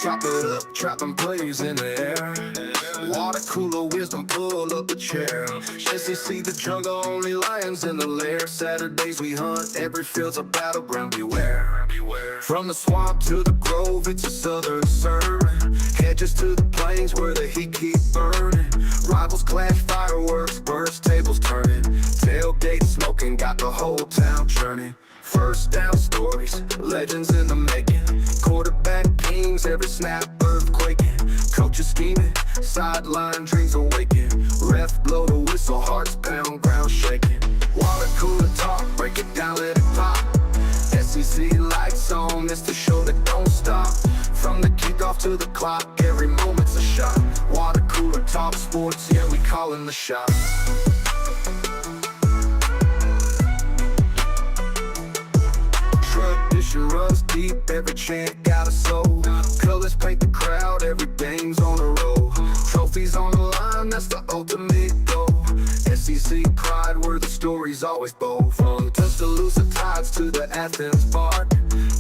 Chop it up, trapping plays in the air. Water cooler wisdom, pull up a chair. SEC the jungle, only lions in the lair. Saturdays we hunt, every field's a battleground, beware. From the swamp to the grove, it's a southern serve. Hedges to the plains where the heat keeps burning. Rivals clash, fireworks burst, tables turning. Tailgate smoking, got the whole town churning. First down stories, legends in the making. Quarterback games, every snap earthquaking. Coaches scheming, sideline dreams awaken. Ref blow the whistle, hearts pound, ground shaking. Water cooler talk, break it down, let it pop. SEC lights on, it's the show that don't stop. From the kickoff to the clock, every moment's a shot. Water cooler talk sports, yeah, we calling the shots. Tradition runs deep, every chant got a soul. Colors paint the crowd, every game's on the road. Trophies on the line, that's the ultimate goal. SEC pride, where the story's always bold. From Tuscaloosa tides to the Athens bark,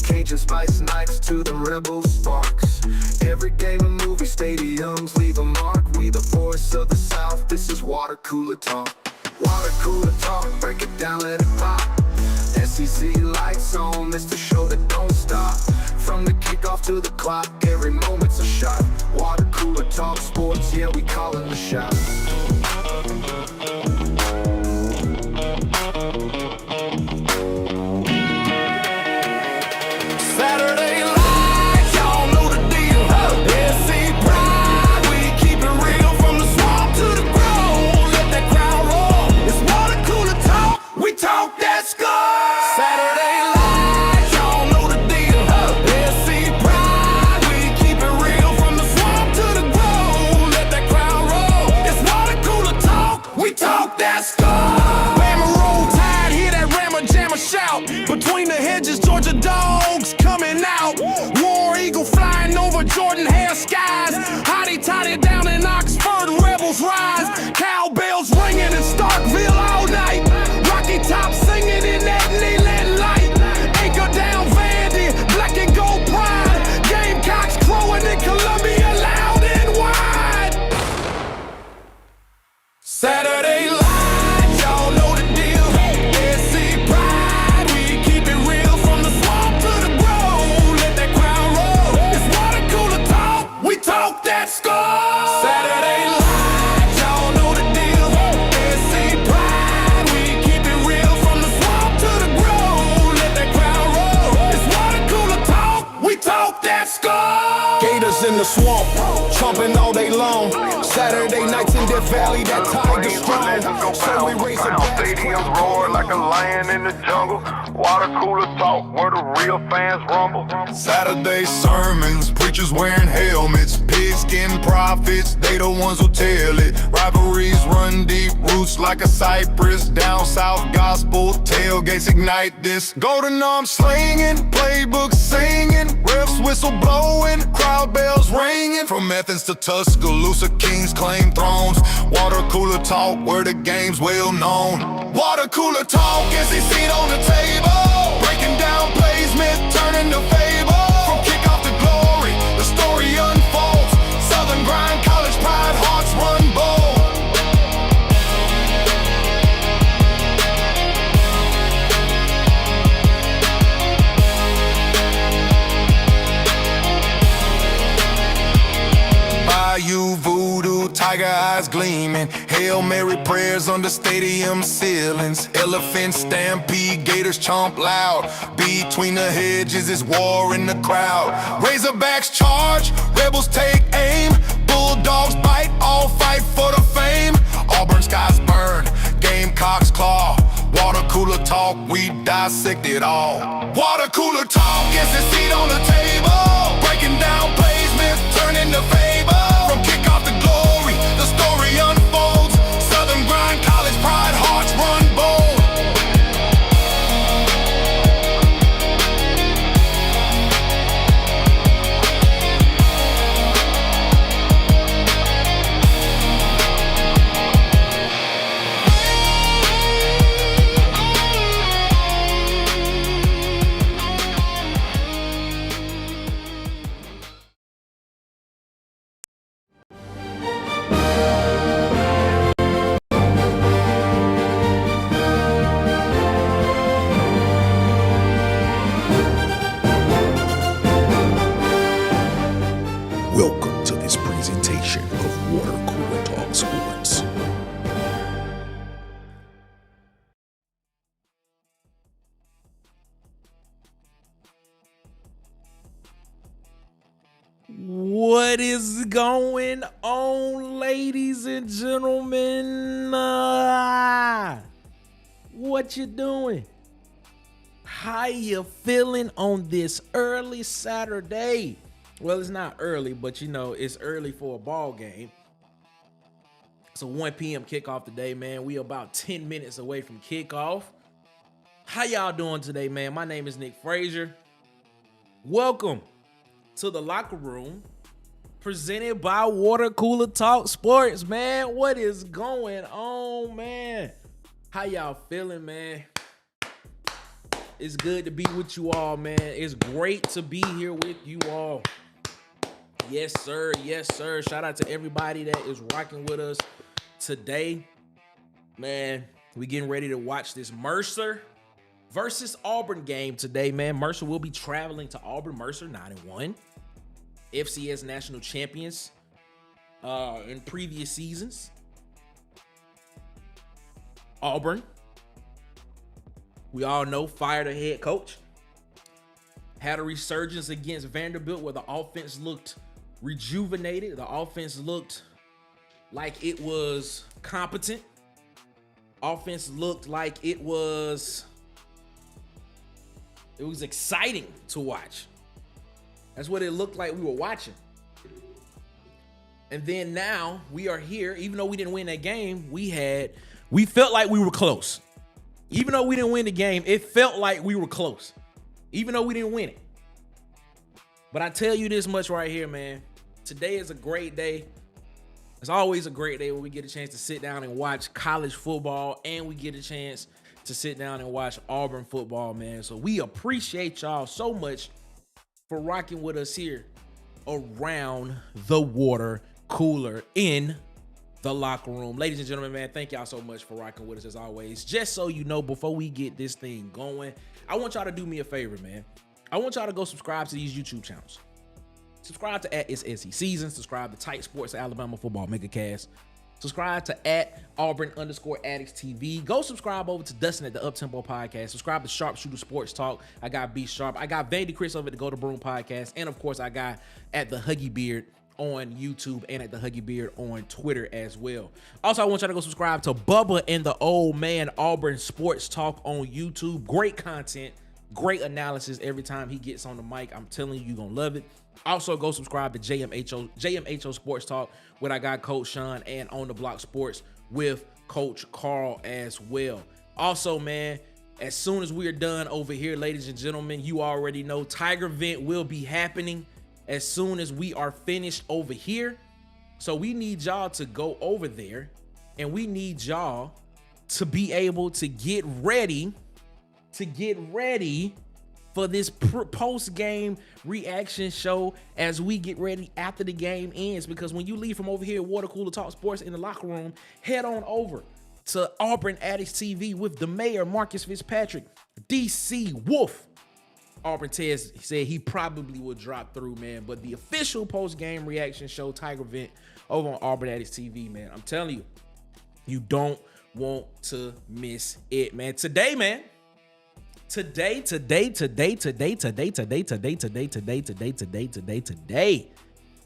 Cajun spice nights to the rebel sparks. Every game a movie, stadiums leave a mark. We the voice of the South, this is water cooler talk. Water cooler talk, break it down, let it pop. SEC lights on, it's the show that don't stop. From the kickoff to the clock, every moment's a shot. Water cooler talk sports, yeah, we callin' the shots. Saturday lights, y'all know the deal. SC pride, we keep it real. From the swamp to the grove, let that crowd roll. It's water cooler talk, we talk that score. Saturday lights, y'all know the deal. SC pride, we keep it real. From the swamp to the grove, let that crowd roll. It's water cooler talk, we talk that score. Bama roll tide, hear that rammer jammer shout. Between the hedges, Georgia dogs coming out. War eagle flying over Jordan-Hare skies. Hotty toddy down in Oxford, rebels rise. Cowbells ringing in Starkville all night. Rocky Top singing in that Leland light. Anchor down Vandy, black and gold pride. Gamecocks crowing in Columbia loud and wide. Saturday lights, y'all know the deal. SC pride, we keep it real. From the swamp to the grove, let that crowd roll. It's water cooler talk, we talk that score. Saturday lights, y'all know the deal. SC pride, we keep it real. From the swamp to the grove, let that crowd roll. It's water cooler talk, we talk that score. Gators in the swamp, chomping all day long. Saturday nights in Death Valley, that tiger strong. So we raise a Stadiums roar like a lion in the jungle. Water cooler talk where the real fans rumble. Saturday sermons, preachers wearing helmets. Pigskin prophets, they the ones who tell it. Rivalries run deep, roots like a cypress. Down south gospel, tailgates ignite this. Golden arms slinging, playbooks singing. Refs whistle blowing, crowd bells ringing. From Athens to Tuscaloosa, kings claim thrones. Water cooler talk where the game's well known. Water cooler talk as they seat on the table. Breaking down plays, myth turning to fable. From kickoff to glory, the story unfolds. Southern grind, college pride, hearts run bold. Bayou voodoo, tiger eyes gleaming. Hail Mary prayers under stadium ceilings. Elephant stampede, gators chomp loud. Between the hedges is war in the crowd. Razorbacks charge, rebels take aim. Bulldogs bite, all fight for the fame. Auburn skies burn, Gamecocks claw. Water cooler talk, we dissect it all. Water cooler talk, gets a seat on the table. Breaking down plays, myth turning to fable. From kickoff to glory, the story unfolds. Southern grind, college pride, hearts run bold. What is going on, ladies and gentlemen? What you doing? How you feeling on this early Saturday? Well, it's not early, but you know, it's early for a ball game. It's a 1 p.m. kickoff today, man. We about 10 minutes away from kickoff. How y'all doing today, man? My name is Nick Frazier. Welcome to the locker room, presented by Water Cooler Talk Sports, man. What is going on, man? How y'all feeling, man? It's good to be with you all, man. It's great to be here with you all. Yes, sir. Yes, sir. Shout out to everybody that is rocking with us today. Man, we getting ready to watch this Mercer versus Auburn game today, man. Mercer will be traveling to Auburn. Mercer 9-1. FCS national champions in previous seasons. Auburn, we all know, fired a head coach. Had a resurgence against Vanderbilt where the offense looked rejuvenated. The offense looked like it was competent. Offense looked like it was exciting to watch. That's what it looked like we were watching. And then now we are here. Even though we didn't win that game, we felt like we were close. Even though we didn't win the game, it felt like we were close. Even though we didn't win it. But I tell you this much right here, man. Today is a great day. It's always a great day when we get a chance to sit down and watch college football, and we get a chance to sit down and watch Auburn football, man. So we appreciate y'all so much for rocking with us here around the water cooler in the locker room. Ladies and gentlemen, man, thank y'all so much for rocking with us as always. Just so you know, before we get this thing going, I want y'all to do me a favor, man. I want y'all to go subscribe to these YouTube channels. Subscribe to @SEC Season. Subscribe to Tight Sports Alabama Football Megacast. Subscribe to @Auburn_Addicts TV. Go subscribe over to Dustin at the Uptempo Podcast. Subscribe to Sharpshooter Sports Talk. I got B Sharp. I got Vandy Chris over at the Go to Broom Podcast. And of course, I got at the Huggy Beard on YouTube and at the Huggy Beard on Twitter as well. Also, I want y'all to go subscribe to Bubba and the Old Man Auburn Sports Talk on YouTube. Great content, great analysis every time he gets on the mic. I'm telling you, you're gonna love it. Also, go subscribe to JMHO Sports Talk with I got Coach Sean, and On the Block Sports with Coach Carl as well. Also, man, as soon as we are done over here, ladies and gentlemen, you already know Tiger Vent will be happening as soon as we are finished over here. So we need y'all to go over there, and we need y'all to be able to get ready for this post-game reaction show as we get ready after the game ends. Because when you leave from over here at Water Cooler Talk Sports in the locker room, head on over to Auburn Addicts TV with the mayor, Marcus Fitzpatrick, DC Wolf. Auburn Tez said he probably will drop through, man. But the official post-game reaction show, Tiger Vent, over on Auburn Addicts TV, man. I'm telling you, you don't want to miss it, man. Today, man. Today,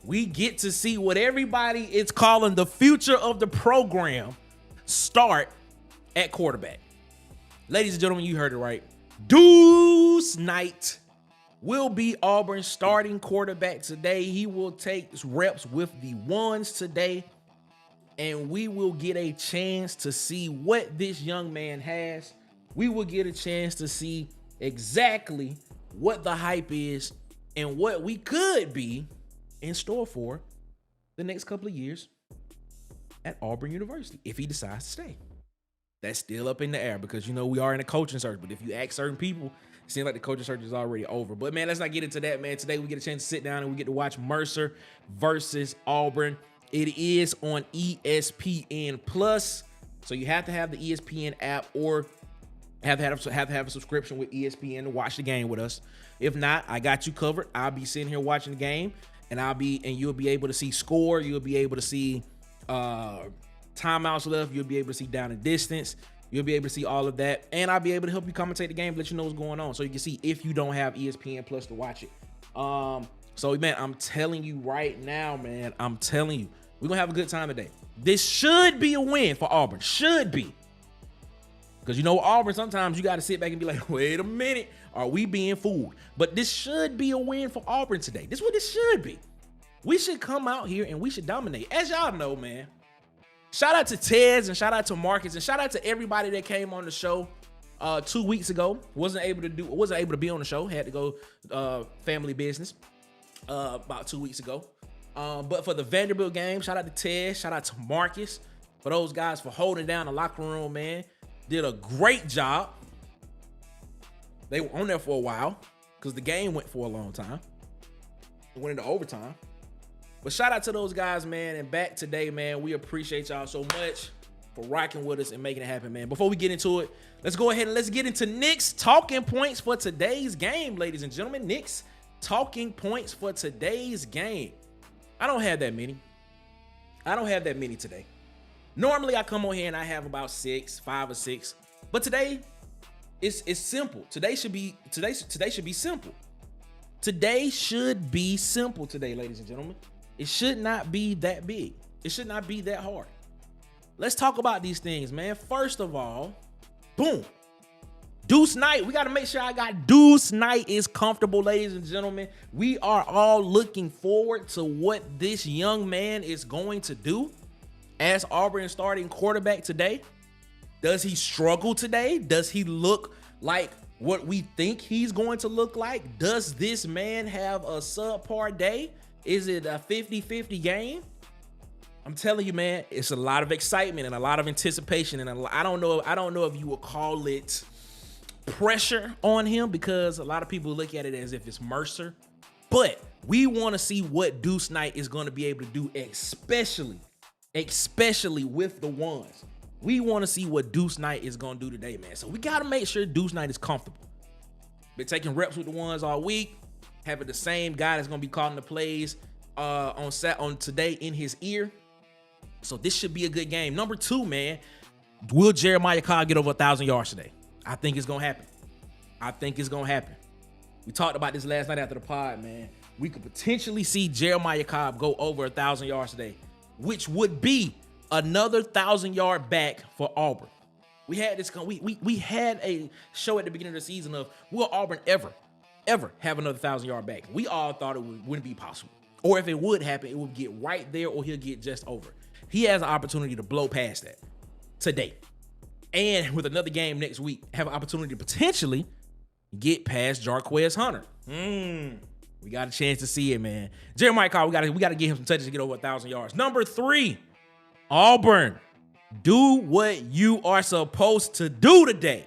we get to see what everybody is calling the future of the program start at quarterback. Ladies and gentlemen, you heard it right. Deuce Knight will be Auburn's starting quarterback today. He will take reps with the ones today, and we will get a chance to see what this young man has. We will get a chance to see exactly what the hype is and what we could be in store for the next couple of years at Auburn University if he decides to stay. That's still up in the air because, you know, we are in a coaching search. But if you ask certain people, it seems like the coaching search is already over. But, man, let's not get into that, man. Today we get a chance to sit down and we get to watch Mercer versus Auburn. It is on ESPN+. So you have to have the ESPN app or have to have a subscription with ESPN to watch the game with us. If not, I got you covered. I'll be sitting here watching the game, and you'll be able to see score. You'll be able to see timeouts left. You'll be able to see down and distance. You'll be able to see all of that, and I'll be able to help you commentate the game, let you know what's going on, so you can see if you don't have ESPN Plus to watch it. So, man, I'm telling you right now, man, I'm telling you, we're going to have a good time today. This should be a win for Auburn. Should be. Because you know, Auburn, sometimes you got to sit back and be like, wait a minute, are we being fooled? But this should be a win for Auburn today. This is what this should be. We should come out here and we should dominate. As y'all know, man, shout out to Tez and shout out to Marcus and shout out to everybody that came on the show 2 weeks ago. Wasn't able to be on the show. Had to go family business about 2 weeks ago. But for the Vanderbilt game, shout out to Tez, shout out to Marcus, for those guys for holding down the locker room, man. Did a great job. They were on there for a while because the game went for a long time. It went into overtime. But shout out to those guys, man. And back today, man, we appreciate y'all so much for rocking with us and making it happen, man. Before we get into it, let's go ahead and let's get into Nick's talking points for today's game, ladies and gentlemen. Nick's talking points for today's game. I don't have that many. I don't have that many today. Normally, I come on here and I have about 5 or 6. But today, it's simple. Today should be simple. Today should be simple today, ladies and gentlemen. It should not be that big. It should not be that hard. Let's talk about these things, man. First of all, boom. Deuce Knight. We got to make sure I got Deuce Knight is comfortable, ladies and gentlemen. We are all looking forward to what this young man is going to do as Auburn's starting quarterback today. Does he struggle today? Does he look like what we think he's going to look like? Does this man have a subpar day? Is it a 50-50 game? I'm telling you, man, it's a lot of excitement and a lot of anticipation. And I don't know if you would call it pressure on him, because a lot of people look at it as if it's Mercer. But we want to see what Deuce Knight is going to be able to do, especially with the ones. We want to see what Deuce Knight is going to do today, man. So we got to make sure Deuce Knight is comfortable. Been taking reps with the ones all week, having the same guy that's going to be calling the plays on today in his ear. So this should be a good game. Number 2, man, will Jeremiah Cobb get over 1,000 yards today? I think it's going to happen. We talked about this last night after the pod, man. We could potentially see Jeremiah Cobb go over 1,000 yards today, which would be another 1,000-yard back for Auburn. We had this. We had a show at the beginning of the season of, will Auburn ever have another 1,000-yard back? We all thought it wouldn't be possible, or if it would happen, it would get right there, or he'll get just over. He has an opportunity to blow past that today, and with another game next week, have an opportunity to potentially get past Jarquez Hunter. We got a chance to see it, man. Jeremiah Cobb, we got to get him some touches to get over 1,000 yards. Number 3, Auburn, do what you are supposed to do today.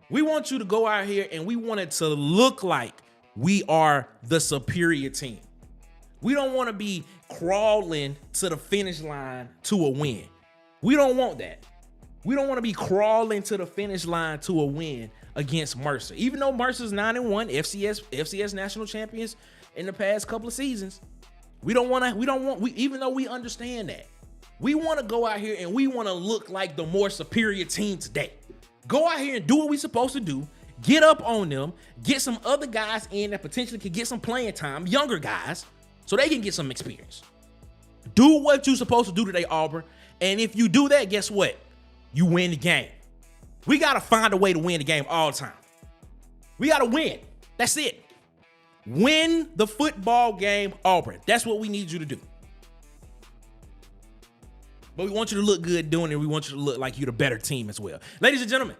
We want you to go out here and we want it to look like we are the superior team. We don't want to be crawling to the finish line to a win. We don't want that. We don't want to be crawling to the finish line to a win against Mercer. Even though Mercer's 9-1, FCS national champions in the past couple of seasons, even though we understand that, we want to go out here and we want to look like the more superior team today. Go out here and do what we're supposed to do. Get up on them. Get some other guys in that potentially could get some playing time, younger guys, so they can get some experience. Do what you're supposed to do today, Auburn. And if you do that, guess what? You win the game. We got to find a way to win the game all the time. We got to win. That's it. Win the football game, Auburn. That's what we need you to do. But we want you to look good doing it. We want you to look like you're the better team as well. Ladies and gentlemen,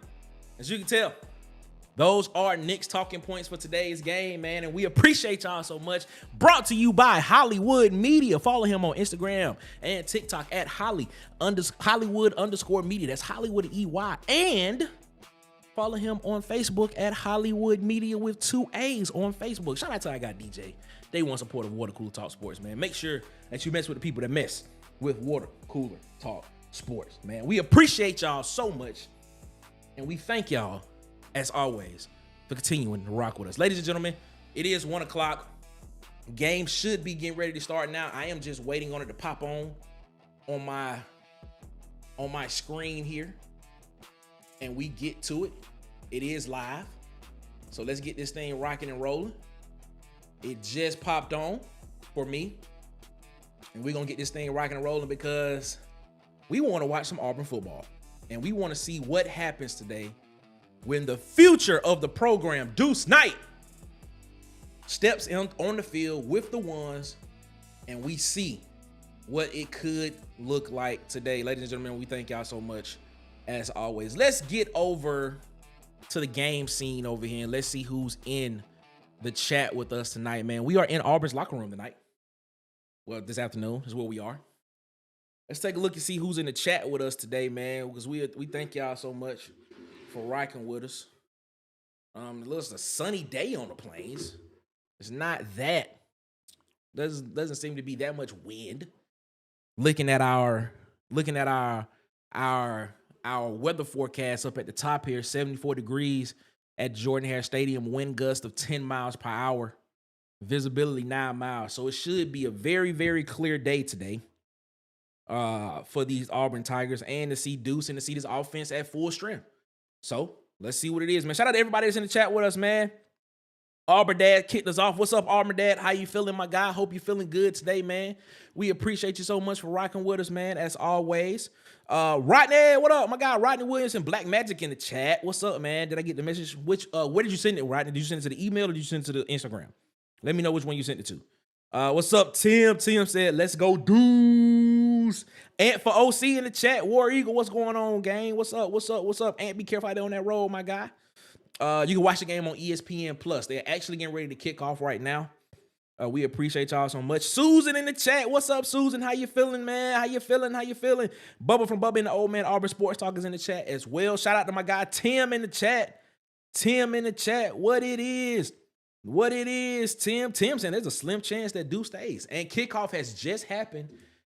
as you can tell, those are Nick's talking points for today's game, man. And we appreciate y'all so much. Brought to you by Hollywood Media. Follow him on Instagram and TikTok at Hollywood_media. That's Hollywood EY. And follow him on Facebook at Hollywood Media with 2 A's on Facebook. Shout out to I Got DJ. Day one support of Water Cooler Talk Sports, man. Make sure that you mess with the people that mess with Water Cooler Talk Sports, man. We appreciate y'all so much. And we thank y'all, as always, for continuing to rock with us. Ladies and gentlemen, it is 1 o'clock. Game should be getting ready to start now. I am just waiting on it to pop on my screen here. And we get to it. It is live. So let's get this thing rocking and rolling. It just popped on for me. And we're going to get this thing rocking and rolling because we want to watch some Auburn football. And we want to see what happens today when the future of the program, Deuce Knight, steps on the field with the ones, and we see what it could look like today. Ladies and gentlemen, we thank y'all so much as always. Let's get over to the game scene over here and let's see who's in the chat with us tonight, man. We are in Auburn's locker room tonight. Well, this afternoon is where we are. Let's take a look and see who's in the chat with us today, man, because we thank y'all so much for rocking with us. It looks a sunny day on the plains. It's not that. Doesn't seem to be that much wind. Looking at our weather forecast up at the top here, 74 degrees at Jordan-Hare Stadium, wind gust of 10 miles per hour, visibility 9 miles. So it should be a very, very clear day today for these Auburn Tigers and to see Deuce and to see this offense at full strength. So let's see what it is, man. Shout out to everybody that's in the chat with us, man. Auburn Dad kicked us off. What's up, Auburn Dad? How you feeling, my guy? Hope you're feeling good today, man. We appreciate you so much for rocking with us, man, as always. Rodney, what up, my guy? Rodney Williamson, Black Magic in the chat. What's up, man? Did I get the message? Where did you send it, Rodney? Did you send it to the email or did you send it to the Instagram? Let me know which one you sent it to. What's up, Tim? Tim said, let's go, Deuce. Ant for OC in the chat. War Eagle, what's going on, gang? What's up? What's up? What's up? Ant, be careful out there on that road, my guy. You can watch the game on ESPN Plus. They're actually getting ready to kick off right now. We appreciate y'all so much. Susan in the chat. What's up, Susan? How you feeling, man? How you feeling? How you feeling? Bubba from Bubba and the Old Man Auburn Sports Talk is in the chat as well. Shout out to my guy Tim in the chat. Tim in the chat. What it is, Tim. Tim saying there's a slim chance that Deuce stays. And kickoff has just happened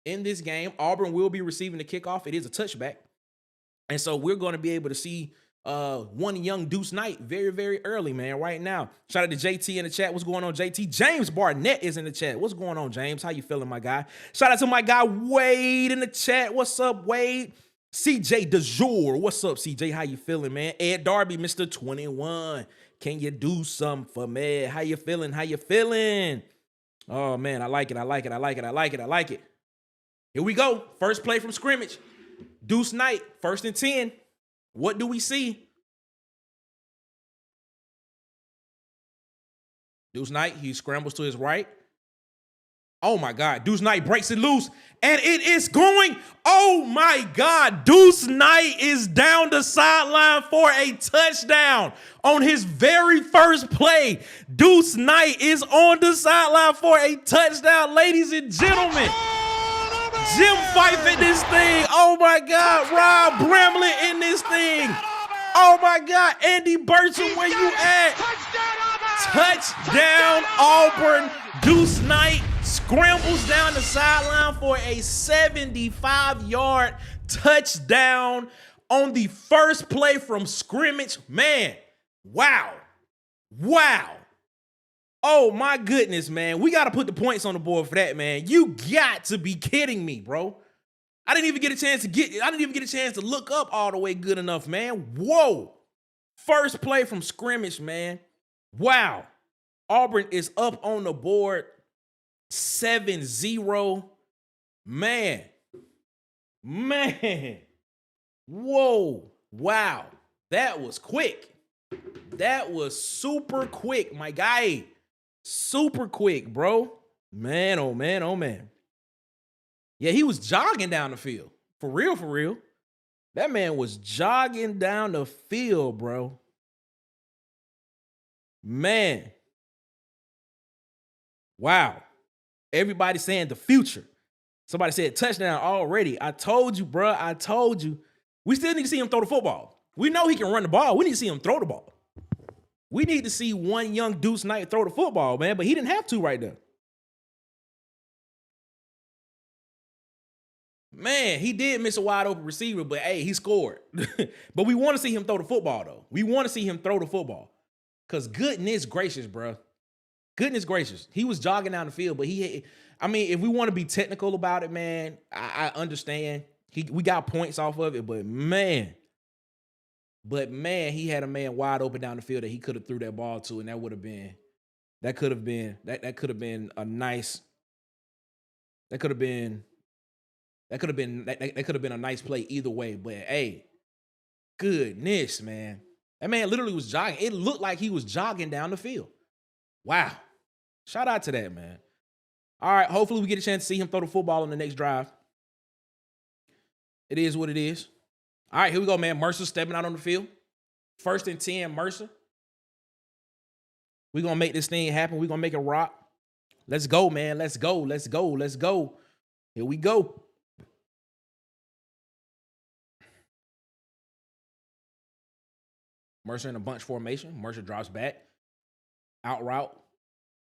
in this game. Auburn will be receiving the kickoff. It is a touchback. And so we're going to be able to see one young Deuce Knight very, very early, man, right now. Shout out to JT in the chat. What's going on, JT? James Barnett is in the chat. What's going on, James? How you feeling, my guy? Shout out to my guy Wade in the chat. What's up, Wade? CJ DeJour. What's up, CJ? How you feeling, man? Ed Darby, Mr. 21. Can you do something for me? How you feeling? How you feeling? Oh, man, I like it. I like it. I like it. I like it. I like it. Here we go. First play from scrimmage. Deuce Knight, 1st and 10. What do we see? Deuce Knight, he scrambles to his right. Oh my God, Deuce Knight breaks it loose, and it is going. Oh my God, Deuce Knight is down the sideline for a touchdown on his very first play. Deuce Knight is on the sideline for a touchdown, ladies and gentlemen. Jim Fife in this thing. Oh my God, Rob Bramlett in this thing. Oh my God, Andy Burcham, where you at? Touchdown, Auburn. Deuce Knight scrambles down the sideline for a 75-yard touchdown on the first play from scrimmage. Man, wow. Wow. Oh my goodness, man. We got to put the points on the board for that, man. You got to be kidding me, bro. I didn't even get a chance to look up all the way good enough, man. Whoa. First play from scrimmage, man. Wow. Auburn is up on the board 7-0. Man. Whoa. Wow. That was quick. That was super quick, my guy. Super quick, bro. Man, oh man, oh man. Yeah, he was jogging down the field. For real, for real. That man was jogging down the field, bro. Man. Wow. Everybody saying the future. Somebody said touchdown already. I told you, bro. I told you. We still need to see him throw the football. We know he can run the ball. We need to see him throw the ball. We need to see one young Deuce Knight throw the football, man, but he didn't have to right there. Man, he did miss a wide open receiver, but hey, he scored. But we want to see him throw the football, though. We want to see him throw the football. Because goodness gracious, bro. Goodness gracious. He was jogging down the field, but if we want to be technical about it, man, I understand. We got points off of it, but man, he had a man wide open down the field that he could have threw that ball to, and that would have been That could have been that could have been a nice. That could have been a nice play either way. But hey, goodness, man. That man literally was jogging. It looked like he was jogging down the field. Wow. Shout out to that, man. All right, hopefully we get a chance to see him throw the football on the next drive. It is what it is. All right, here we go, man. Mercer stepping out on the field. 1st and 10, Mercer. We're going to make this thing happen. We're going to make it rock. Let's go, man. Let's go. Let's go. Let's go. Here we go. Mercer in a bunch formation. Mercer drops back. Out route.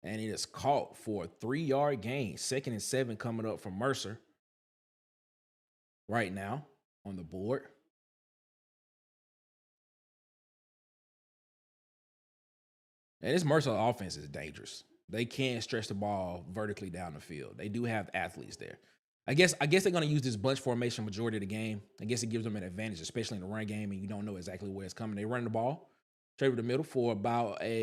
And it is caught for a 3-yard gain. 2nd and 7 coming up from Mercer. Right now on the board. And this Mercer offense is dangerous. They can't stretch the ball vertically down the field. They do have athletes there. I guess they're going to use this bunch formation majority of the game. I guess it gives them an advantage, especially in the run game, and you don't know exactly where it's coming. They run the ball straight over the middle for about another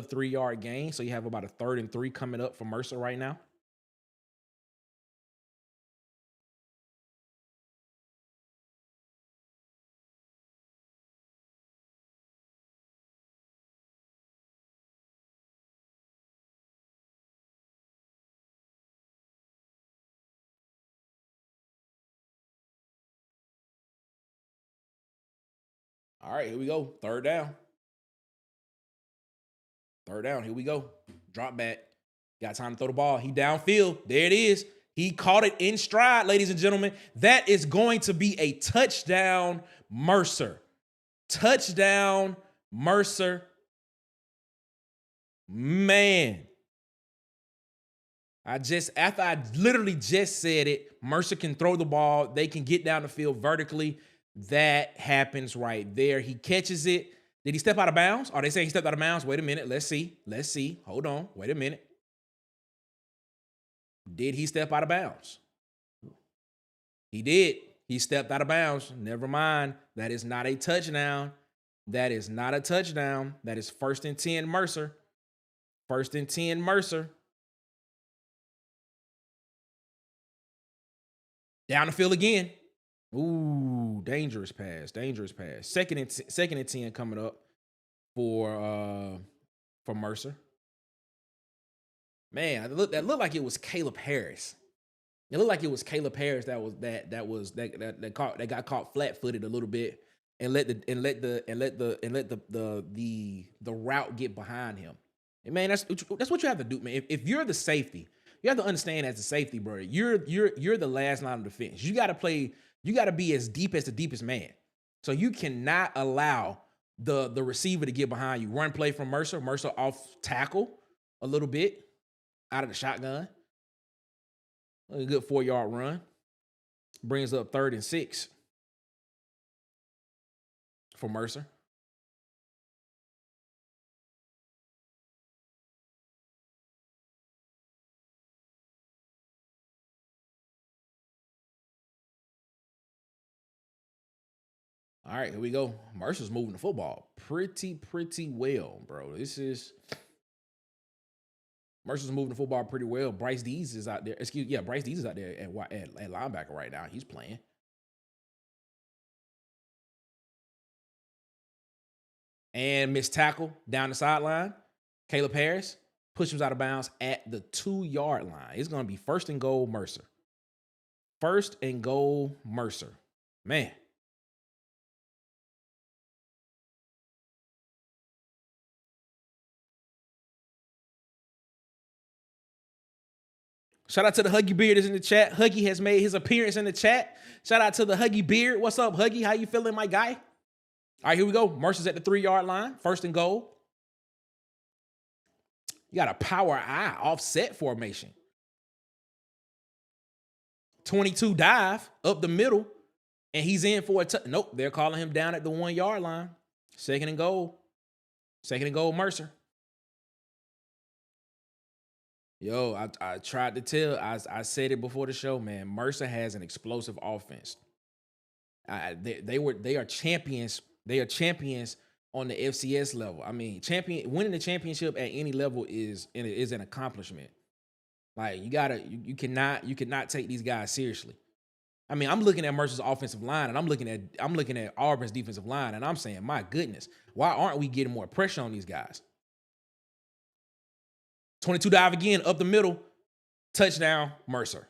3-yard gain. So you have about a 3rd and 3 coming up for Mercer right now. All right, here we go. 3rd down. 3rd down. Here we go. Drop back. Got time to throw the ball. He downfield. There it is. He caught it in stride, ladies and gentlemen. That is going to be a touchdown, Mercer. Touchdown, Mercer. Man. After I literally just said it, Mercer can throw the ball. They can get down the field vertically. That happens right there. He catches it. Did he step out of bounds? Are they saying he stepped out of bounds? Wait a minute. Let's see. Let's see. Hold on. Wait a minute. Did he step out of bounds? He did. He stepped out of bounds. Never mind. That is not a touchdown. That is not a touchdown. That is 1st and 10, Mercer. 1st and 10, Mercer. Down the field again. Ooh, dangerous pass. Dangerous pass. 2nd and 10 coming up for Mercer. Man, that looked like it was Caleb Harris. It looked like it was Caleb Harris that got caught flat-footed a little bit and let the route get behind him. And man, that's what you have to do, man. If you're the safety, you have to understand as a safety, bro. You're the last line of defense. You got to be as deep as the deepest man. So you cannot allow the receiver to get behind you. Run play from Mercer. Mercer off tackle a little bit out of the shotgun. A good 4-yard run. Brings up 3rd and 6 for Mercer. All right, here we go. Mercer's moving the football pretty well, bro. Mercer's moving the football pretty well. Bryce Dees is out there. Bryce Dees is out there at linebacker right now. He's playing. And missed tackle down the sideline. Caleb Harris pushes out of bounds at the 2-yard line. It's going to be 1st and goal, Mercer. 1st and goal, Mercer. Man. Shout out to the Huggy Beard is in the chat. Huggy has made his appearance in the chat. Shout out to the Huggy Beard. What's up, Huggy? How you feeling, my guy? All right, here we go. Mercer's at the 3-yard line. 1st and goal. You got a power I offset formation. 22 dive up the middle, and he's in for a nope, they're calling him down at the 1-yard line. 2nd and goal. 2nd and goal, Mercer. Yo, I tried to tell. I said it before the show, man. Mercer has an explosive offense. They are champions. They are champions on the FCS level. I mean, winning the championship at any level is an accomplishment. Like you cannot take these guys seriously. I mean, I'm looking at Mercer's offensive line, and I'm looking at Auburn's defensive line, and I'm saying, my goodness, why aren't we getting more pressure on these guys? 22 dive again, up the middle, touchdown, Mercer.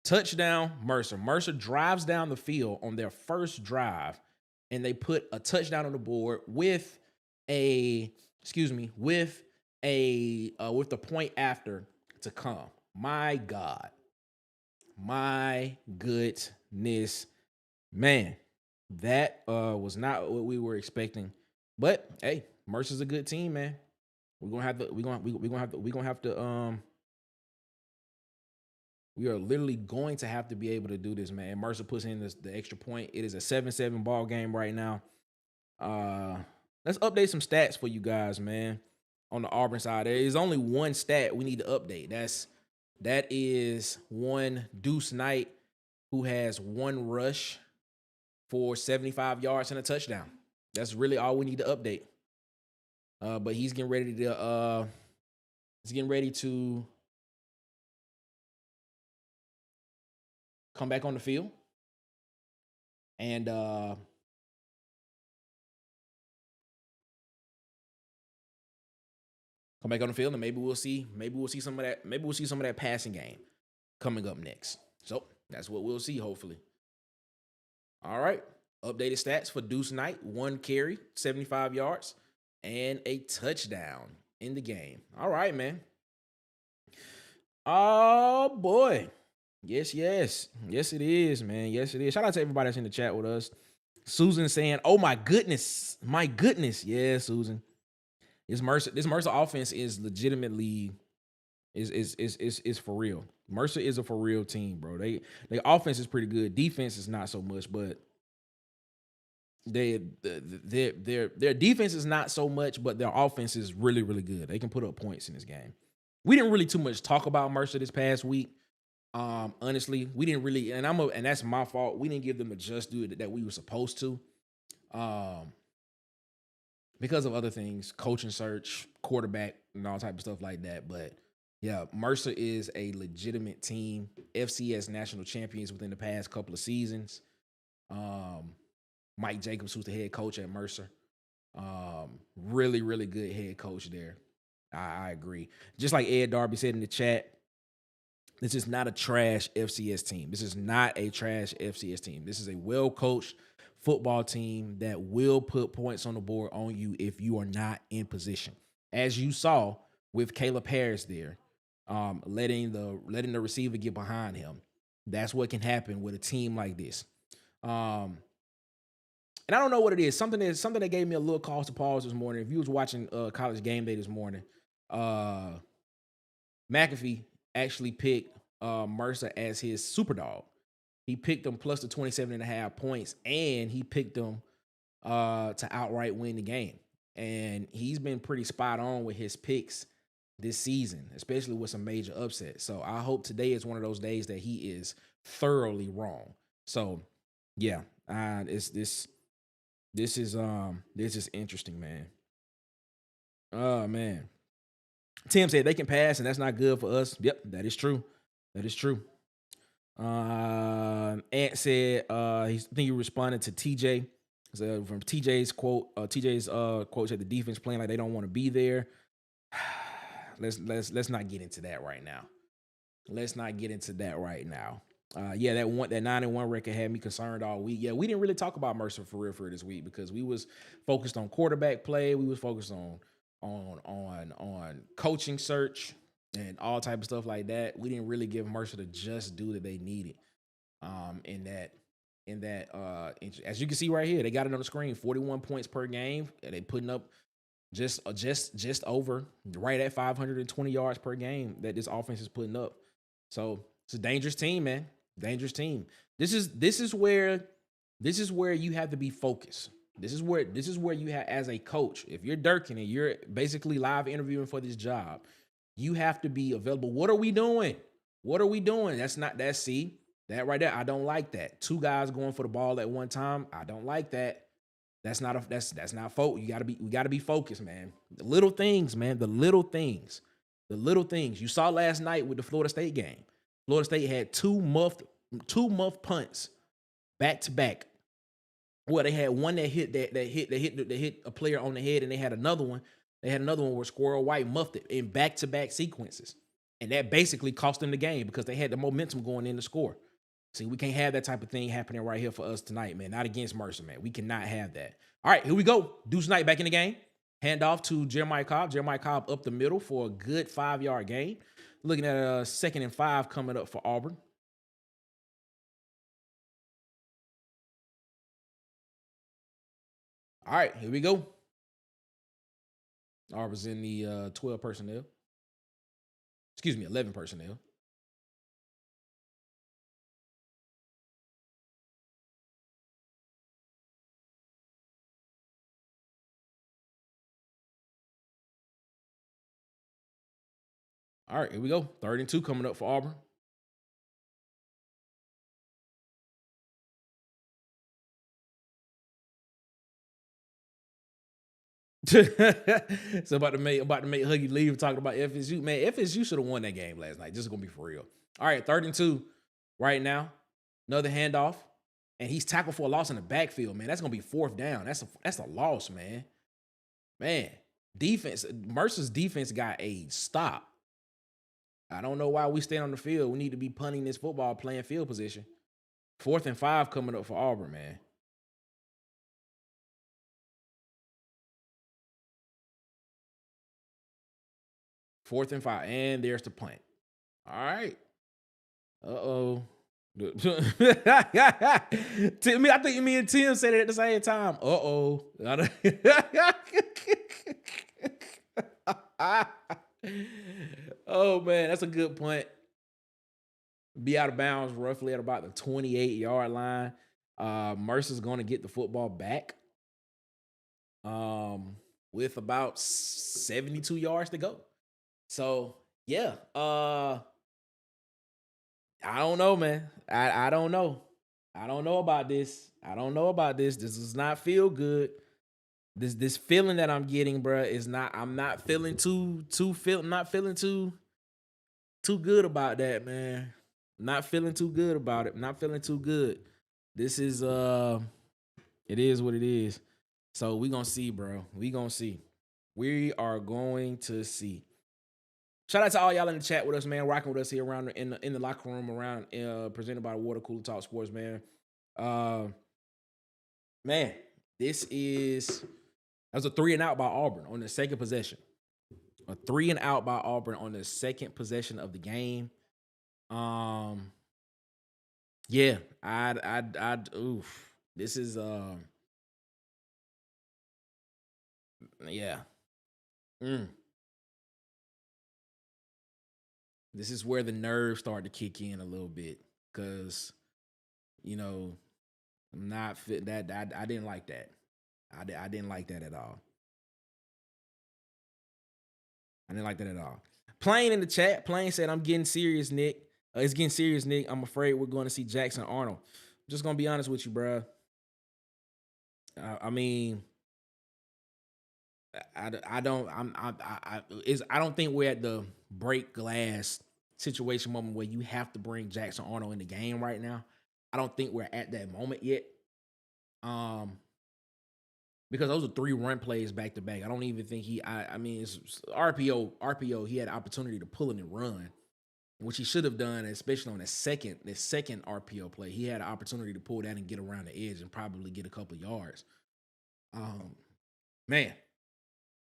Touchdown, Mercer. Mercer drives down the field on their first drive, and they put a touchdown on the board with the point after to come. My God. My goodness, man. That was not what we were expecting. But hey, Mercer's a good team, man. We are literally going to have to be able to do this, man. Mercer puts in the extra point. It is a 7-7 ball game right now. Let's update some stats for you guys, man. On the Auburn side, there is only one stat we need to update. That is one Deuce Knight, who has one rush for 75 yards and a touchdown. That's really all we need to update. But he's getting ready to come back on the field. And come back on the field, and maybe we'll see some of that. Maybe we'll see some of that passing game coming up next. So that's what we'll see, hopefully. All right. Updated stats for Deuce Knight: 1 carry, 75 yards, and a touchdown in the game. All right, man. Oh boy. Yes, it is, man. Yes, it is. Shout out to everybody that's in the chat with us. Susan saying, "Oh my goodness, yeah, Susan. This Mercer offense is legitimately is for real. Mercer is a for real team, bro. Their offense is pretty good. Defense is not so much, but their defense is not so much, but their offense is really, really good. They can put up points in this game. We didn't really too much talk about Mercer this past week. Honestly, we didn't really, and that's my fault. We didn't give them the just due that we were supposed to. Because of other things, coaching search, quarterback, and all type of stuff like that. But yeah, Mercer is a legitimate team. FCS national champions within the past couple of seasons. Mike Jacobs, who's the head coach at Mercer. Really, really good head coach there. I agree. Just like Ed Darby said in the chat, this is not a trash FCS team. This is not a trash FCS team. This is a well-coached football team that will put points on the board on you if you are not in position. As you saw with Caleb Harris there, letting the receiver get behind him. That's what can happen with a team like this. And I don't know what it is. Something that gave me a little cause to pause this morning. If you was watching College Game Day this morning, McAfee actually picked Mercer as his super dog. He picked them plus the 27.5 points, and he picked them to outright win the game. And he's been pretty spot on with his picks this season, especially with some major upsets. So I hope today is one of those days that he is thoroughly wrong. So yeah, this is interesting, man. Oh man. Tim said they can pass, and that's not good for us. Yep, that is true. Ant said I think he responded to TJ. So from TJ's quote, quote said the defense playing like they don't want to be there. Let's not get into that right now. Yeah, that 9-1 record had me concerned all week. Yeah, we didn't really talk about Mercer for real this week because we was focused on quarterback play. We was focused on coaching search and all type of stuff like that. We didn't really give Mercer the just due that they needed. As you can see right here, they got it on the screen, 41 points per game. They putting up just over right at 520 yards per game that this offense is putting up. So it's a dangerous team, man. Dangerous team. This is where you have to be focused. This is where you have, as a coach, if you're Durkin and you're basically live interviewing for this job, you have to be available. What are we doing? That's That right there, I don't like that. Two guys going for the ball at one time, I don't like that. That's not focus. We gotta be focused, man. The little things, man. The little things. The little things. You saw last night with the Florida State game. Florida State had two muffed punts back to back. Well, they had one that hit a player on the head, and they had another one. They had another one where Squirrel White muffed it in back-to-back sequences. And that basically cost them the game because they had the momentum going in to score. See, we can't have that type of thing happening right here for us tonight, man. Not against Mercer, man. We cannot have that. All right, here we go. Deuce Knight back in the game. Hand off to Jeremiah Cobb. Jeremiah Cobb up the middle for a good 5-yard gain. Looking at a 2nd and 5 coming up for Auburn. All right, here we go. Auburn's in the 12 personnel. Excuse me, 11 personnel. All right, here we go. 3rd and 2 coming up for Auburn. So about to make Huggy leave talking about FSU. Man, FSU should have won that game last night. Just gonna be for real. All right, 3rd and 2 right now. Another handoff. And he's tackled for a loss in the backfield, man. That's gonna be 4th down. That's a loss, man. Man, defense, Mercer's defense got a stop. I don't know why we stay on the field. We need to be punting this football, playing field position. 4th and 5 coming up for Auburn, man. Fourth and 5, and there's the punt. All right. Uh-oh. I think me and Tim said it at the same time. Uh-oh. Oh, man, that's a good punt. Be out of bounds roughly at about the 28-yard line. Mercer's going to get the football back with about 72 yards to go. So, yeah. I don't know, man. I don't know. I don't know about this. This does not feel good. This feeling that I'm getting, bro, is not. I'm not feeling too good about that, man. Not feeling too good about it. Not feeling too good. This is it is what it is. So we gonna see, bro. We gonna see. We are going to see. Shout out to all y'all in the chat with us, man. Rocking with us here around in the locker room, around presented by the Water Cooler Talk Sports, man. Man, that was a 3 and out by Auburn on the second possession. A 3 and out by Auburn on the second possession of the game. Yeah, oof. This is yeah. This is where the nerves start to kick in a little bit, because, you know, I'm not fit that. I didn't like that. I didn't like that at all. I didn't like that at all. Plain in the chat, Plain said, "I'm getting serious, Nick. It's getting serious, Nick. I'm afraid we're going to see Jackson Arnold." I'm just gonna be honest with you, bro. I mean, I don't think we're at the break glass situation moment where you have to bring Jackson Arnold in the game right now. I don't think we're at that moment yet. Because those are 3 run plays back to back. I don't even think I mean, it's RPO, he had an opportunity to pull it and run, which he should have done, especially on the second RPO play. He had an opportunity to pull that and get around the edge and probably get a couple of yards. Man,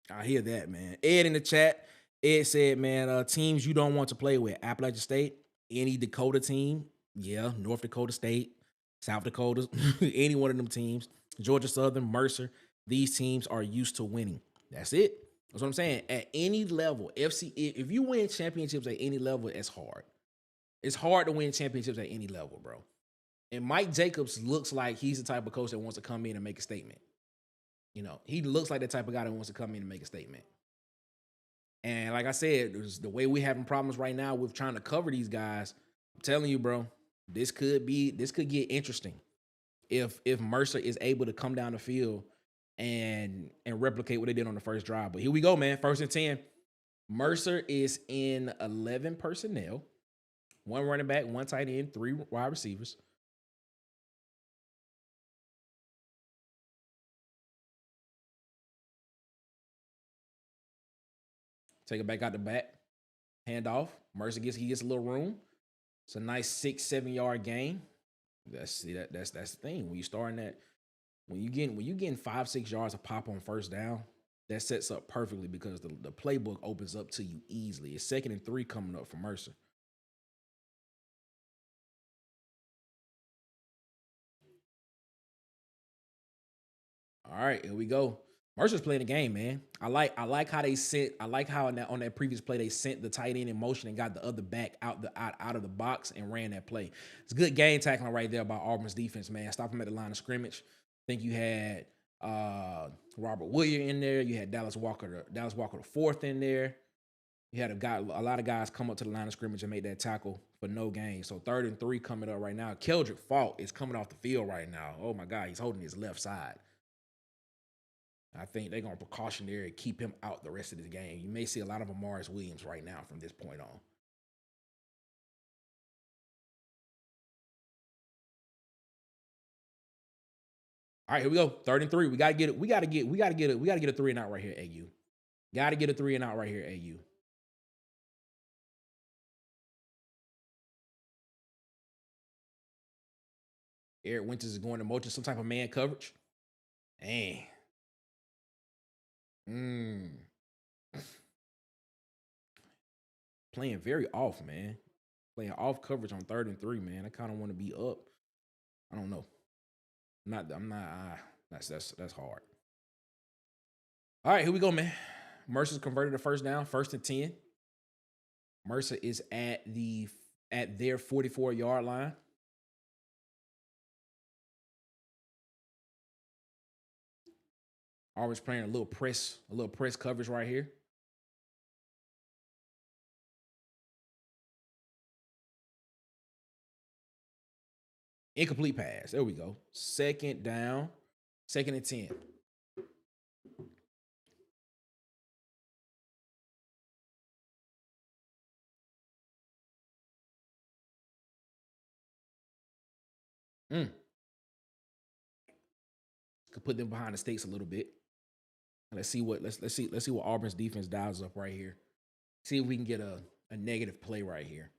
I hear that, man. Ed in the chat, Ed said, man, teams you don't want to play with: Appalachian State, any Dakota team, yeah, North Dakota State, South Dakota, any one of them teams, Georgia Southern, Mercer. These teams are used to winning. That's it. That's what I'm saying. At any level, if you win championships at any level, it's hard. It's hard to win championships at any level, bro. And Mike Jacobs looks like he's the type of coach that wants to come in and make a statement. You know, he looks like the type of guy that wants to come in and make a statement. And like I said, the way we're having problems right now with trying to cover these guys, I'm telling you, bro, This could get interesting if Mercer is able to come down the field and replicate what they did on the first drive. But here we go, man. 1st and 10. Mercer is in 11 personnel. 1 running back, 1 tight end, 3 wide receivers. Take it back out the back. Hand off. Mercer gets a little room. It's a nice 6-7 yard gain. That's the thing. When you starting that, when you getting 5-6 yards of pop on first down, that sets up perfectly because the playbook opens up to you easily. It's 2nd and 3 coming up for Mercer. All right, here we go. Mercer's playing the game, man. I like how they sent. I like how on that previous play they sent the tight end in motion and got the other back out of the box and ran that play. It's a good game tackling right there by Auburn's defense, man. Stop them at the line of scrimmage. I think you had Robert Williams in there. You had Dallas Walker the fourth in there. You had a lot of guys come up to the line of scrimmage and make that tackle for no gain. So 3rd and 3 coming up right now. Keldrick Faulk is coming off the field right now. Oh my God, he's holding his left side. I think they're going to precautionary keep him out the rest of this game. You may see a lot of Amaris Williams right now from this point on. All right, here we go. 3rd and 3. We gotta get it. We gotta get a 3 and out right here, AU. Gotta get a 3 and out right here, AU. Eric Winters is going to motion some type of man coverage. Dang. Playing very off, man. Playing off coverage on 3rd and 3, man. I kind of want to be up. I don't know. That's hard. All right, here we go, man. Mercer's converted a first down, 1st and 10. Mercer is at their 44-yard line. Auburn's playing a little press coverage right here. Incomplete pass. There we go. 2nd down. 2nd and 10. Could put them behind the stakes a little bit. Let's see what Auburn's defense dials up right here. See if we can get a negative play right here.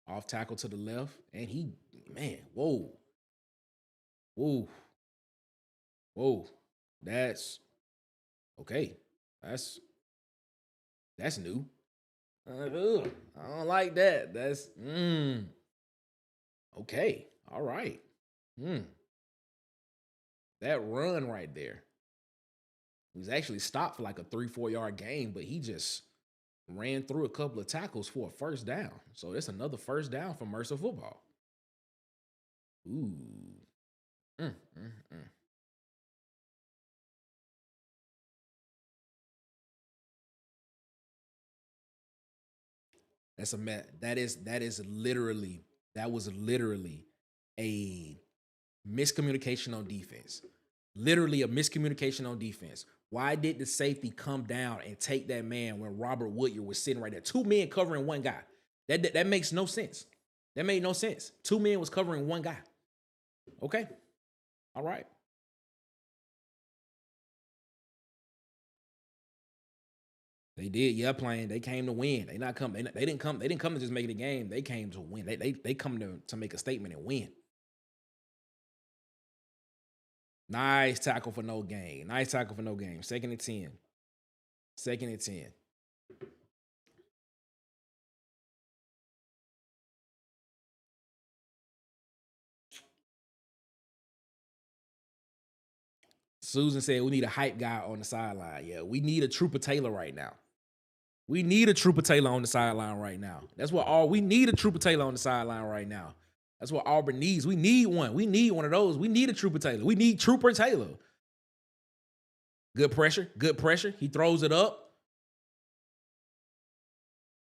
Off tackle to the left, and whoa. That's okay. That's new. I don't like that. That's okay. All right. That run right there. He was actually stopped for like a 3-4 yard gain, but he just ran through a couple of tackles for a first down. So it's another first down for Mercer football. Ooh. That was literally a miscommunication on defense. Literally a miscommunication on defense. Why did the safety come down and take that man when Robert Woodyard was sitting right there? 2 men covering 1 guy. That makes no sense. That made no sense. 2 men was covering 1 guy. Okay. All right. They did, yeah, playing. They came to win. They didn't come to just make the game. They came to win. They come to make a statement and win. Nice tackle for no gain. 2nd and 10. 2nd and 10. Susan said we need a hype guy on the sideline. Yeah, we need a Trooper Taylor right now. We need a Trooper Taylor on the sideline right now. We need a Trooper Taylor on the sideline right now. That's what Auburn needs. We need one. We need one of those. We need a Trooper Taylor. We need Trooper Taylor. Good pressure. Good pressure. He throws it up.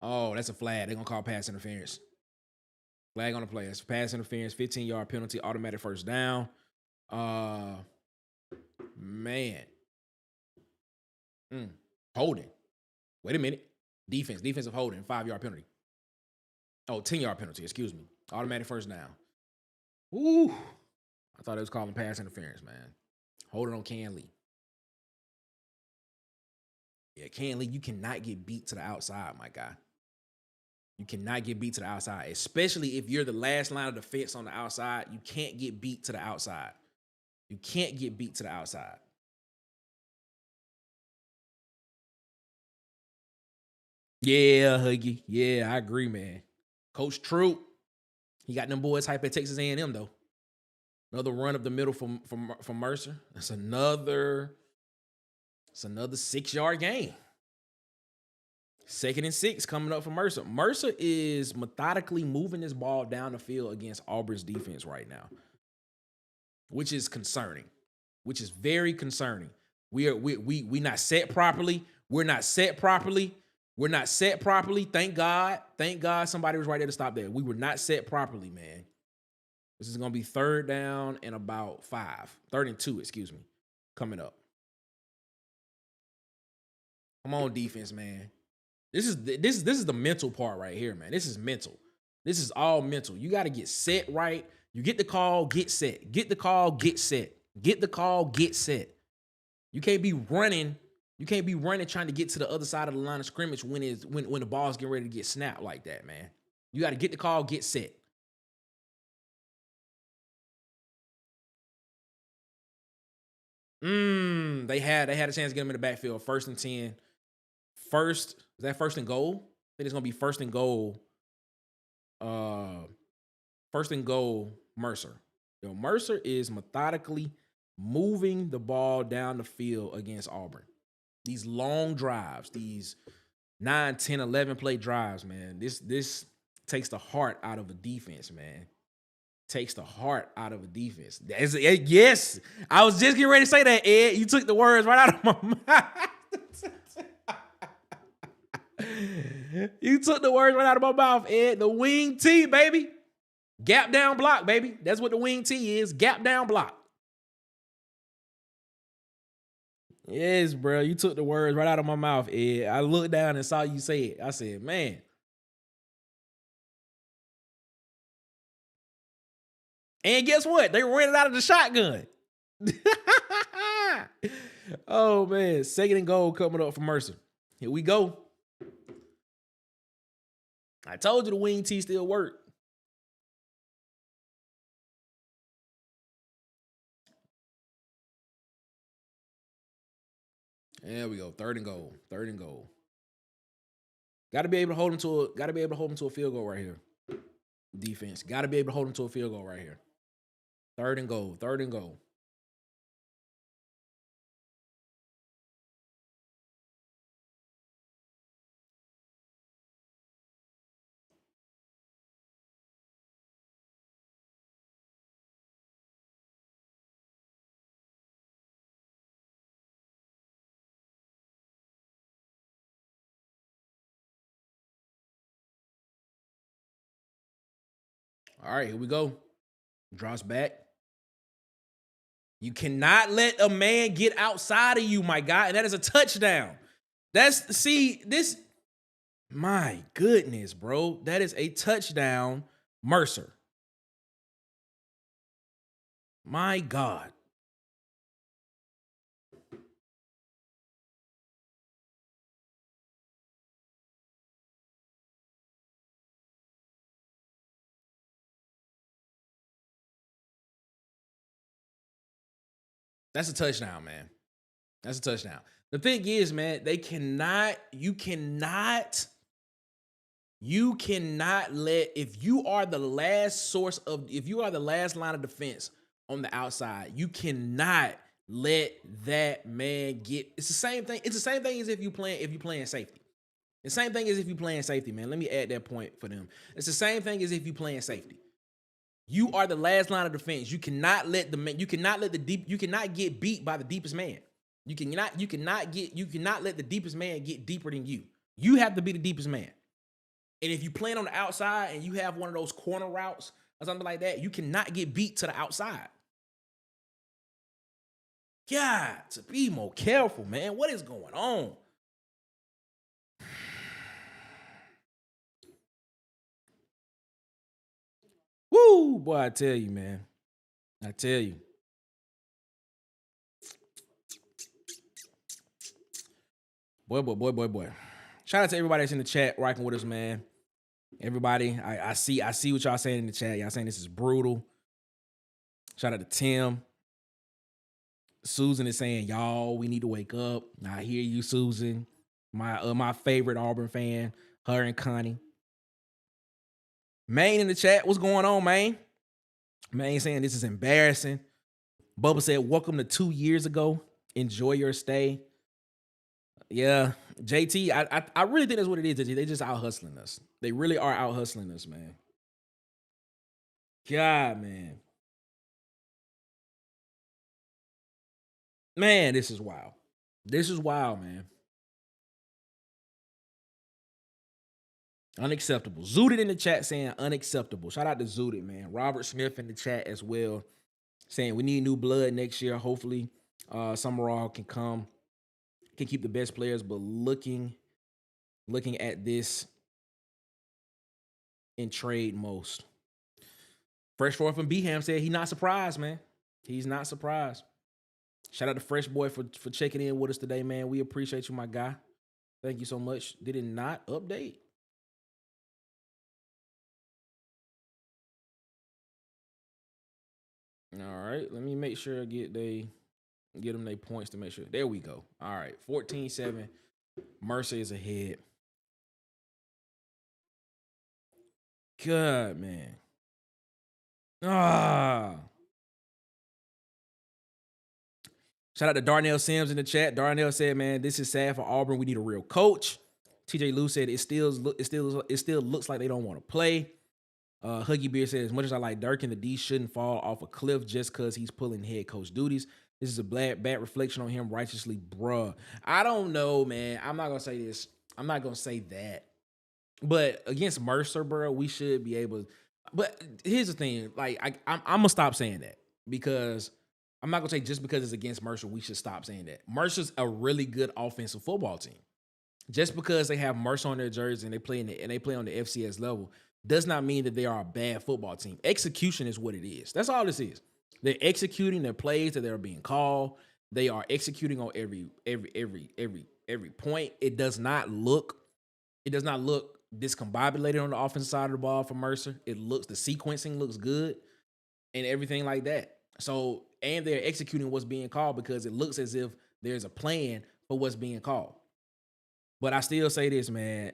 Oh, that's a flag. They're going to call pass interference. Flag on the play. That's pass interference, 15-yard penalty, automatic first down. Man. Holding. Wait a minute. Defensive holding, 5-yard penalty. Oh, 10-yard penalty, excuse me. Automatic first down. Ooh. I thought it was calling pass interference, man. Holding on Can Lee. Yeah, Can Lee, you cannot get beat to the outside, my guy. You cannot get beat to the outside, especially if you're the last line of defense on the outside. You can't get beat to the outside. You can't get beat to the outside. Yeah, Huggy. Yeah, I agree, man. Coach Troop, he got them boys hype at Texas A&M, though. Another run up the middle from Mercer. It's another 6-yard gain. 2nd and 6 coming up for Mercer. Mercer is methodically moving this ball down the field against Auburn's defense right now, which is concerning, which is very concerning. We not set properly. We're not set properly. We're not set properly. Thank God. Thank God somebody was right there to stop that. We were not set properly, man. This is going to be 3rd down and about 5. 3rd and 2, excuse me, coming up. Come on, defense, man. This is the mental part right here, man. This is mental. This is all mental. You got to get set right. You get the call, get set. Get the call, get set. Get the call, get set. You can't be running. You can't be running trying to get to the other side of the line of scrimmage when the ball's getting ready to get snapped like that, man. You got to get the call, get set. They had a chance to get him in the backfield. 1st and 10. Is that 1st and goal? I think it's gonna be 1st and goal. 1st and goal, Mercer. Yo, Mercer is methodically moving the ball down the field against Auburn. These long drives, these 9, 10, 11 play drives, man. This takes the heart out of a defense, man. Takes the heart out of a defense. Yes, I was just getting ready to say that, Ed. You took the words right out of my mouth. You took the words right out of my mouth, Ed. The wing T, baby. Gap down block, baby. That's what the wing T is. Gap down block. Yes, bro. You took the words right out of my mouth, Ed. I looked down and saw you say it. I said, man. And guess what? They ran it out of the shotgun. Oh, man. 2nd and goal coming up for Mercer. Here we go. I told you the wing T still work. There we go. 3rd and goal. 3rd and goal. Got to be able to hold him to a field goal right here. Defense. Got to be able to hold him to a field goal right here. 3rd and goal. 3rd and goal. All right, here we go. Drops back. You cannot let a man get outside of you, my guy, and that is a touchdown. This, my goodness, bro. That is a touchdown, Mercer. My God. That's a touchdown, man. That's a touchdown. The thing is, man, you cannot let, if you are the last line of defense on the outside, you cannot let that man get, it's the same thing. It's the same thing as if you playing safety. The same thing as if you playing safety, man. Let me add that point for them. It's the same thing as if you playing safety. You are the last line of defense. You cannot get beat by the deepest man. You cannot let the deepest man get deeper than you. You have to be the deepest man. And if you playing on the outside and you have one of those corner routes or something like that, you cannot get beat to the outside. God, to be more careful, man. What is going on? Woo, boy, I tell you, man. I tell you. Boy. Shout out to everybody that's in the chat rocking with us, man. Everybody, I see what y'all saying in the chat. Y'all saying this is brutal. Shout out to Tim. Susan is saying, y'all, we need to wake up. I hear you, Susan. My favorite Auburn fan, her and Connie. Maine in the chat, what's going on, Maine? Maine saying this is embarrassing. Bubba said, welcome to 2 years ago. Enjoy your stay. Yeah, JT, I really think that's what it is. They just out hustling us. They really are out hustling us, man. God, man. Man, this is wild. This is wild, man. Unacceptable. Zooted in the chat saying unacceptable. Shout out to Zooted, man. Robert Smith in the chat as well saying we need new blood next year. Hopefully, Summerall can keep the best players, but looking at this in trade most. Fresh Boy from Beham said he's not surprised, man. He's not surprised. Shout out to Fresh Boy for checking in with us today, man. We appreciate you, my guy. Thank you so much. Did it not update? All right, let me make sure I get them their points to make sure. There we go. All right, 14-7. Mercer is ahead. Good, man. Shout out to Darnell Sims in the chat. Darnell said, man, this is sad for Auburn. We need a real coach. TJ Lou said it still looks like they don't want to play. Huggy Beer said, as much as I like Durkin, the D shouldn't fall off a cliff just because he's pulling head coach duties. This is a bad reflection on him righteously, bruh. I don't know, man. I'm not going to say this. I'm not going to say that. But against Mercer, bro, we should be able to. But here's the thing. Like, I'm going to stop saying that because I'm not going to say just because it's against Mercer, we should stop saying that. Mercer's a really good offensive football team. Just because they have Mercer on their jersey and they play on the FCS level does not mean that they are a bad football team. Execution is what it is. That's all this is. They're executing their plays that they're being called. They are executing on every point. It does not look discombobulated on the offensive side of the ball for Mercer. The sequencing looks good and everything like that. So, and they're executing what's being called because it looks as if there's a plan for what's being called. But I still say this, man.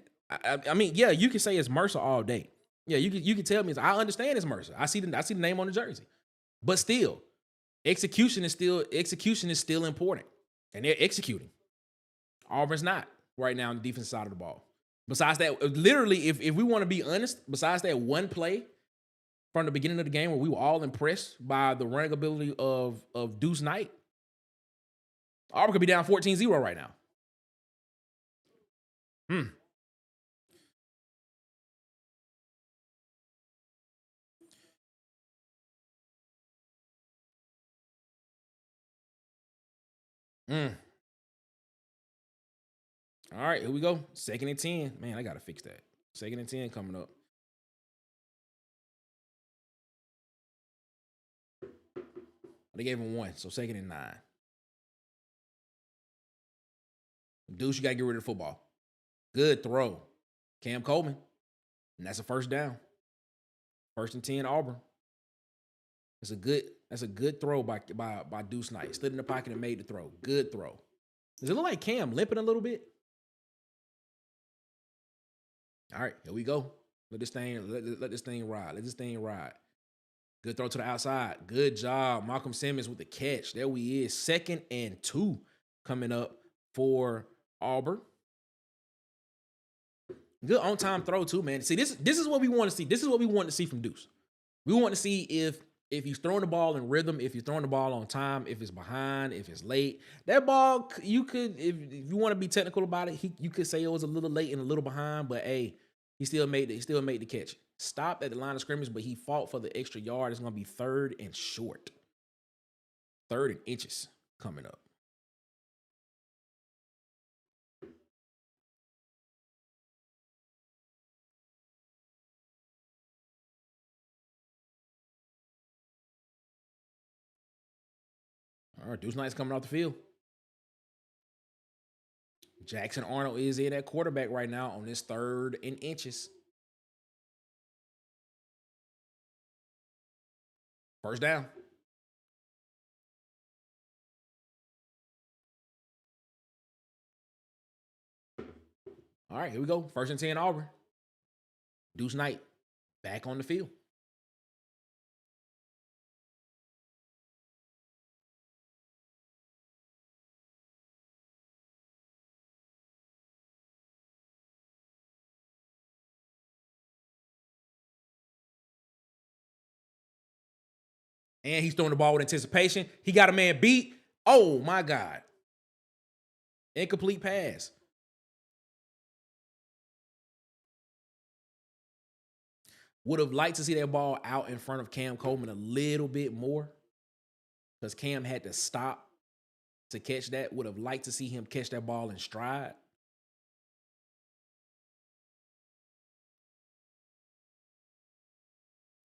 I mean, yeah, you can say it's Mercer all day. Yeah, you can tell me. I understand it's Mercer. I see the name on the jersey. But still, execution is still important, and they're executing. Auburn's not right now on the defensive side of the ball. Besides that, literally, if we want to be honest, besides that one play from the beginning of the game where we were all impressed by the running ability of Deuce Knight, Auburn could be down 14-0 right now. All right, here we go. 2nd and 10. Man, I got to fix that. 2nd and 10 coming up. They gave him 1, so 2nd and 9. Deuce, you got to get rid of the football. Good throw. Cam Coleman. And that's a first down. 1st and 10, Auburn. That's a good throw by Deuce Knight. Stood in the pocket and made the throw. Good throw. Does it look like Cam limping a little bit? All right, here we go. Let this thing ride. Let this thing ride. Good throw to the outside. Good job. Malcolm Simmons with the catch. There we is. 2nd and 2 coming up for Auburn. Good on-time throw too, man. See, this is what we want to see. This is what we want to see from Deuce. We want to see if if he's throwing the ball in rhythm, if you're throwing the ball on time, if it's behind, if it's late, that ball, you could, if you want to be technical about it, you could say it was a little late and a little behind, but hey, he still made the catch. Stopped at the line of scrimmage, but he fought for the extra yard. It's going to be 3rd and short. 3rd and inches coming up. All right, Deuce Knight's coming off the field. Jackson Arnold is in at quarterback right now on this 3rd and inches. First down. All right, here we go. 1st and 10 Auburn. Deuce Knight back on the field. And he's throwing the ball with anticipation. He got a man beat. Oh, my God. Incomplete pass. Would have liked to see that ball out in front of Cam Coleman a little bit more because Cam had to stop to catch that. Would have liked to see him catch that ball in stride.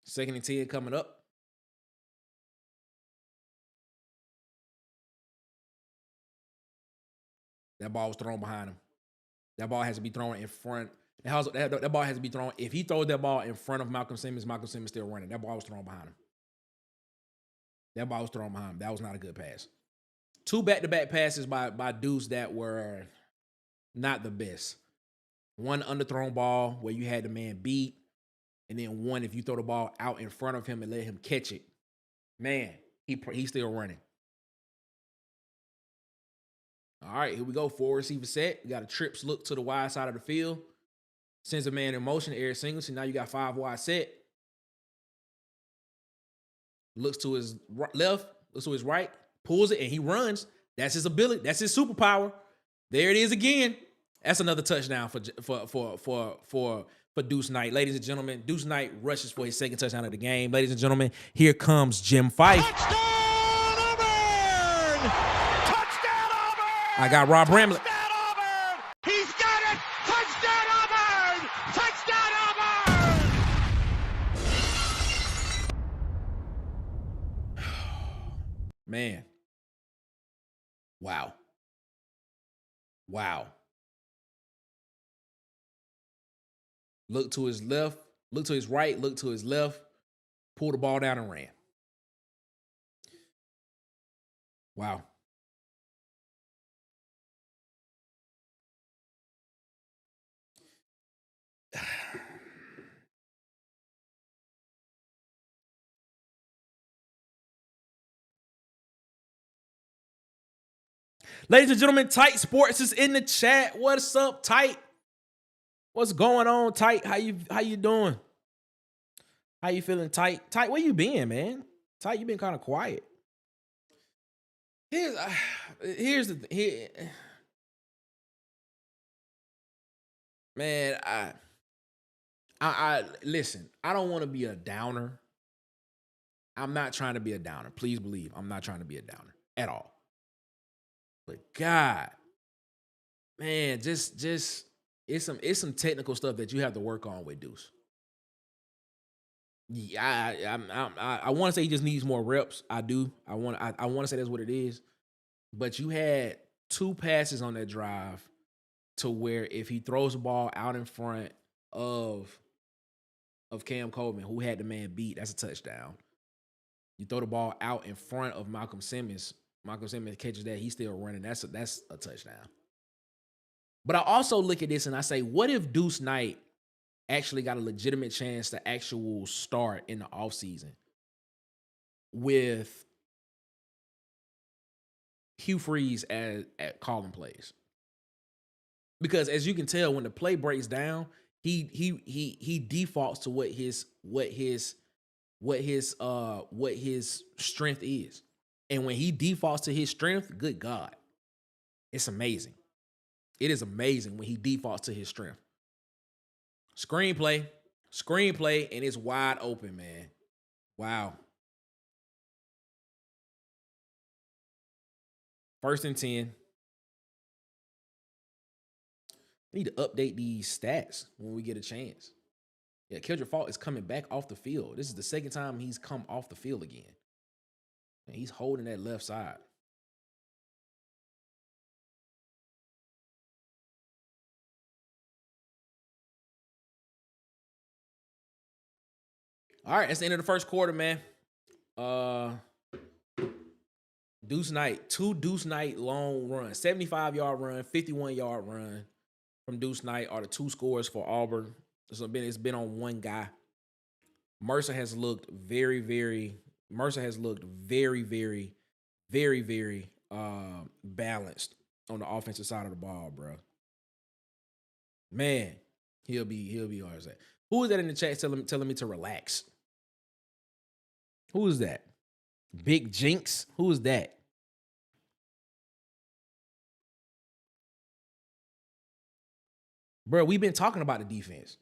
Second and 10 coming up. That ball was thrown behind him. That ball has to be thrown in front. That ball has to be thrown. If he throws that ball in front of Malcolm Simmons still running. That ball was thrown behind him. That was not a good pass. 2 back-to-back passes by Deuce that were not the best. One underthrown ball where you had the man beat, and then one if you throw the ball out in front of him and let him catch it. Man, he's still running. All right, here we go. 4 receiver set. We got a trips look to the wide side of the field. Sends a man in motion, Eric Singleton. Now you got 5 wide set. Looks to his left, looks to his right, pulls it, and he runs. That's his ability. That's his superpower. There it is again. That's another touchdown for Deuce Knight. Ladies and gentlemen, Deuce Knight rushes for his 2nd touchdown of the game. Ladies and gentlemen, here comes Jim Fife. Touchdown, Auburn! Touchdown, Auburn! I got Rob Bramlett. Touchdown, Auburn! He's got it! Touchdown, Auburn! Touchdown, Auburn! Man. Wow. Look to his left, look to his right, look to his left, pull the ball down and ran. Wow. Ladies and gentlemen, Tight Sports is in the chat. What's up, Tight? What's going on, Tight? How you doing? How you feeling, Tight? Tight, where you been, man? Tight, you been kind of quiet. Here's the here. Man, I listen. I don't want to be a downer. I'm not trying to be a downer. Please believe I'm not trying to be a downer at all. But God, man, just it's some technical stuff that you have to work on with Deuce. Yeah, I want to say he just needs more reps. I do. I want to say that's what it is. But you had 2 passes on that drive to where if he throws the ball out in front of Cam Coleman, who had the man beat, that's a touchdown. You throw the ball out in front of Malcolm Simmons catches that, he's still running. That's a touchdown. But I also look at this and I say, what if Deuce Knight actually got a legitimate chance to actual start in the offseason with Hugh Freeze at calling plays? Because as you can tell, when the play breaks down, he defaults to what his what his strength is. And when he defaults to his strength, good God, it's amazing. It is amazing when he defaults to his strength. Screenplay, and it's wide open, man. Wow. 1st and 10. We need to update these stats when we get a chance. Yeah, Kendrick Fault is coming back off the field. This is the second time he's come off the field again. And he's holding that left side. All right, that's the end of the first quarter, man. Deuce Knight, 2 Deuce Knight long runs, 75-yard run, 51-yard run from Deuce Knight are the 2 scores for Auburn. It's been on one guy. Mercer has looked very, very balanced on the offensive side of the ball, bro. Man, he'll be hard as that. Who is that in the chat telling me to relax? Who is that? Big Jinx? Who is that? Bro, we've been talking about the defense.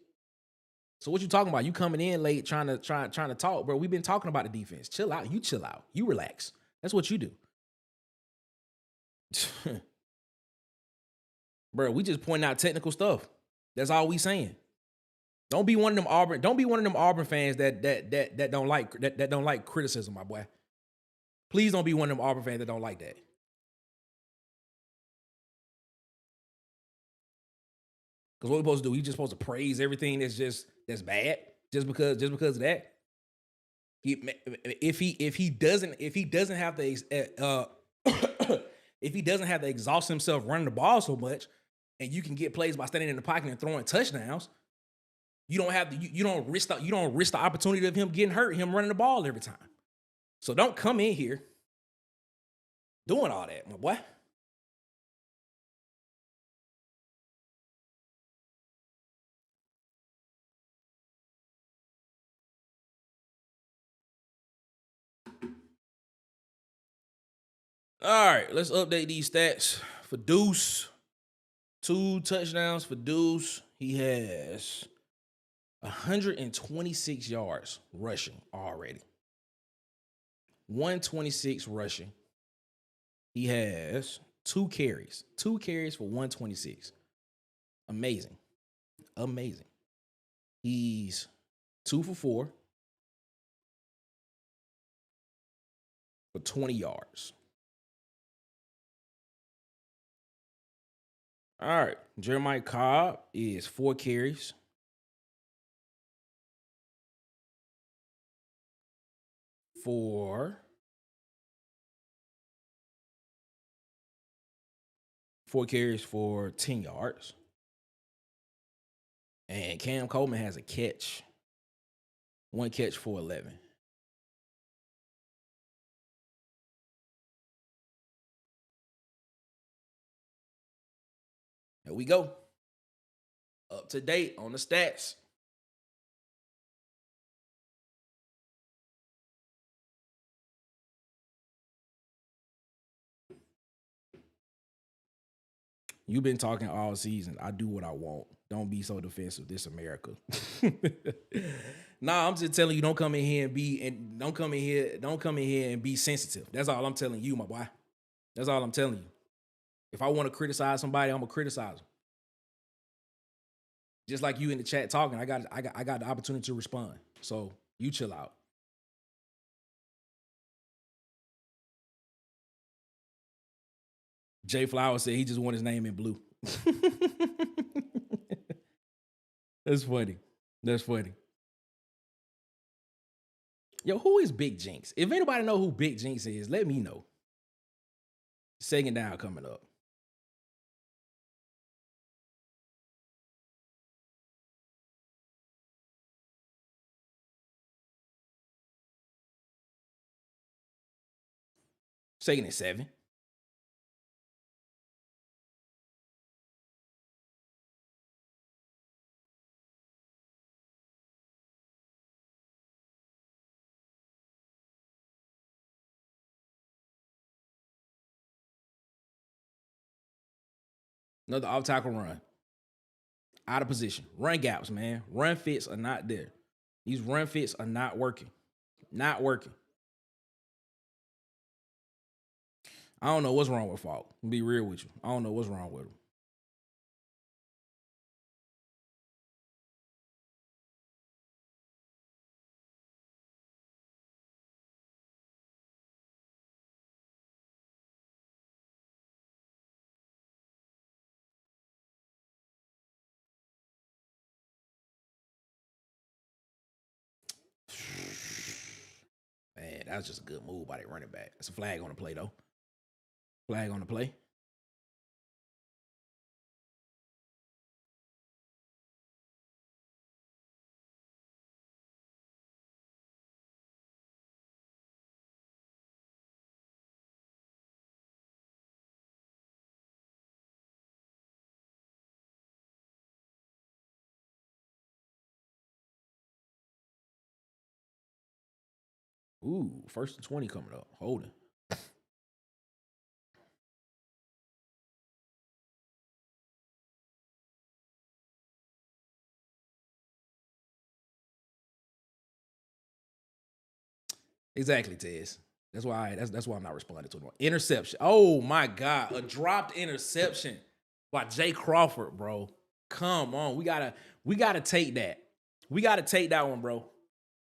So what you talking about? You coming in late trying to talk, bro. We've been talking about the defense. Chill out. You chill out. You relax. That's what you do. Bro, we just pointing out technical stuff. That's all we saying. Don't be one of them Auburn fans that don't like criticism, my boy. Please don't be one of them Auburn fans that don't like that. Because what we're supposed to do, we just supposed to praise everything that's bad just because of that. If he doesn't have to if he doesn't have to exhaust himself running the ball so much, and you can get plays by standing in the pocket and throwing touchdowns, you don't risk the opportunity of him getting hurt, him running the ball every time. So don't come in here doing all that, my boy. All right, let's update these stats for Deuce. 2 touchdowns for Deuce. He has 126 yards rushing already. 126 rushing. He has 2 carries. 2 carries for 126. Amazing. He's 2 for 4 for 20 yards. All right. Jeremiah Cobb is 4 carries. For 4 carries for 10 yards. And Cam Coleman has a catch. 1 catch for 11. There we go. Up to date on the stats. You've been talking all season. I do what I want. Don't be so defensive. This America. Nah, I'm just telling you, don't come in here and be sensitive. That's all I'm telling you, my boy. That's all I'm telling you. If I want to criticize somebody, I'm gonna criticize them. Just like you in the chat talking, I got the opportunity to respond. So you chill out. Jay Flowers said he just want his name in blue. That's funny. Yo, who is Big Jinx? If anybody know who Big Jinx is, let me know. 2nd down coming up. Second and 7. Another off tackle run. Out of position. Run gaps, man. Run fits are not there. These run fits are not working. Not working. I don't know what's wrong with Falk. I'll be real with you. I don't know what's wrong with him. Man, that's just a good move by that running back. That's a flag on the play, though. Flag on the play. Ooh, 1st and 20 coming up. Holding. Exactly, Tez. That's why I'm not responding to it. Interception. Oh my God. A dropped interception by Jay Crawford, bro. Come on. We gotta take that. We gotta take that one, bro.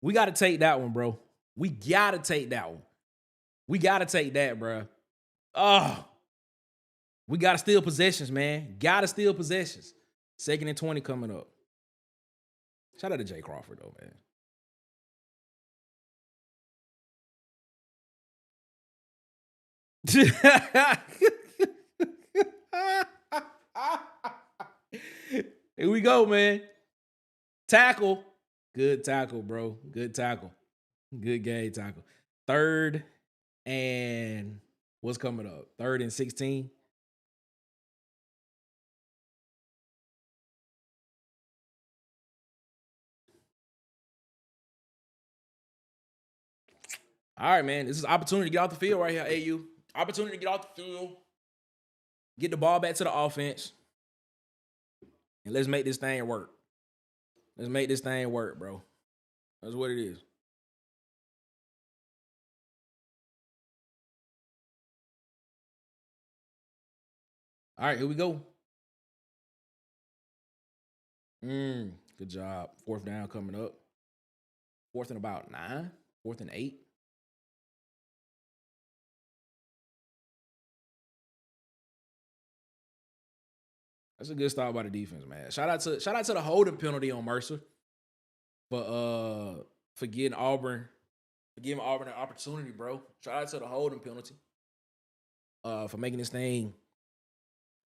We gotta take that one, bro. We gotta take that one. We gotta take that, bro. Oh, we gotta steal possessions, man. Gotta steal possessions. 2nd and 20 coming up. Shout out to Jay Crawford, though, man. Here we go, man. Tackle. Good tackle, bro. Good tackle. Good game tackle. 3rd and what's coming up? 3rd and 16. All right, man. This is opportunity to get off the field right here, AU. Opportunity to get off the field. Get the ball back to the offense. And let's make this thing work. Let's make this thing work, bro. That's what it is. All right, here we go. Good job. 4th down coming up. 4th and about 9. 4th and 8. That's a good stop by the defense, man. Shout out to the holding penalty on Mercer for giving Auburn an opportunity, bro. Shout out to the holding penalty for making this thing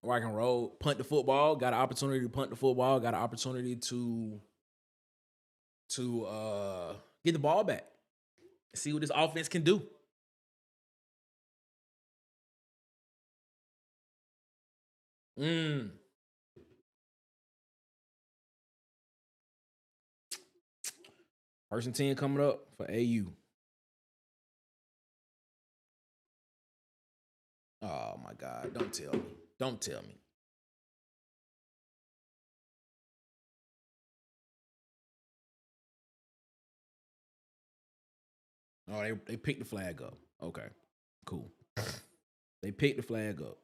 rock and roll. Punt the football, got an opportunity to punt the football, got an opportunity to get the ball back. See what this offense can do. First and 10 coming up for AU. Oh my God. Don't tell me. Don't tell me. Oh, they picked the flag up. Okay. Cool. They picked the flag up.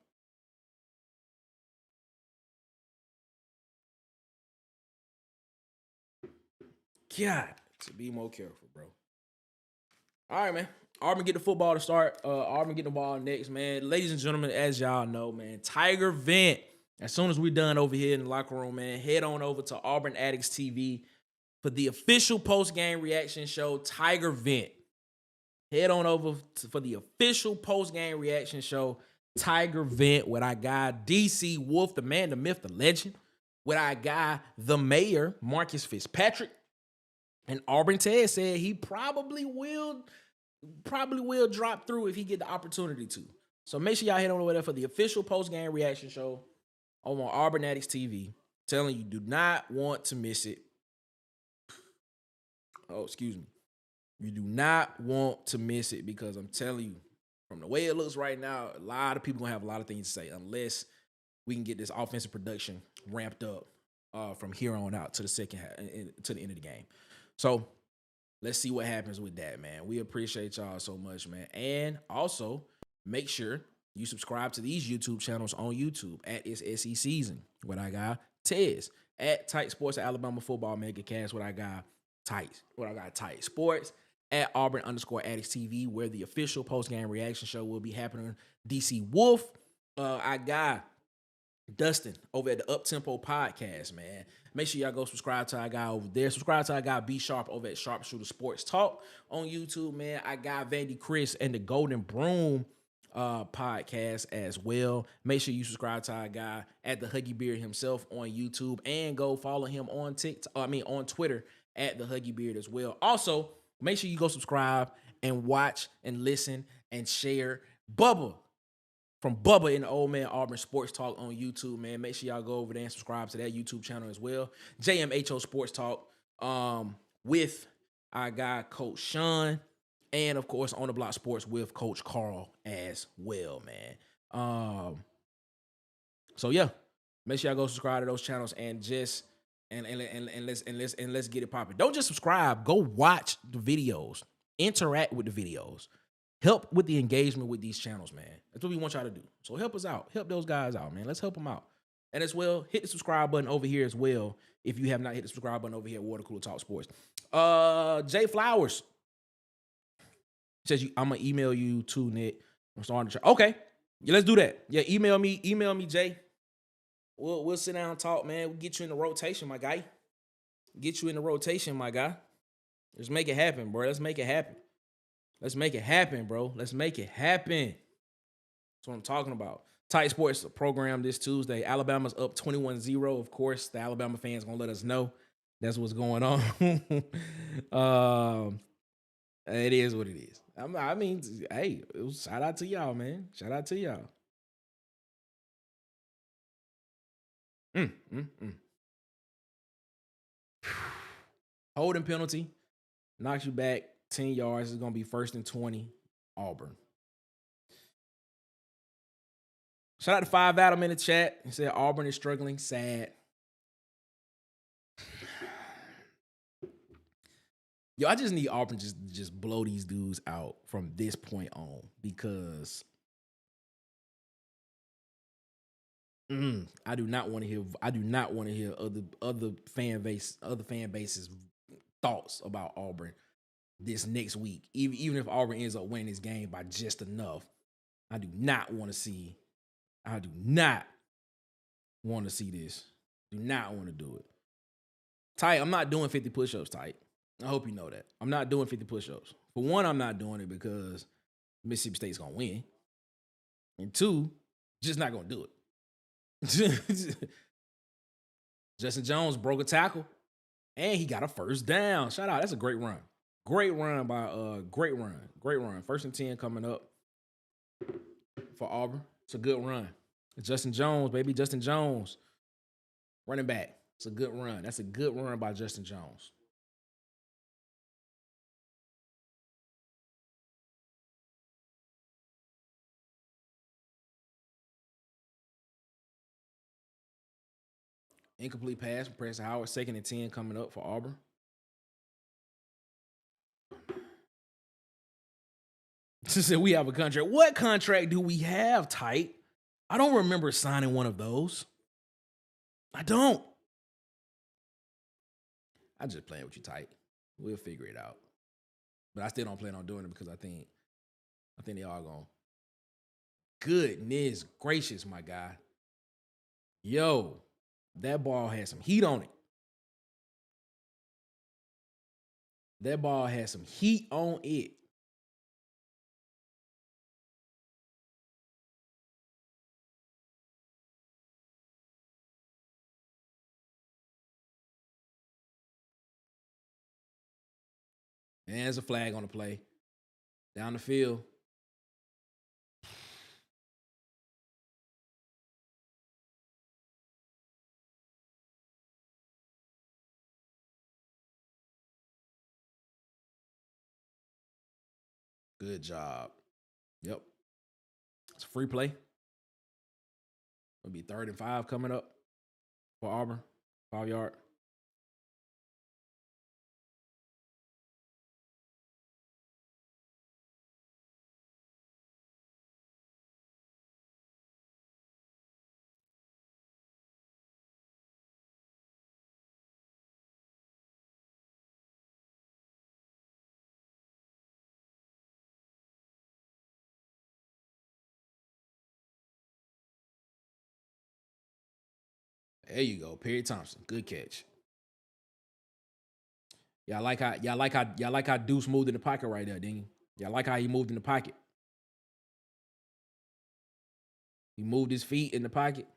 God, to be more careful, bro. All right, man. Auburn get the football to start. Auburn get the ball next, man. Ladies and gentlemen, as y'all know, man, Tiger Vent. As soon as we're done over here in the locker room, man, head on over to Auburn Addicts TV for the official post-game reaction show, Tiger Vent. Head on over for the official post-game reaction show, Tiger Vent, with our guy, DC Wolf, the man, the myth, the legend, with our guy, the mayor, Marcus Fitzpatrick. And Auburn Ted said he probably will drop through if he get the opportunity to. So make sure y'all head on over there for the official post-game reaction show on Auburn Addicts TV. Telling you, do not want to miss it. Oh, excuse me. You do not want to miss it because I'm telling you, from the way it looks right now, a lot of people gonna have a lot of things to say unless we can get this offensive production ramped up from here on out to the second half, to the end of the game. So let's see what happens with that, man. We appreciate y'all so much, man. And also, make sure you subscribe to these YouTube channels on YouTube at It's SE Season. What I got, Tez at Tight Sports, Alabama Football Mega Cast. What I got, Tight Sports at Auburn _Addicts TV, where the official post game reaction show will be happening. DC Wolf, I got Dustin over at the Up Tempo Podcast, man. Make sure y'all go subscribe to our guy over there. Subscribe to our guy B Sharp over at Sharpshooter Sports Talk on YouTube, man. I got Vandy Chris and the Golden Broom podcast as well. Make sure you subscribe to our guy at the Huggy Beard himself on YouTube, and go follow him on on Twitter at the Huggy Beard as well. Also, make sure you go subscribe and watch and listen and share Bubba from Bubba and the Old Man Auburn Sports Talk on YouTube, man. Make sure y'all go over there and subscribe to that YouTube channel as well. JMHO Sports Talk with our guy, Coach Sean. And, of course, On the Block Sports with Coach Carl as well, man. So, yeah. Make sure y'all go subscribe to those channels and just let's get it popping. Don't just subscribe. Go watch the videos. Interact with the videos. Help with the engagement with these channels, man. That's what we want y'all to do. So help us out. Help those guys out, man. Let's help them out. And as well, hit the subscribe button over here as well if you have not hit the subscribe button over here at Water Cooler Talk Sports. Jay Flowers says I'm gonna email you too, Nick. I'm starting to try. Okay, yeah, let's do that. Yeah, email me, Jay. We'll sit down and talk, man. We'll get you in the rotation, my guy. Get you in the rotation, my guy. Let's make it happen, bro. Let's make it happen. Let's make it happen, bro. Let's make it happen. That's what I'm talking about. Tight Sports program this Tuesday. Alabama's up 21-0. Of course, the Alabama fans gonna let us know that's what's going on. It is what it is. I mean, hey, shout out to y'all, man. Shout out to y'all. Holding penalty knocks you back 10 yards. It's going to be 1st and 20, Auburn. Shout out to 5 Adam in the chat. He said Auburn is struggling. Sad. Yo, I just need Auburn just blow these dudes out from this point on, because I do not want to hear other fan bases thoughts about Auburn this next week. Even if Auburn ends up winning this game by just enough, I do not want to see this. Do not want to do it. Tight, I'm not doing 50 push-ups, Tight. I hope you know that. I'm not doing 50 push-ups. For one, I'm not doing it because Mississippi State's going to win. And two, just not going to do it. Justin Jones broke a tackle, and he got a first down. Shout out. That's a great run. Great run. 1st and 10 coming up for Auburn. It's a good run. Justin Jones, baby. Justin Jones. Running back. It's a good run. That's a good run by Justin Jones. Incomplete pass from Preston Howard. 2nd and 10 coming up for Auburn. She said we have a contract. What contract do we have, Tight? I don't remember signing one of those. I don't. I'm just playing with you, Tight. We'll figure it out. But I still don't plan on doing it because I think they are going. Goodness gracious, my guy. Yo, that ball had some heat on it. That ball had some heat on it. And there's a flag on the play. Down the field. Good job. Yep. It's a free play. It'll be 3rd and 5 coming up for Auburn. 5-yard. There you go. Perry Thompson. Good catch. Y'all like how Deuce moved in the pocket right there, didn't you? Y'all like how he moved in the pocket. He moved his feet in the pocket.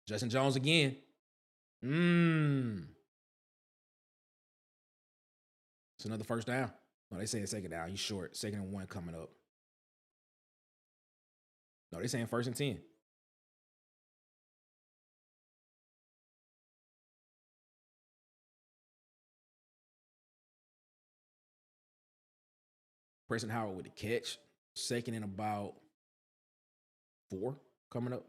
Justin Jones again. It's another first down. No, they saying second down. He's short. 2nd and 1 coming up. No, they saying 1st and 10. Preston Howard with the catch. 2nd and about 4 coming up.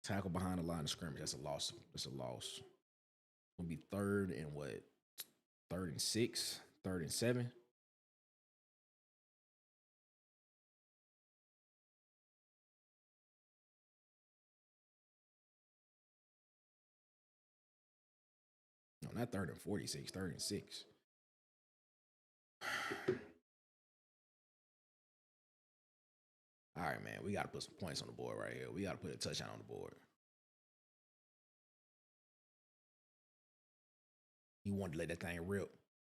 Tackle behind the line of scrimmage. That's a loss. That's a loss. It'll be 3rd and what? 3rd and 6, 3rd and 7. No, not 3rd and 46, 3rd and 6. All right, man. We got to put some points on the board right here. We got to put a touchdown on the board. He wanted to let that thing rip.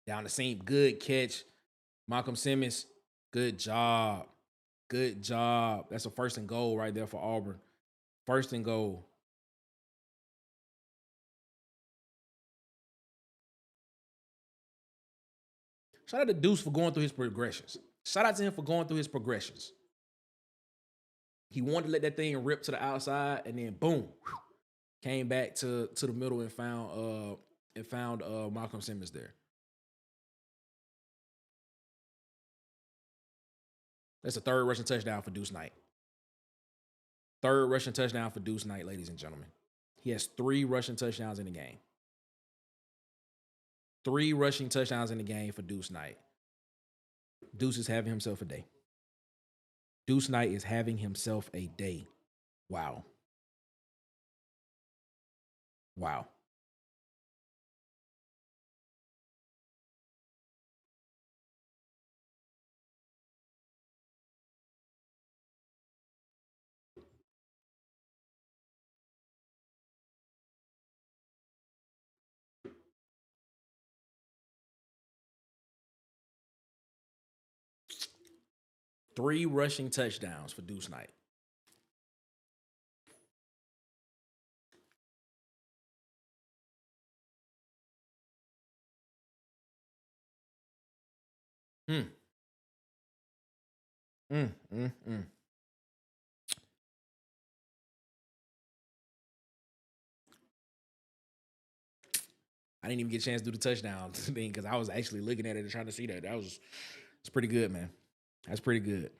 Down the seam. Good catch. Malcolm Simmons. Good job. Good job. That's a 1st and goal right there for Auburn. 1st and goal. Shout out to Deuce for going through his progressions. Shout out to him for going through his progressions. He wanted to let that thing rip to the outside, and then boom, came back to the middle and found Malcolm Simmons there. That's a 3rd rushing touchdown for Deuce Knight. 3rd rushing touchdown for Deuce Knight, ladies and gentlemen. He has 3 rushing touchdowns in the game. 3 rushing touchdowns in the game for Deuce Knight. Deuce is having himself a day. Deuce Knight is having himself a day. Wow. Wow. Three rushing touchdowns for Deuce Knight. I didn't even get a chance to do the touchdown thing because I was actually looking at it and trying to see that. It's pretty good, man. That's pretty good.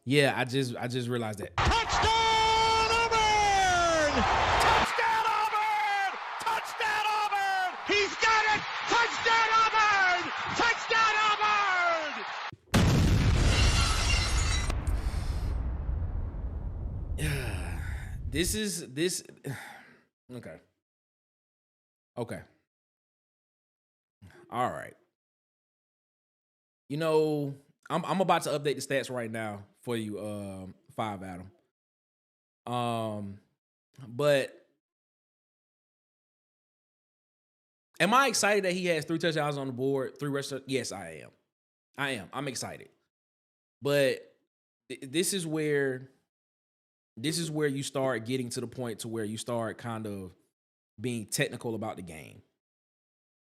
Yeah, I just realized that. Touchdown, Auburn! Touchdown, Auburn! Touchdown, Auburn! He's got it! Touchdown, Auburn! Touchdown, Auburn! This. Okay. Okay. All right. You know, I'm about to update the stats right now for you, 5 Adam. But am I excited that he has 3 touchdowns on the board, 3 rushes? Yes, I am. I'm excited. But this is where this is where you start getting to the point to where you start kind of being technical about the game.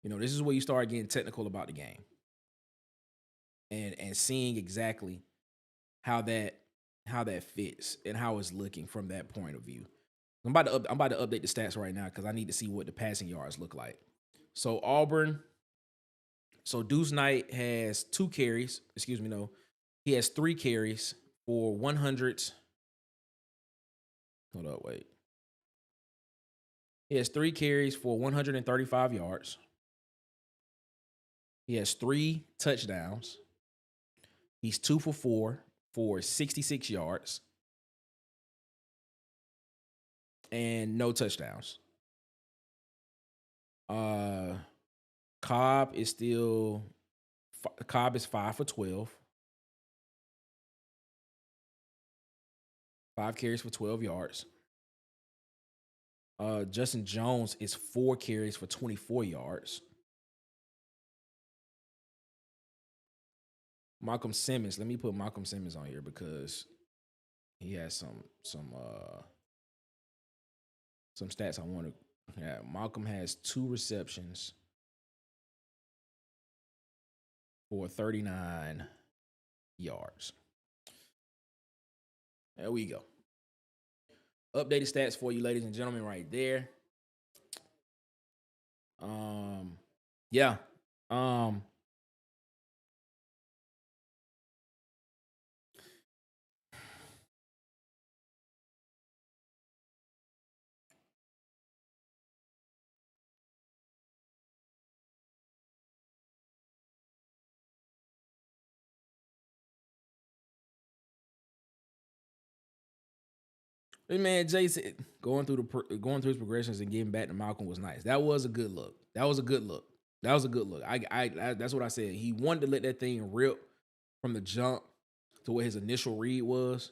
You know, this is where you start getting technical about the game and seeing exactly how that fits and how it's looking from that point of view. I'm about to update the stats right now because I need to see what the passing yards look like. So Auburn, so Deuce Knight has 2 carries. Excuse me, no, he has 3 carries for 100. Hold up, wait. He has 3 carries for 135 yards. He has 3 touchdowns. He's 2 for 4 for 66 yards and no touchdowns. Cobb is 5 for 12. 5 carries for 12 yards. Justin Jones is 4 carries for 24 yards. Malcolm Simmons, let me put Malcolm Simmons on here because he has some stats I want to. Yeah, Malcolm has 2 receptions for 39 yards. There we go. Updated stats for you, ladies and gentlemen, right there. Yeah. Hey man, Jason going through his progressions and getting back to Malcolm was nice. That was a good look. That's what I said. He wanted to let that thing rip from the jump to what his initial read was.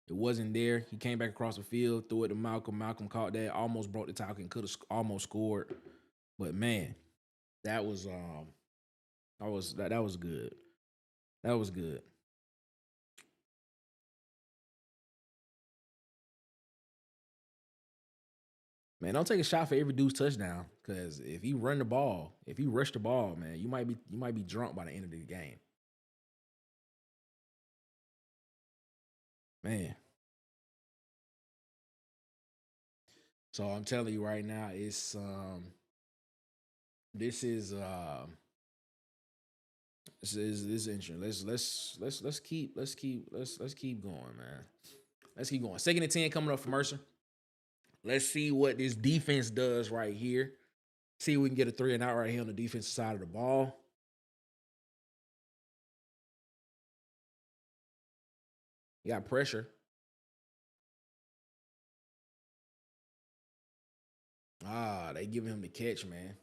It wasn't there. He came back across the field, threw it to Malcolm. Malcolm caught that, almost broke the tackle and could have almost scored. But man, that was good. That was good. Man, don't take a shot for every dude's touchdown. Cause if you rush the ball, man, you might be drunk by the end of the game. Man. So I'm telling you right now, it's this is interesting. Let's keep going, man. Let's keep going. 2nd and 10 coming up for Mercer. Let's see what this defense does right here. See if we can get a 3 and out right here on the defensive side of the ball. You got pressure. They giving him the catch, man.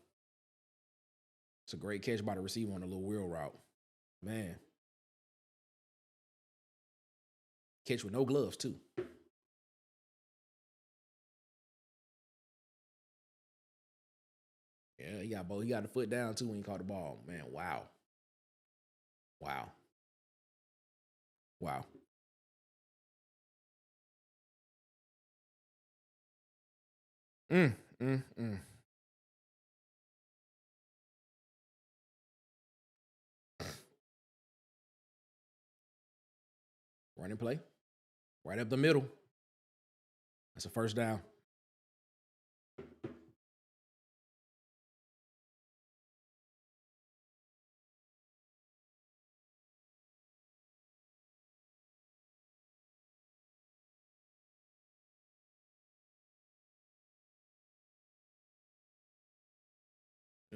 It's a great catch by the receiver on a little wheel route. Man. Catch with no gloves, too. Yeah, he got the foot down, too, when he caught the ball. Man, wow. Running play. Right up the middle. That's a first down.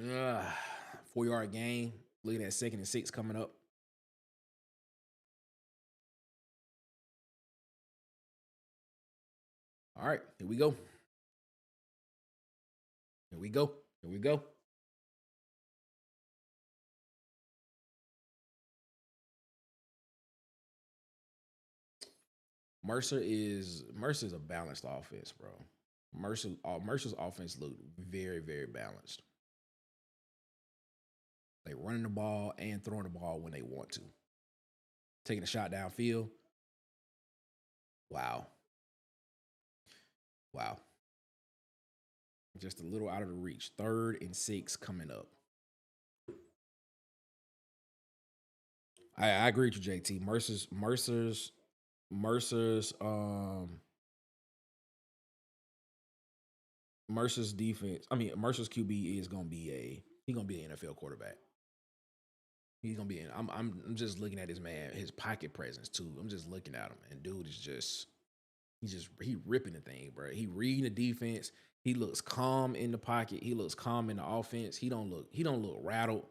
Ugh. 4-yard gain. Looking at 2nd and 6 coming up. All right, here we go. Mercer's a balanced offense, bro. Mercer's offense looked very, very balanced. They running the ball and throwing the ball when they want to. Taking a shot downfield. Wow. Wow. Just a little out of the reach. 3rd and 6 coming up. I agree with you, JT. Mercer's defense. I mean, Mercer's QB is gonna be he's gonna be an NFL quarterback. He's gonna be. I'm just looking at his his pocket presence too. I'm just looking at him, and dude is he ripping the thing, bro. He reading the defense. He looks calm in the pocket. He looks calm in the offense. He don't look rattled.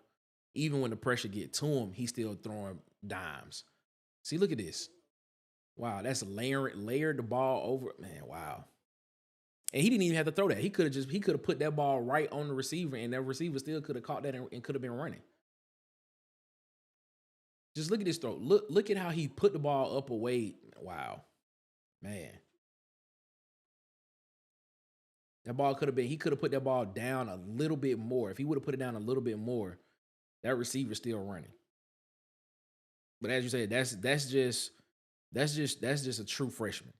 Even when the pressure get to him, he's still throwing dimes. See, look at this. Wow, that's layered the ball over. Man, wow. And he didn't even have to throw that. He could have put that ball right on the receiver, and that receiver still could have caught that and could have been running. Just look at this throw. Look at how he put the ball up away. Wow. Man. That ball he could have put that ball down a little bit more. If he would have put it down a little bit more, that receiver's still running. But as you said, that's just a true freshman.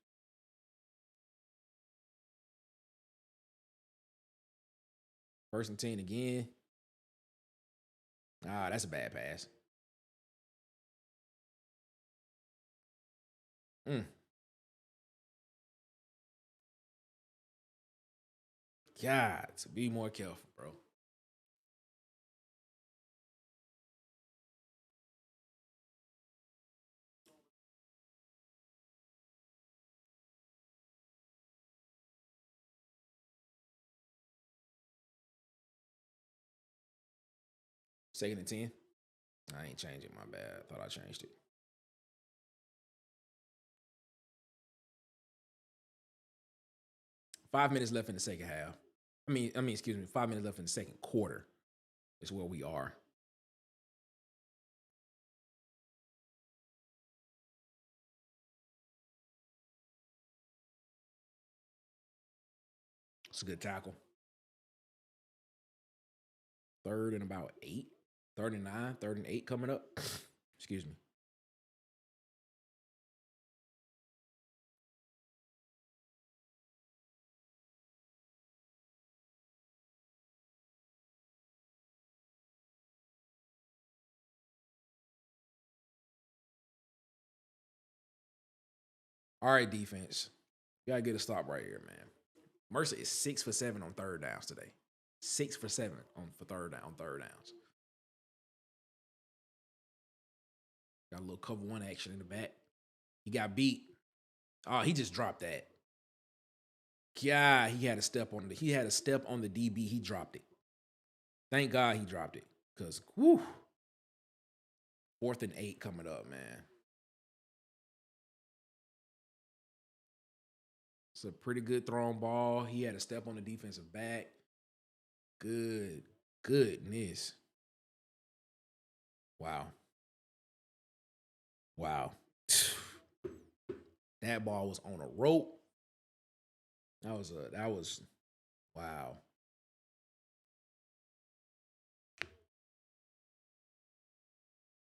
First and 10 again. Ah, that's a bad pass. God, to be more careful, bro. Second and 10. I ain't changing, my bad. I thought I changed it. Five minutes left in the second half. Excuse me, 5 minutes left in the second quarter is where we are. It's a good tackle. 3rd and about 8. 3rd and 9. 3rd and 8 coming up. Excuse me. All right, defense. You gotta get a stop right here, man. Mercer is 6 for 7 on 3rd downs today. 6 for 7 for third downs. Got a little cover 1 action in the back. He got beat. Oh, he just dropped that. God, he had a step on the DB. He dropped it. Thank God he dropped it. Because, whew. 4th and 8 coming up, man. It's a pretty good thrown ball. He had a step on the defensive back. Goodness. Wow. That ball was on a rope. That was wow.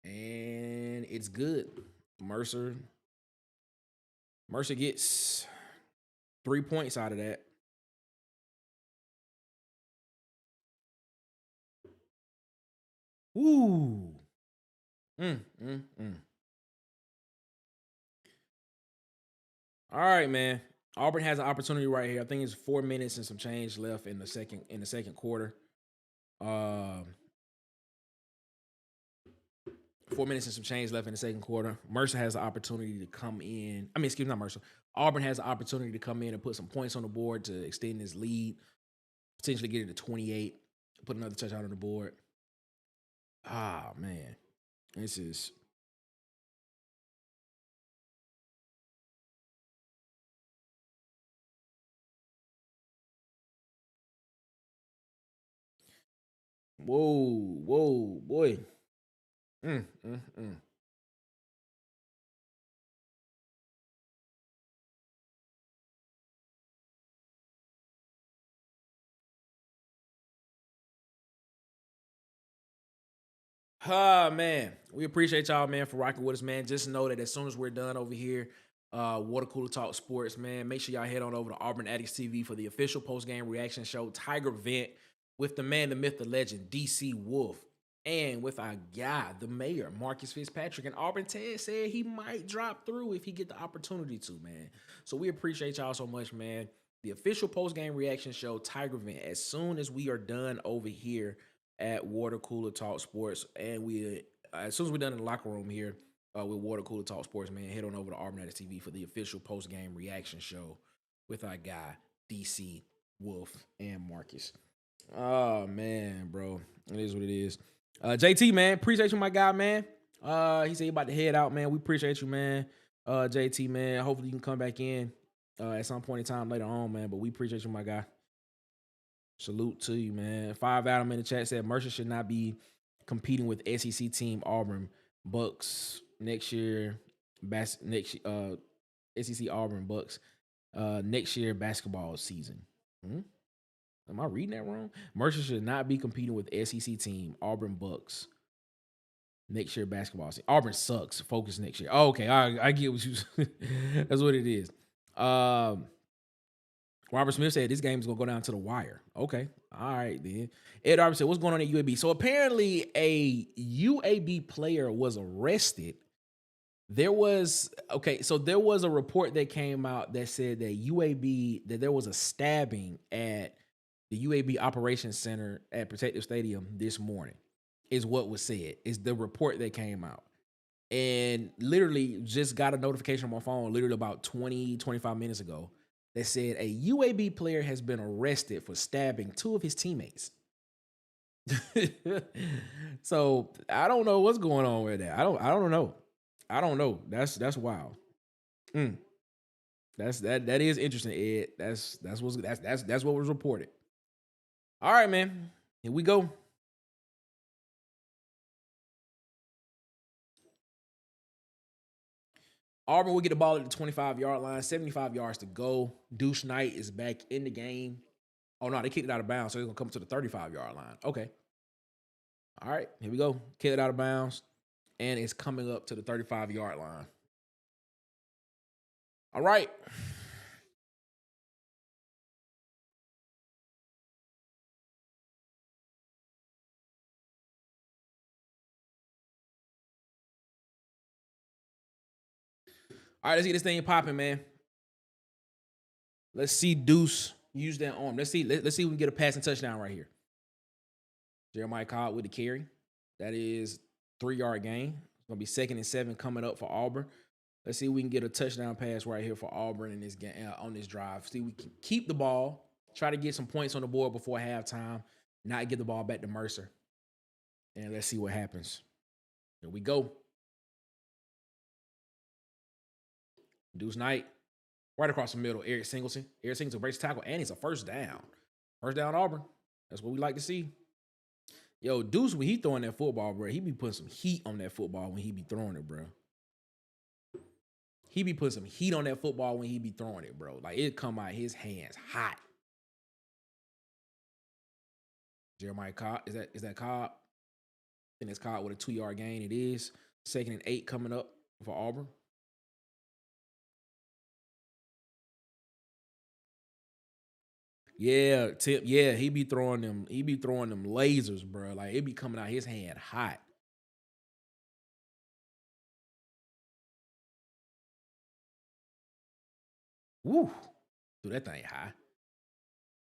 And it's good. Mercer gets 3 points out of that. Ooh. All right, man. Auburn has an opportunity right here. I think it's 4 minutes and some change left in the second quarter. 4 minutes and some change left in the second quarter. Mercer has the opportunity to come in. Not Mercer. Auburn has the opportunity to come in and put some points on the board to extend this lead, potentially get it to 28, put another touchdown on the board. Ah, man. This is... Whoa, boy. Man, we appreciate y'all, man, for rocking with us, man. Just know that as soon as we're done over here, Water Cooler Talk Sports, man. Make sure y'all head on over to Auburn Addicts TV for the official post-game reaction show, Tiger Vent, with the man, the myth, the legend, DC Wolf, and with our guy, the mayor, Marcus Fitzpatrick. And Auburn Ted said he might drop through if he get the opportunity to, man. So we appreciate y'all so much, man. The official post-game reaction show, Tiger Vent, as soon as we are done over here at Water Cooler Talk Sports, and as soon as we're done in the locker room here, with Water Cooler Talk Sports, man, head on over to Auburn Addicts TV for the official post-game reaction show with our guy, DC, Wolf, and Marcus. Oh, man, bro. It is what it is. JT, man, appreciate you, my guy, man. He said he about to head out, man. We appreciate you, man. JT, man. Hopefully you can come back in at some point in time later on, man. But we appreciate you, my guy. Salute to you, man. 5 Adam in the chat said Mercer should not be competing with SEC team Auburn Bucks next year. SEC Auburn Bucks next year basketball season. Am I reading that wrong? Mercer should not be competing with SEC team Auburn Bucks next year basketball season. Auburn sucks. Focus next year. Oh, okay, I get what you. That's what it is. Robert Smith said this game is gonna go down to the wire. Okay, all right then. Ed Arbor said, "What's going on at UAB?" So apparently, a UAB player was arrested. There was a report that came out that said that there was a stabbing at the UAB Operations Center at Protective Stadium this morning. Is what was said. Is the report that came out. And literally just got a notification on my phone literally about 25 minutes ago that said a UAB player has been arrested for stabbing 2 of his teammates. So I don't know what's going on with that. I don't know. That's wild. That is interesting, Ed. That's what was reported. All right, man. Here we go. Auburn will get the ball at the 25-yard line, 75 yards to go. Deuce Knight is back in the game. Oh, no, they kicked it out of bounds, so it's going to come to the 35-yard line. Okay. All right, here we go. Kick it out of bounds, and it's coming up to the 35-yard line. All right. All right, let's get this thing popping, man. Let's see Deuce use that arm. Let's see if we can get a passing touchdown right here. Jeremiah Cobb with the carry. That is 3-yard gain. It's going to be 2nd and 7 coming up for Auburn. Let's see if we can get a touchdown pass right here for Auburn in this game, on this drive. See if we can keep the ball, try to get some points on the board before halftime, not get the ball back to Mercer. And let's see what happens. Here we go. Deuce Knight, right across the middle, Eric Singleton. Eric Singleton breaks the tackle, and it's a first down. First down, Auburn. That's what we like to see. Yo, Deuce, when he throwing that football, bro, he be putting some heat on that football when he be throwing it, bro. He be putting some heat on that football when he be throwing it, bro. Like, it come out his hands hot. Jeremiah Cobb, is that Cobb? I think it's Cobb with a 2-yard gain. It is 2nd and 8 coming up for Auburn. Yeah, Tip. Yeah, he be throwing them lasers, bro. Like, it be coming out his hand hot. Woo. Dude, that thing high.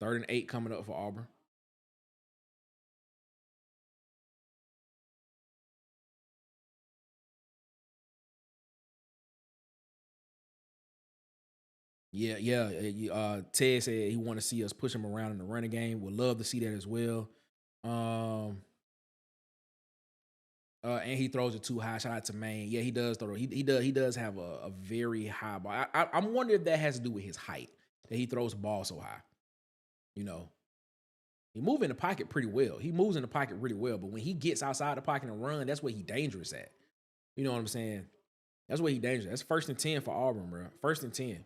3rd and 8 coming up for Auburn. Yeah. Ted said he want to see us push him around in the running game. Would love to see that as well. And he throws it too high. Shout out to Maine. Yeah, he does throw. He does have a very high ball. I'm wondering if that has to do with his height, that he throws the ball so high. You know, he moves in the pocket pretty well. He moves in the pocket really well, but when he gets outside the pocket and run, that's where he dangerous at. You know what I'm saying? That's where he dangerous. That's 1st and 10 for Auburn, bro. 1st and 10.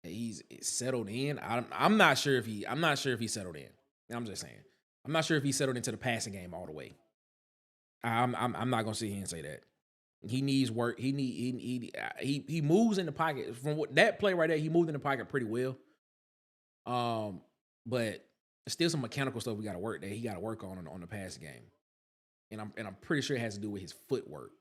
He's settled in. I'm not sure if he settled in. I'm just saying. I'm not sure if he settled into the passing game all the way. I'm not gonna sit here and say that. He needs work. He moves in the pocket. From what that play right there, he moved in the pocket pretty well. But still some mechanical stuff we got to work that he got to work on the pass game, and I'm pretty sure it has to do with his footwork.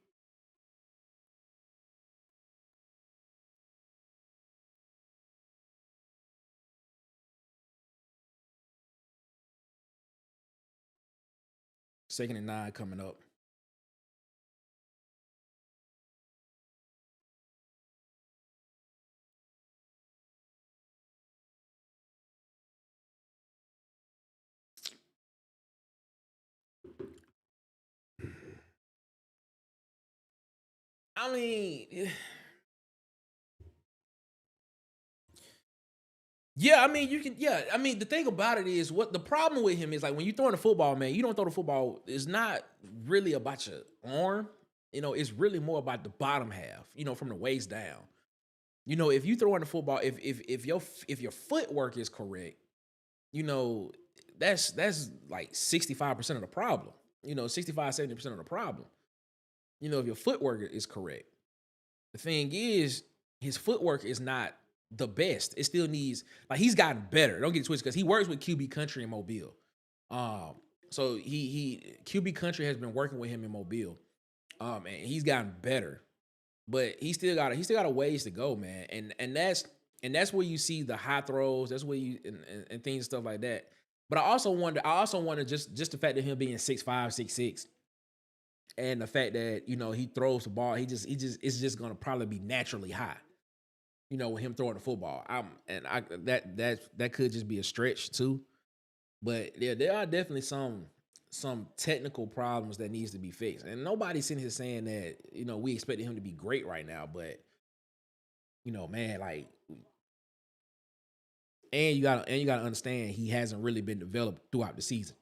Second and 9 coming up. I mean, yeah, I mean, you can, yeah. I mean, the thing about it is what the problem with him is like when you throwing the football, man, you don't throw the football, it's not really about your arm. It's really more about the bottom half, from the waist down. If you throw in the football, if your footwork is correct, you know, that's like 65% of the problem. 65-70% of the problem. If your footwork is correct. The thing is, his footwork is not the best. It still needs, like, he's gotten better. Don't get it twisted because he works with QB Country in Mobile. So he QB Country has been working with him in Mobile. And he's gotten better. But he still got a ways to go, man. And that's where you see the high throws. That's where you and things and stuff like that. But I also wonder just the fact that him being 6'5", 6'6", and the fact that he throws the ball, it's just gonna probably be naturally high. With him throwing the football. That could just be a stretch too. But yeah, there are definitely some technical problems that needs to be fixed. And nobody's sitting here saying that, we expected him to be great right now, but man, like, and you gotta understand he hasn't really been developed throughout the season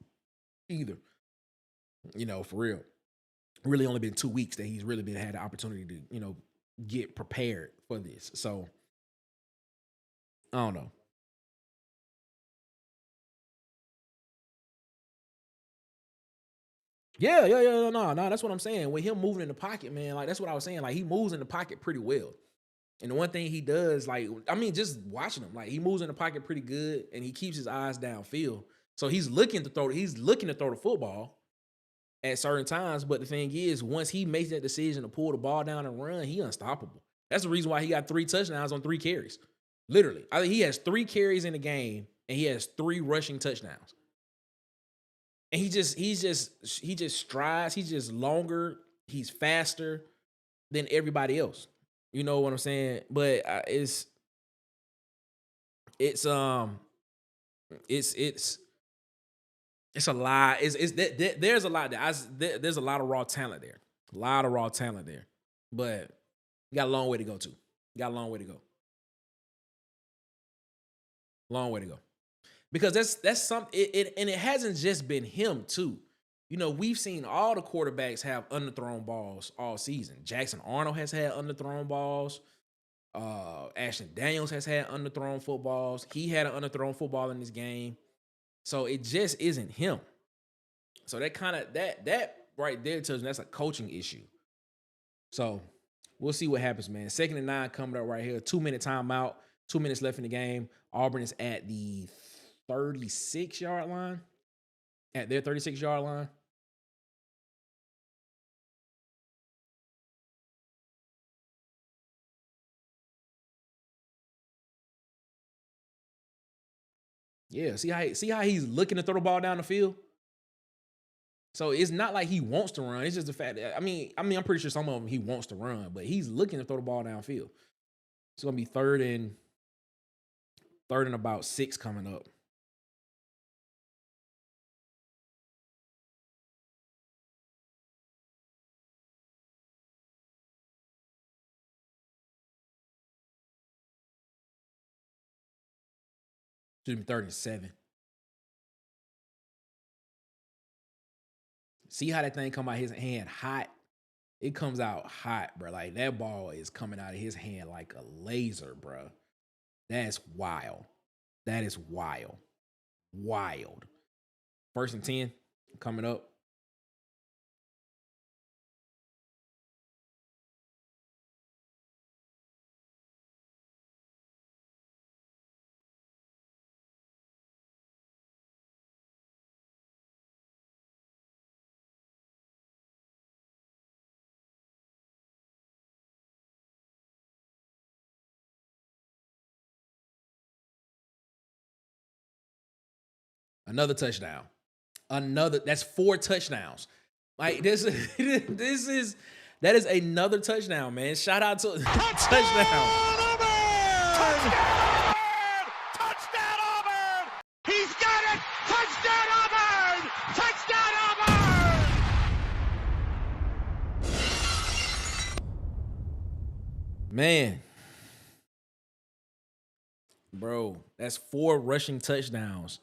either. For real. Really only been 2 weeks that he's really had the opportunity to, get prepared for this. So I don't know. Yeah, no, that's what I'm saying. With him moving in the pocket, man, like that's what I was saying. Like he moves in the pocket pretty well. And the one thing he does, like, I mean, just watching him, like he moves in the pocket pretty good and he keeps his eyes downfield. So he's looking to throw the football at certain times. But the thing is, once he makes that decision to pull the ball down and run, he unstoppable. That's the reason why he got 3 touchdowns on 3 carries. Literally. I think he has 3 carries in the game and he has 3 rushing touchdowns. And he just strides. He's just longer. He's faster than everybody else. You know what I'm saying? But it's a lot. There's a lot there. There's a lot of raw talent there. A lot of raw talent there. But you got a long way to go too. Got a long way to go. Long way to go. Because that's something. And it hasn't just been him too. We've seen all the quarterbacks have underthrown balls all season. Jackson Arnold has had underthrown balls. Ashton Daniels has had underthrown footballs. He had an underthrown football in this game. So it just isn't him. So that right there tells me that's a coaching issue. So we'll see what happens, man. 2nd and 9 coming up right here. 2-minute timeout. 2 minutes left in the game. Auburn is at the 36-yard line. At their 36-yard line. Yeah, see how he's looking to throw the ball down the field? So it's not like he wants to run. It's just the fact that I'm pretty sure some of them he wants to run, but he's looking to throw the ball downfield. It's gonna be third and about 6 coming up. Should be 3rd and 7. See how that thing come out his hand hot? It comes out hot, bro. Like that ball is coming out of his hand like a laser, bro. That's wild. That is wild. Wild. 1st and 10 coming up. Another touchdown. That's 4 touchdowns. Like this that is another touchdown, man. Shout out to touchdown. Touchdown Auburn! He's got it! Touchdown Auburn! Touchdown Auburn! Man. Bro, that's 4 rushing touchdowns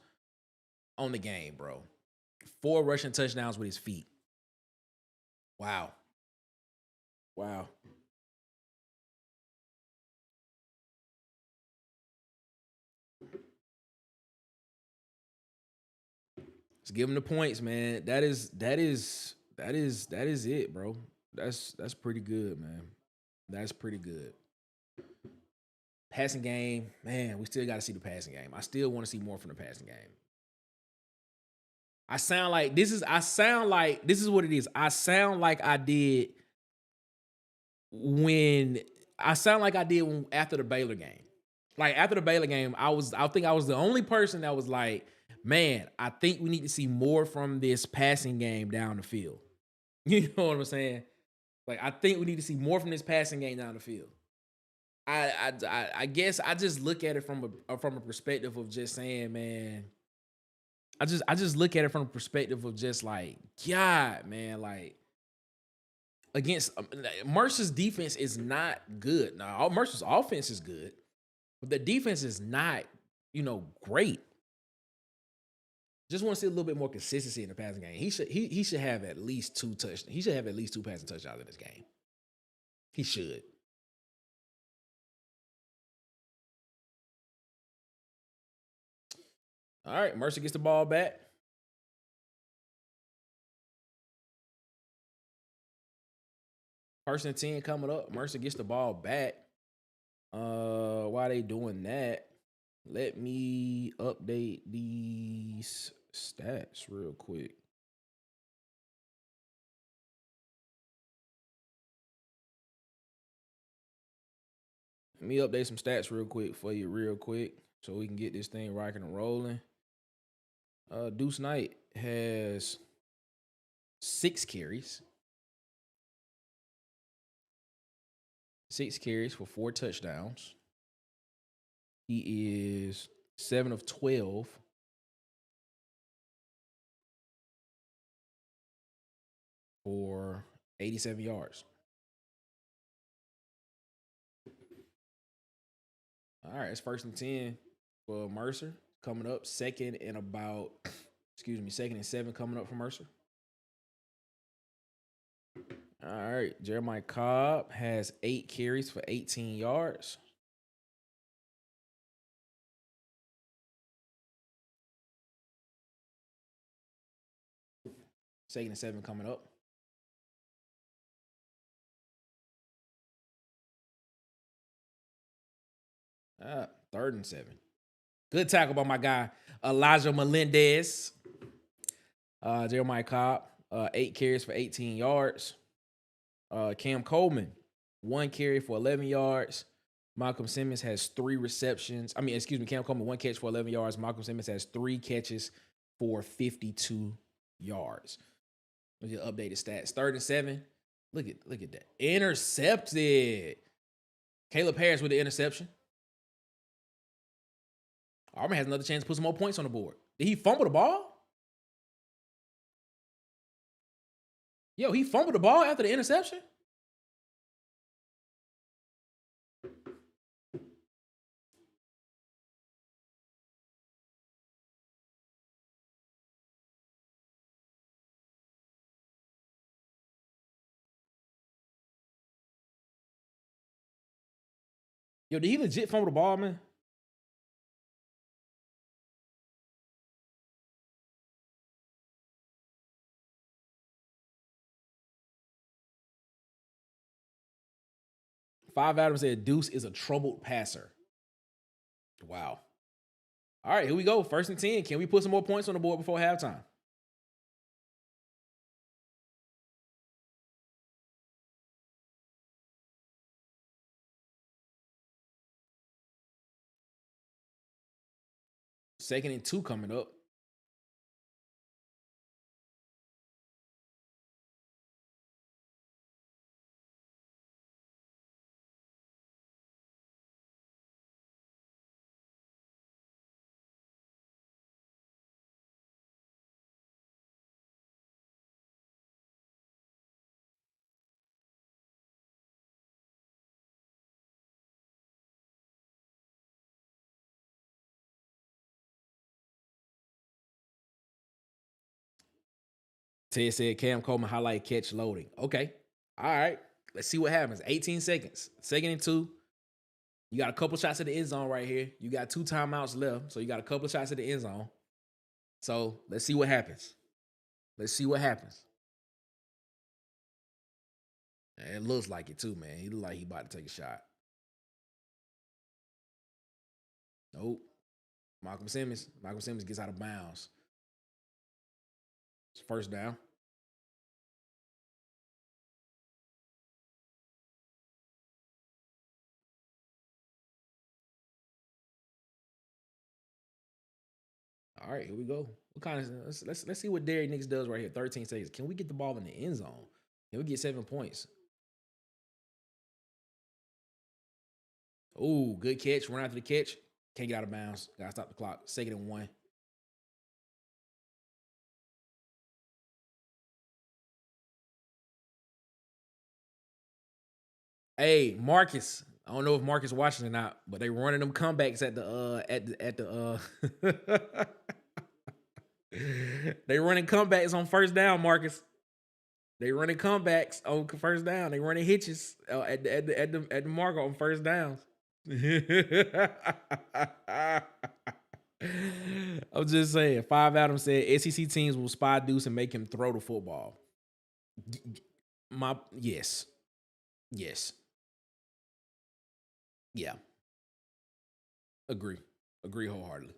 on the game, bro. 4 rushing touchdowns with his feet. Wow. Wow. Let's give him the points, man. That is it, bro. That's pretty good, man. That's pretty good. Passing game, man, we still got to see the passing game. I still want to see more from the passing game. I sound like this is what it is. I sound like I did after the Baylor game. Like after the Baylor game, I think I was the only person that was like, man, I think we need to see more from this passing game down the field. You know what I'm saying? Like, I think we need to see more from this passing game down the field. I guess I just look at it from a perspective of just saying, man, I just look at it from a perspective of just like, God, man, like against Mercer's defense is not good. Now, Mercer's offense is good, but the defense is not, great. Just want to see a little bit more consistency in the passing game. He should have at least 2 touchdowns. He should have at least 2 passing touchdowns in this game. He should. All right, Mercer gets the ball back. First and 10 coming up. Mercer gets the ball back. While they doing that, let me update these stats real quick. Let me update some stats real quick for you real quick so we can get this thing rocking and rolling. Deuce Knight has 6 carries. 6 carries for 4 touchdowns. He is 7 of 12 for 87 yards. All right, it's first and 10 for Mercer. Coming up, second and 7 coming up for Mercer. All right, Jeremiah Cobb has 8 carries for 18 yards. Second and 7 coming up. Third and 7. Good tackle by my guy, Elijah Melendez. Jeremiah Cobb, 8 carries for 18 yards. Cam Coleman, 1 carry for 11 yards. Malcolm Simmons has 3 receptions. Cam Coleman, 1 catch for 11 yards. Malcolm Simmons has 3 catches for 52 yards. Look at updated stats. Third and 7. Look at that. Intercepted. Caleb Harris with the interception. Auburn has another chance to put some more points on the board. Did he fumble the ball? Yo, he fumbled the ball after the interception? Yo, did he legit fumble the ball, man? Five Adams said Deuce is a troubled passer. Wow. All right, here we go. First and 10. Can we put some more points on the board before halftime? Second and 2 coming up. Ted said Cam Coleman highlight catch loading. Okay. All right. Let's see what happens. 18 seconds. 2nd and 2. You got a couple shots at the end zone right here. You got 2 timeouts left. So you got a couple of shots at the end zone. So let's see what happens. Let's see what happens. And it looks like it too, man. He look like he about to take a shot. Nope. Malcolm Simmons gets out of bounds. It's first down. All right, here we go. What kind of let's see what Derrick Nix does right here. 13 seconds. Can we get the ball in the end zone? Can we get 7 points? Oh, good catch. Run after the catch. Can't get out of bounds. Gotta stop the clock. 2nd and 1. Hey, Marcus. I don't know if Marcus watching or not, but they running them comebacks at the they running comebacks on first down, Marcus. They running comebacks on first down. They running hitches at the marker on first downs. I'm just saying. 5 Adams said SEC teams will spy Deuce and make him throw the football. Yes. Yeah. Agree wholeheartedly.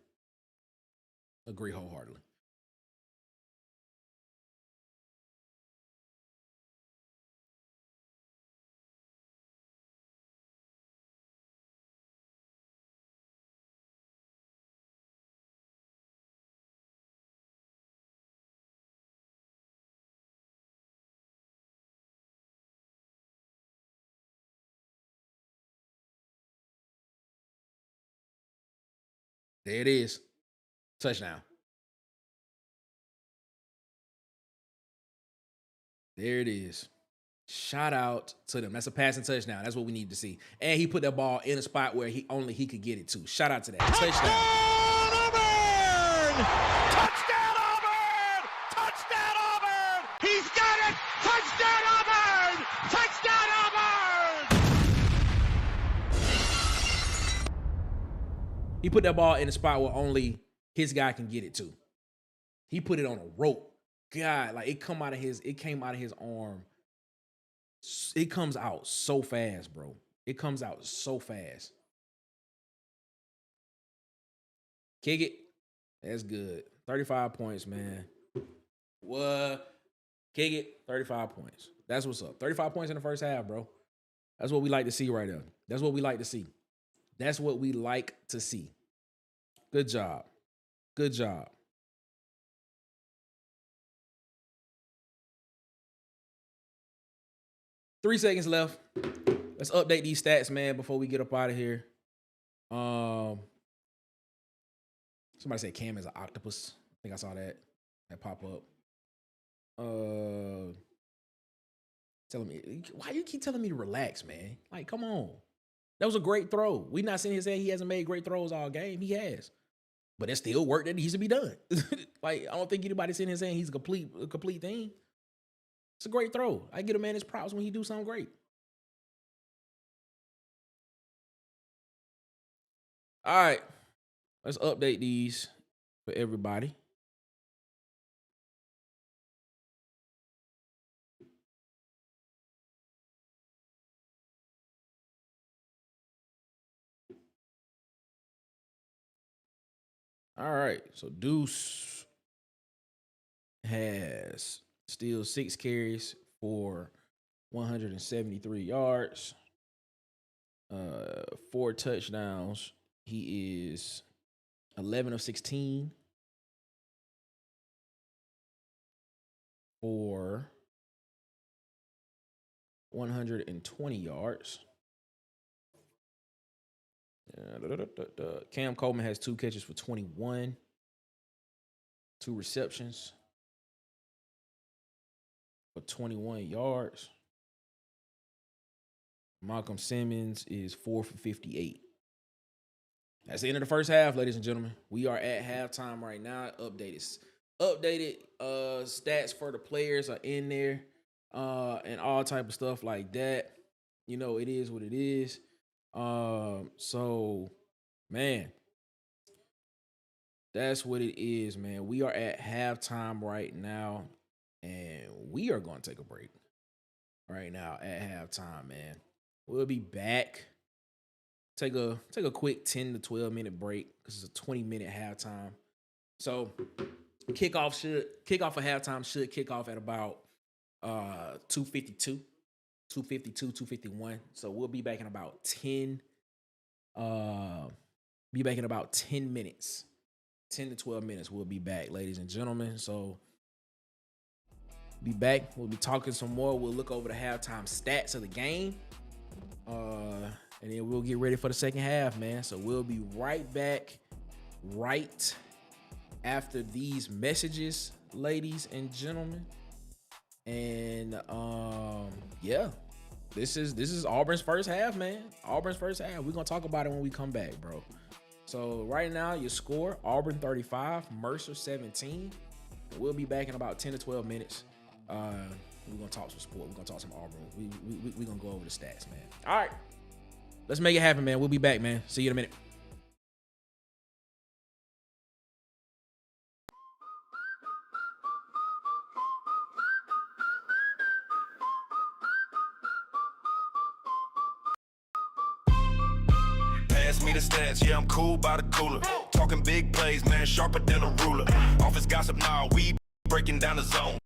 There it is. Touchdown. There it is. Shout out to them. That's a passing touchdown. That's what we need to see. And he put that ball in a spot where he could get it to. Shout out to that. Touchdown. Auburn! Touchdown, Auburn! Touchdown, Auburn! He's got it! Touchdown, Auburn! Touchdown, Auburn! He put that ball in a spot where only his guy can get it to. He put it on a rope. God, like it came out of his arm. It comes out so fast, bro. It comes out so fast. Kick it. That's good. 35 points, man. What? Kick it. 35 points. That's what's up. 35 points in the first half, bro. That's what we like to see right there. That's what we like to see. That's what we like to see. Good job. Good job. Three seconds left. Let's update these stats, man, before we get up out of here. Somebody said Cam is an octopus. I think I saw that pop up. Telling me, why you keep telling me to relax, man? Like, come on. That was a great throw. We not sitting here saying he hasn't made great throws all game. He has. But there's still work that needs to be done. Like, I don't think anybody's sitting here saying he's a complete thing. It's a great throw. I get a man his props when he do something great. All right. Let's update these for everybody. All right. So Deuce has still 6 carries for 173 yards. 4 touchdowns. He is 11 of 16 for 120 yards. Cam Coleman has 2 catches for 21, 2 receptions for 21 yards. Malcolm Simmons is 4 for 58. That's the end of the first half, ladies and gentlemen. We are at halftime right now. Update is updated stats for the players are in there, and all type of stuff like that. You know, it is what it is. So man, that's what it is, man. We are at halftime right now, and we are going to take a break right now at halftime, man. We'll be back. Take a quick 10 to 12 minute break because it's a 20-minute halftime. So kickoff of halftime should kick off at about 2:52, 2:51. So we'll be back in about 10 minutes. 10 to 12 minutes we'll be back, ladies and gentlemen. So be back. We'll be talking some more. We'll look over the halftime stats of the game. And then we'll get ready for the second half, man. So we'll be right back right after these messages, ladies and gentlemen. And yeah, this is Auburn's first half, man. Auburn's first half. We're gonna talk about it when we come back, bro. So right now, your score: Auburn 35, Mercer 17. We'll be back in about 10 to 12 minutes. We're gonna talk some sport. We're gonna talk some Auburn. We're gonna go over the stats, man. All right, let's make it happen, man. We'll be back, man. See you in a minute. Pass me the stats, yeah, I'm cool by the cooler. Talking big plays, man, sharper than a ruler. Office gossip, now we breaking down the zone.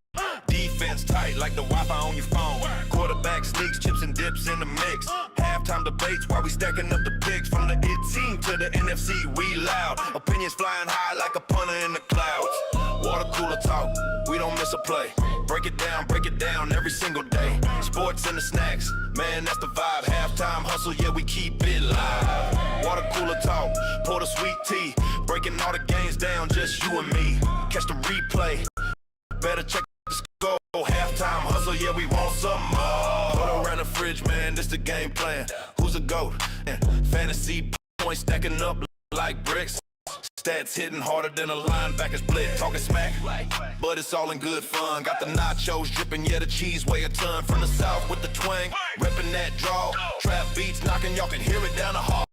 Defense tight like the Wi-Fi on your phone. Quarterback sneaks, chips and dips in the mix. Halftime debates while we stacking up the picks. From the IT team to the NFC, we loud. Opinions flying high like a punter in the clouds. Water cooler talk, we don't miss a play. Break it down every single day. Sports and the snacks, man, that's the vibe. Halftime hustle, yeah, we keep it live. Water cooler talk, pour the sweet tea. Breaking all the games down, just you and me. Catch the replay, better check the score. Halftime hustle, yeah, we want some more. Put around the fridge, man, this the game plan. Who's a GOAT? Fantasy points stacking up like bricks. Stats hitting harder than a linebacker's blitz. Talking smack, but it's all in good fun. Got the nachos dripping, yeah, the cheese weigh a ton. From the south with the twang, repping that draw. Trap beats knocking, y'all can hear it down the hall.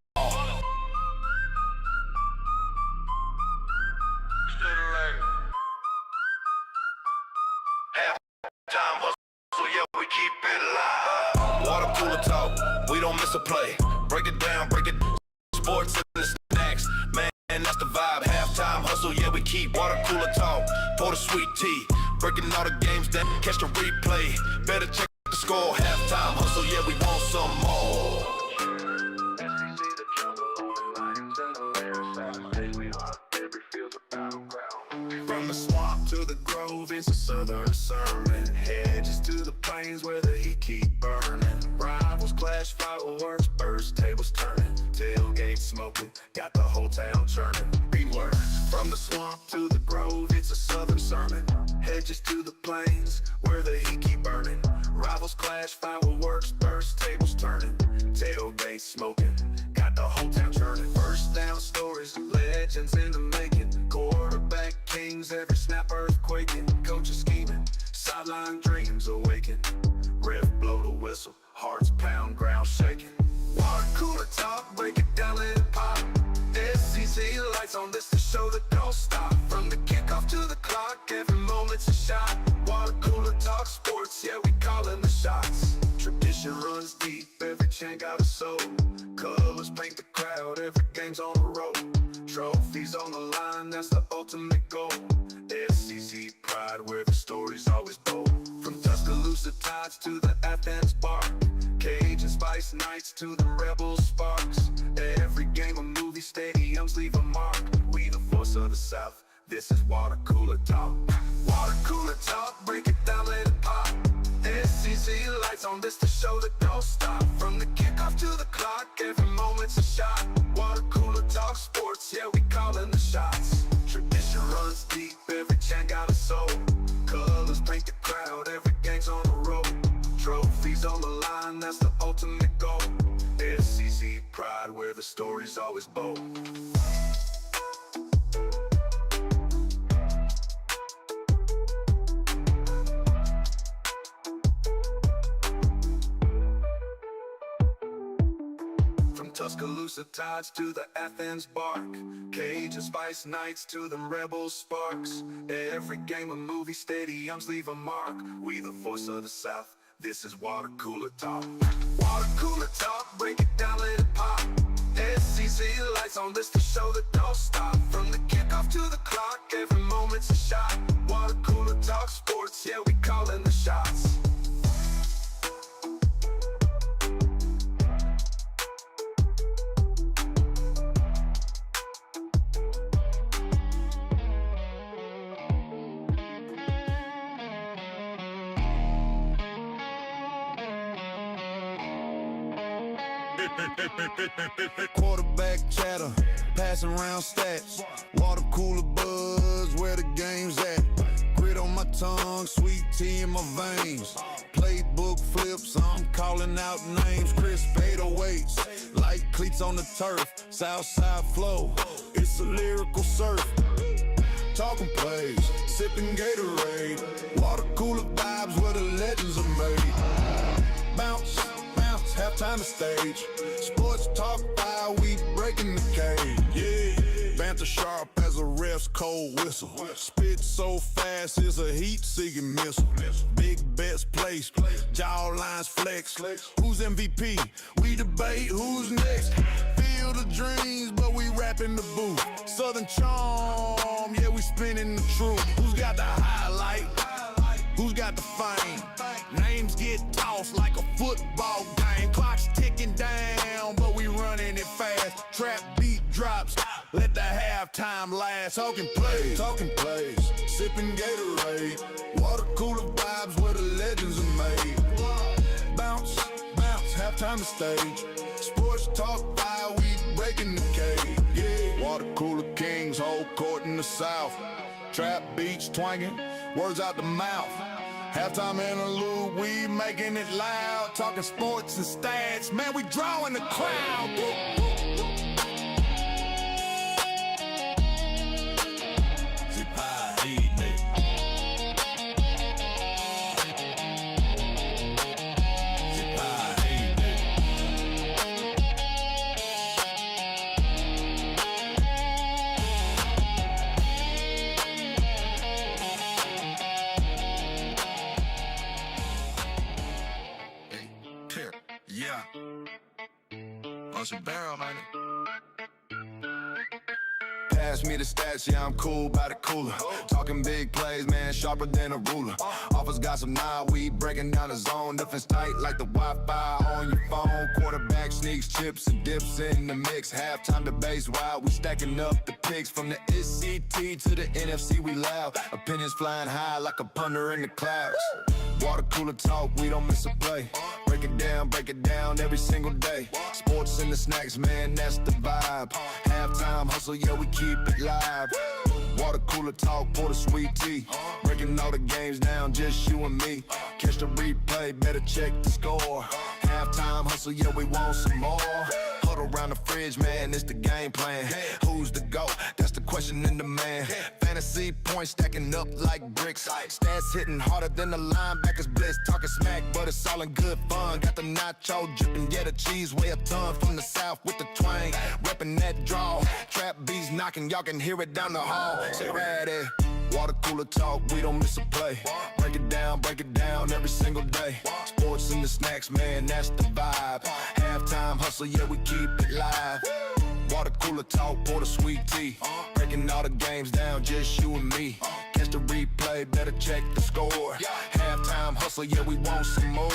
Halftime hustle, yeah, we keep it live. Water cooler talk, we don't miss a play. Break it down, sports and the snacks, man. And that's the vibe. Halftime hustle, yeah, we keep water cooler talk. Pour the sweet tea, breaking all the games down. Catch the replay, better check the score. Halftime hustle, yeah, we want some more. From the swamp to the grove, it's a southern sermon. Hedges to the plains where the heat keep burning. Rivals clash, fireworks burst, tables turning. Tailgate smoking, got the whole town churning. Read word. From the swamp to the grove, it's a southern sermon. Hedges to the plains where the heat keep burning. Rivals clash, fireworks burst, tables turning. Tailgate smoking, got the whole town churning. First down stories, legends in the making. Quarterback kings, every snap earthquaking. Coaches scheming, sideline dreams awaken. Ref blow the whistle, hearts pound, ground shaking. Water cooler talk, break it down, let it pop. SEC lights on this to show that don't stop. From the kickoff to the clock, every moment's a shot. Water cooler talk sports, yeah, we calling the shots. Tradition runs deep, every chant got a soul. Colors paint the crowd, every game's on the road. Trophies on the line, that's the ultimate goal. SEC pride, where the story's always bold. From Tuscaloosa Tides to the Athens Bar. Cajun Spice Nights to the Rebel Sparks. Every game a movie, stadiums leave a mark. We the voice of the South, this is water cooler talk. Water cooler talk, break it down, let it pop. SEC lights on this to show that don't stop. From the kickoff to the clock, every moment's a shot. Water cooler talk sports, yeah, we calling the shots. Tradition runs deep, every chant got a soul. Colors paint the crowd, every game's on the road. Trophies on the line, that's the ultimate goal. SEC pride, where the story's always bold. Tuscaloosa tides to the Athens bark, Cajun spice nights to the rebel sparks. Every game of movie stadiums leave a mark. We the voice of the South, this is water cooler talk. Water cooler talk, break it down, let it pop. SEC lights on this to show that don't stop. From the kickoff to the clock, every moment's a shot. Water cooler talk sports, yeah, we calling the shots. Quarterback chatter, passing around stats. Water cooler buzz, where the game's at. Grit on my tongue, sweet tea in my veins. Playbook flips, I'm calling out names. Crisp 808s, like cleats on the turf. Southside flow, it's a lyrical surf. Talking plays, sipping Gatorade. Water cooler vibes where the legends are made. Bounce, bounce, halftime the stage. Sports talk fire, we breaking the cage. Yeah, banter sharp as a ref's cold whistle. Spit so fast, it's a heat-seeking missile. Big bets placed, jaw lines flex. Who's MVP? We debate who's next. Field of dreams, but we rap in the booth. Southern charm, yeah, we spinning the truth. Who's got the highlight? Who's got the fame? Names get tossed like a football game. Clock's ticking down, but we running it fast. Trap beat drops, let the halftime last. Talking plays, sipping Gatorade. Water cooler vibes where the legends are made. Bounce, bounce, halftime the stage. Sports talk fire, we breaking the cage. Yeah, water cooler kings, whole court in the South. Trap beats twanging, words out the mouth. Halftime interlude, we making it loud. Talking sports and stats, man, we drawing the crowd. Yeah. Bunch of barrel, man. Pass me the stats, yeah, I'm cool by the cooler. Talking big plays, man, sharper than a ruler. Offers got some now, we breaking down the zone. Nothing's tight like the Wi-Fi on your phone. Quarterback sneaks, chips and dips in the mix. Halftime debates wild, we stacking up the picks. From the SCT to the NFC, we loud. Opinions flying high like a punter in the clouds. Water cooler talk, we don't miss a play. Break it down every single day. Sports and the snacks, man, that's the vibe. Halftime hustle, yeah, we keep it live. Water cooler talk, pour the sweet tea. Breaking all the games down, just you and me. Catch the replay, better check the score. Halftime hustle, yeah, we want some more. Huddle around the fridge, man, it's the game plan. Who's the GOAT? That's the question in demand. Fantasy points stacking up like bricks. Stats hitting harder than the linebackers blitz. Talking smack, but it's all in good fun. Got the nacho dripping, yeah, the cheese weigh a ton. From the south with the twang, repping that draw. Trap beats knocking, y'all can hear it down the hall. Say ready. Water cooler talk, we don't miss a play. Break it down every single day. Sports and the snacks, man, that's the vibe. Halftime hustle, yeah, we keep it live. Water cooler talk, pour the sweet tea. Breaking all the games down, just you and me. Catch the replay, better check the score. Halftime hustle, yeah, we want some more.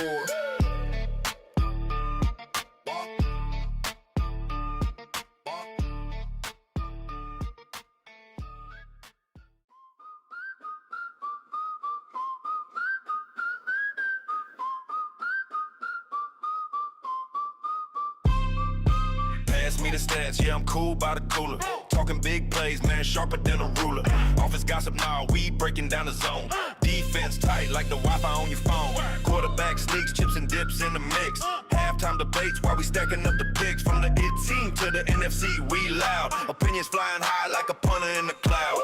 Pass me the stats, yeah, I'm cool by the cooler. Talking big plays, man, sharper than a ruler. Office gossip now, we breaking down the zone. Defense tight like the Wi-Fi on your phone. Quarterback sneaks, chips and dips in the mix. Halftime debates while we stacking up the picks. From the IT team to the NFC, we loud. Opinions flying high like a punter in the clouds.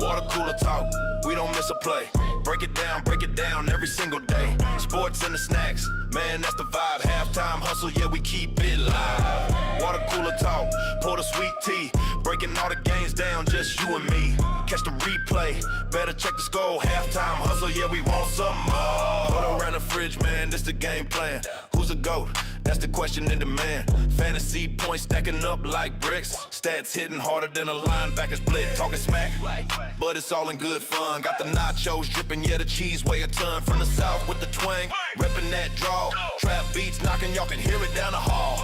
Water cooler talk, we don't miss a play. Break it down every single day. Sports sports and the snacks. Man, that's the vibe. Halftime hustle, yeah, we keep it live. Water cooler talk, pour the sweet tea. Breaking all the games down, just you and me. Catch the replay, better check the score. Halftime hustle, yeah, we want some more. Put around the fridge, man, this the game plan. Who's the GOAT? That's the question in demand. Fantasy points stacking up like bricks. Stats hitting harder than a linebacker's blitz. Talking smack, but it's all in good fun. Got the nachos dripping, yeah, the cheese weigh a ton. From the south with the twang, reppin' that draw. Trap beats knocking, y'all can hear it down the hall.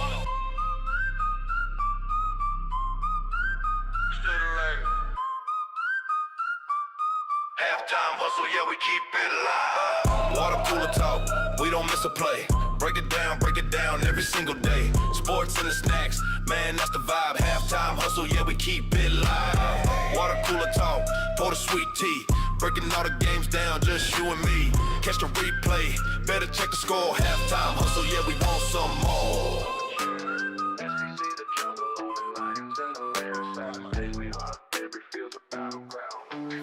Halftime hustle, yeah, we keep it live. Water cooler talk, we don't miss a play. Break it down every single day. Sports and the snacks, man, that's the vibe. Halftime hustle, yeah, we keep it live. Water cooler talk, pour the sweet tea. Breaking all the games down, just you and me. Catch the replay, better check the score. Halftime hustle, yeah, we want some more.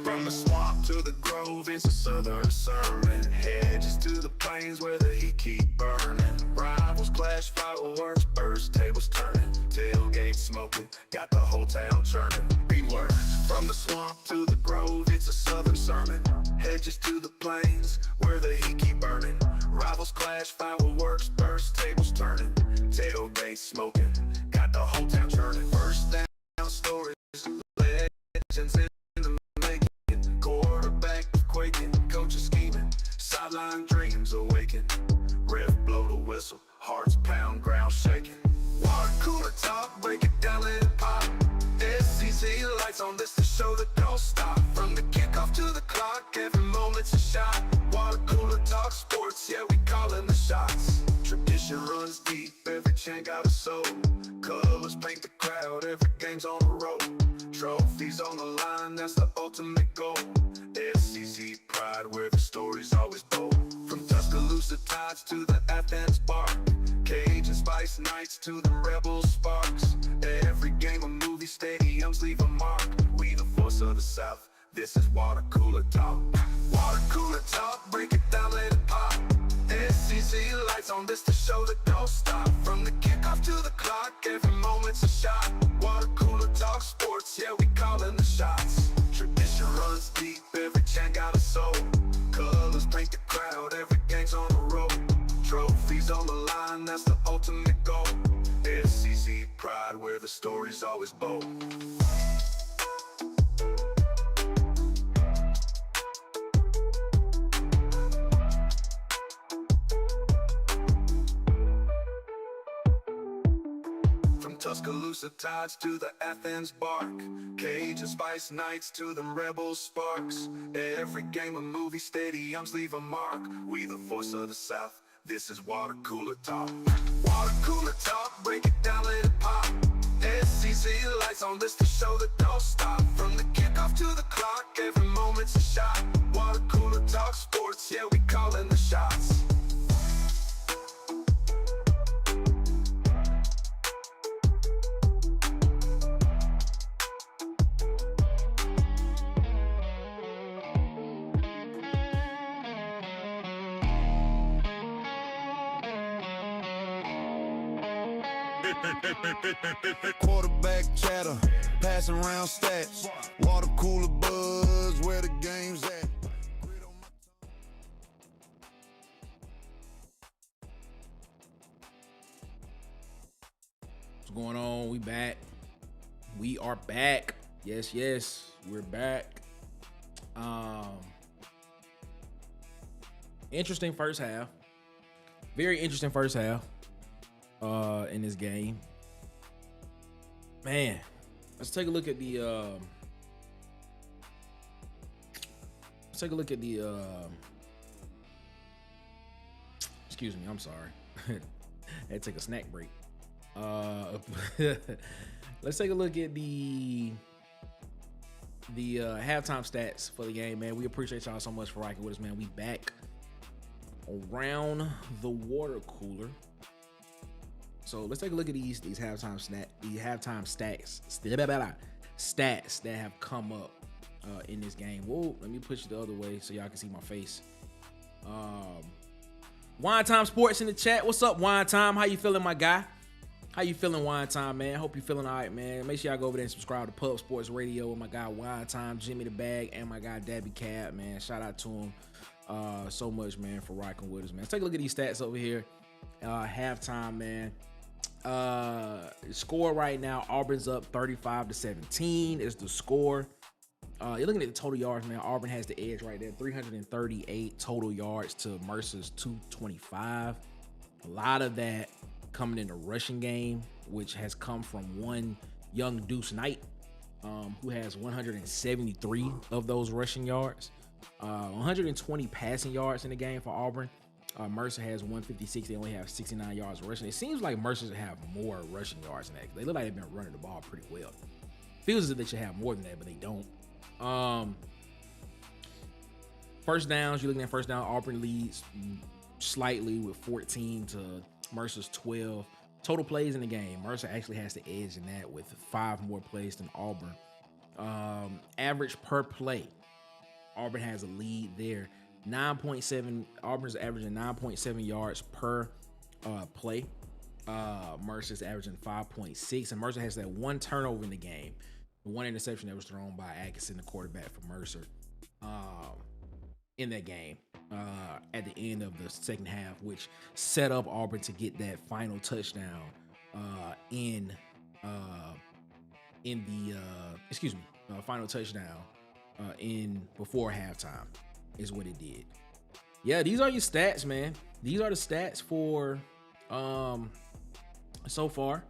From the swamp to the grove, it's a southern sermon. Hedges to the plains where the heat keep burning. Rivals clash, fireworks burst, tables turning. Tailgate smoking, got the whole town churning. Beware. From the swamp to the grove, it's a southern sermon. Hedges to the plains where the heat keep burning. Rivals clash, fireworks burst, tables turning. Tailgate smoking, got the whole town churning. First down stories, legends in the making. Quarterback quaking, coaches scheming. Sideline dreams awaken. Ref blow the whistle, hearts pound, ground shaking. Water cooler talk, break it down, let it pop. SEC lights on this to show that don't stop. From the kickoff to the clock, every moment's a shot. Water cooler talk sports, yeah, we calling the shots. Tradition runs deep, every chant got a soul. Colors paint the crowd, every game's on the road. Trophies on the line, that's the ultimate goal. SEC pride, where the story's always bold. From Tuscaloosa Tides to the Athens Bark, Cajun Spice Nights to the Rebel Sparks. Every game a movie, stadiums leave a mark. We the voice of the South, this is Water Cooler Talk. Water Cooler Talk, break it down, let it pop. SEC lights on this to show that don't stop. From the kickoff to the clock, every moment's a shot. Water Cooler Talk sports, yeah, we calling the shots. Tradition runs deep, every chant got a soul. Colors paint the crowd, every game's on the road. Trophies on the line, that's the ultimate goal. SEC pride, where the story's always bold. Tuscaloosa Tides to the Athens Bark, Cajun Spice Nights to the Rebel Sparks. Every game a movie, stadiums leave a mark. We the voice of the South, this is Water Cooler Talk. Water Cooler Talk, break it down, let it pop. SEC lights on this to show that don't stop. From the kickoff to the clock, every moment's a shot. Water Cooler Talk sports, yeah, we calling the shots. Quarterback chatter, passing around stats. Water cooler buzz, where the game's at. What's going on? We back. We are back. Yes, we're back. Interesting first half. Very interesting first half in this game. Man, let's take a look at the excuse me, I'm sorry. I had to take a snack break. Let's take a look at the halftime stats for the game, man. We appreciate y'all so much for rocking with us, man. We back around the water cooler. So let's take a look at these halftime stats that have come up in this game. Whoa, let me push it the other way so y'all can see my face. Wine Time Sports in the chat. What's up, Wine Time? How you feeling, my guy? How you feeling, Wine Time, man? Hope you feeling all right, man. Make sure y'all go over there and subscribe to Pub Sports Radio with my guy Wine Time, Jimmy the Bag, and my guy Dabby Cab, man. Shout out to him so much, man, for rocking with us, man. Let's take a look at these stats over here. Halftime, man. Score right now, Auburn's up 35-17 is the score. You're looking at the total yards, man. Auburn has the edge right there. 338 total yards to Mercer's 225. A lot of that coming in the rushing game, which has come from one young Deuce Knight, who has 173 of those rushing yards. 120 passing yards in the game for Auburn. Mercer has 156. They only have 69 yards rushing. It seems like Mercer have more rushing yards than that. They look like they've been running the ball pretty well. Feels as if they should have more than that, but they don't. First downs, you're looking at first down. Auburn leads slightly with 14 to Mercer's 12. Total plays in the game, Mercer actually has the edge in that with 5 more plays than Auburn. Average per play, Auburn has a lead there. 9.7. Auburn's averaging 9.7 yards per play. Mercer's averaging 5.6, and Mercer has that one turnover in the game, one interception that was thrown by Atkinson, the quarterback for Mercer, in that game at the end of the second half, which set up Auburn to get that final touchdown final touchdown in before halftime is what it did. Yeah, these are your stats, man. These are the stats for so far.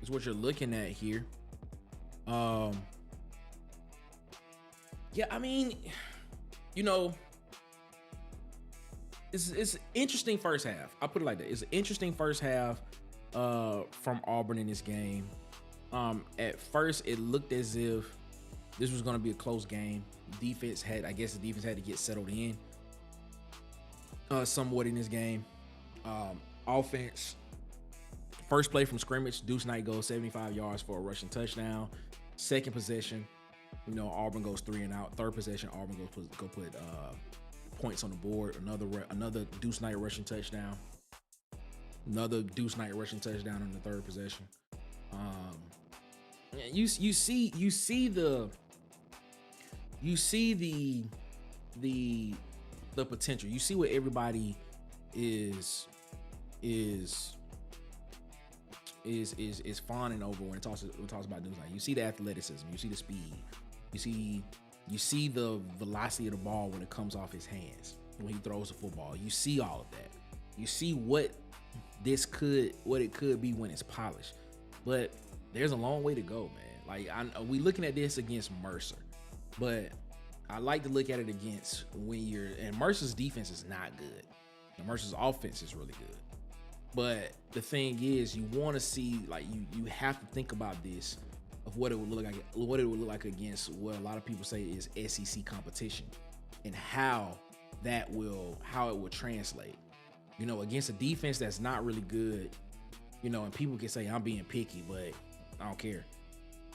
Is what you're looking at here. Yeah, I mean, you know, it's interesting first half. I'll put it like that. It's an interesting first half from Auburn in this game. At first, it looked as if this was going to be a close game. The defense had to get settled in somewhat in this game. Offense, first play from scrimmage, Deuce Knight goes 75 yards for a rushing touchdown. Second possession, you know, Auburn goes 3 and out. Third possession, Auburn go put points on the board. Another Deuce Knight rushing touchdown. Another Deuce Knight rushing touchdown on the third possession. You see the potential. You see what everybody is fawning over when it talks about Deuce Knight. You see the athleticism, you see the speed, you see the velocity of the ball when it comes off his hands when he throws the football. You see all of that. You see what it could be when it's polished. But there's a long way to go, man. Like we looking at this against Mercer, but I like to look at it against and Mercer's defense is not good. And Mercer's offense is really good. But the thing is, you want to see, like, you have to think about this of what it would look like against what a lot of people say is SEC competition, and how it will translate. You know, against a defense that's not really good, you know, and people can say I'm being picky, but I don't care.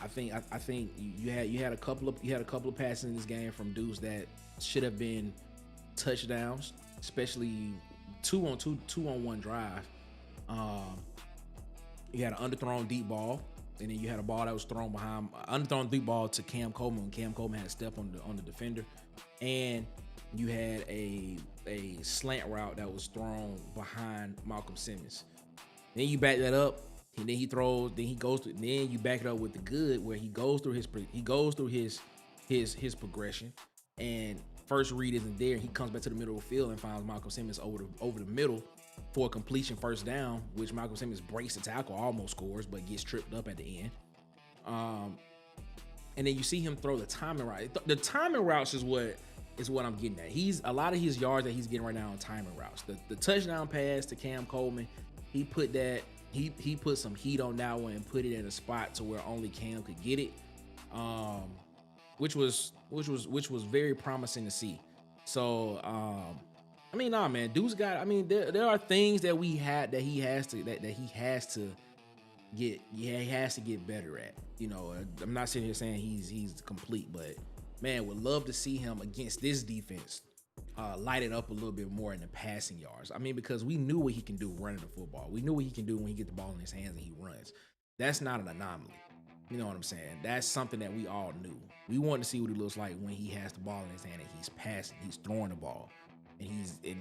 I think you had a couple of passes in this game from dudes that should have been touchdowns, especially two on one drive. You had an underthrown deep ball, and then you had a ball that was thrown behind, underthrown deep ball to Cam Coleman when Cam Coleman had a step on the defender, and you had a slant route that was thrown behind Malcolm Simmons. Then you back that up, and then he throws, then you back it up with the good, where he goes through his progression, and first read isn't there. He comes back to the middle of the field and finds Malcolm Simmons over the middle for a completion first down, which Malcolm Simmons breaks the tackle, almost scores, but gets tripped up at the end. And then you see him throw the timing route. The timing routes is what I'm getting at. A lot of his yards that he's getting right now on timing routes. The touchdown pass to Cam Coleman, he put some heat on that one and put it in a spot to where only Cam could get it, which was very promising to see. So I mean, nah, man, dude's got. I mean, there are things that he has to get better at. You know, I'm not sitting here saying he's complete, but man, would love to see him against this defense light it up a little bit more in the passing yards. I mean, because we knew what he can do running the football. We knew what he can do when he get the ball in his hands and he runs. That's not an anomaly. You know what I'm saying? That's something that we all knew. We wanted to see what he looks like when he has the ball in his hand and he's passing, he's throwing the ball, and he's in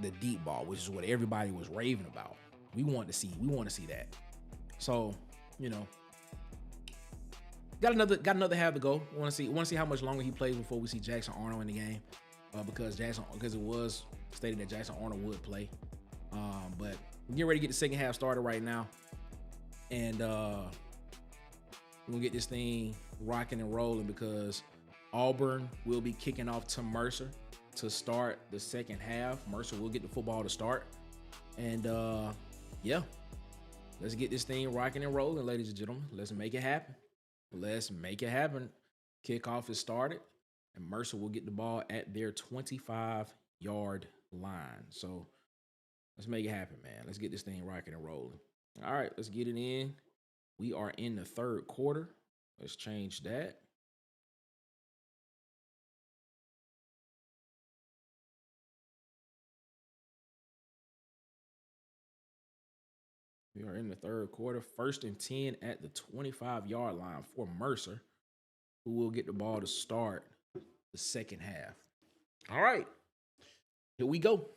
the deep ball, which is what everybody was raving about. We want to see that. So, you know, got another half to go. Want to see how much longer he plays before we see Jackson Arnold in the game, because it was stated that Jackson Arnold would play. But we're getting ready to get the second half started right now, and we're gonna get this thing rocking and rolling because Auburn will be kicking off to Mercer to start the second half. Mercer will get the football to start, and yeah, let's get this thing rocking and rolling, ladies and gentlemen. Let's make it happen. Let's make it happen. Kickoff is started, and Mercer will get the ball at their 25-yard line. So let's make it happen, man. Let's get this thing rocking and rolling. All right, let's get it in. We are in the third quarter. Let's change that. We are in the third quarter. 1st and 10 at the 25-yard line for Mercer, who will get the ball to start the second half. All right, here we go.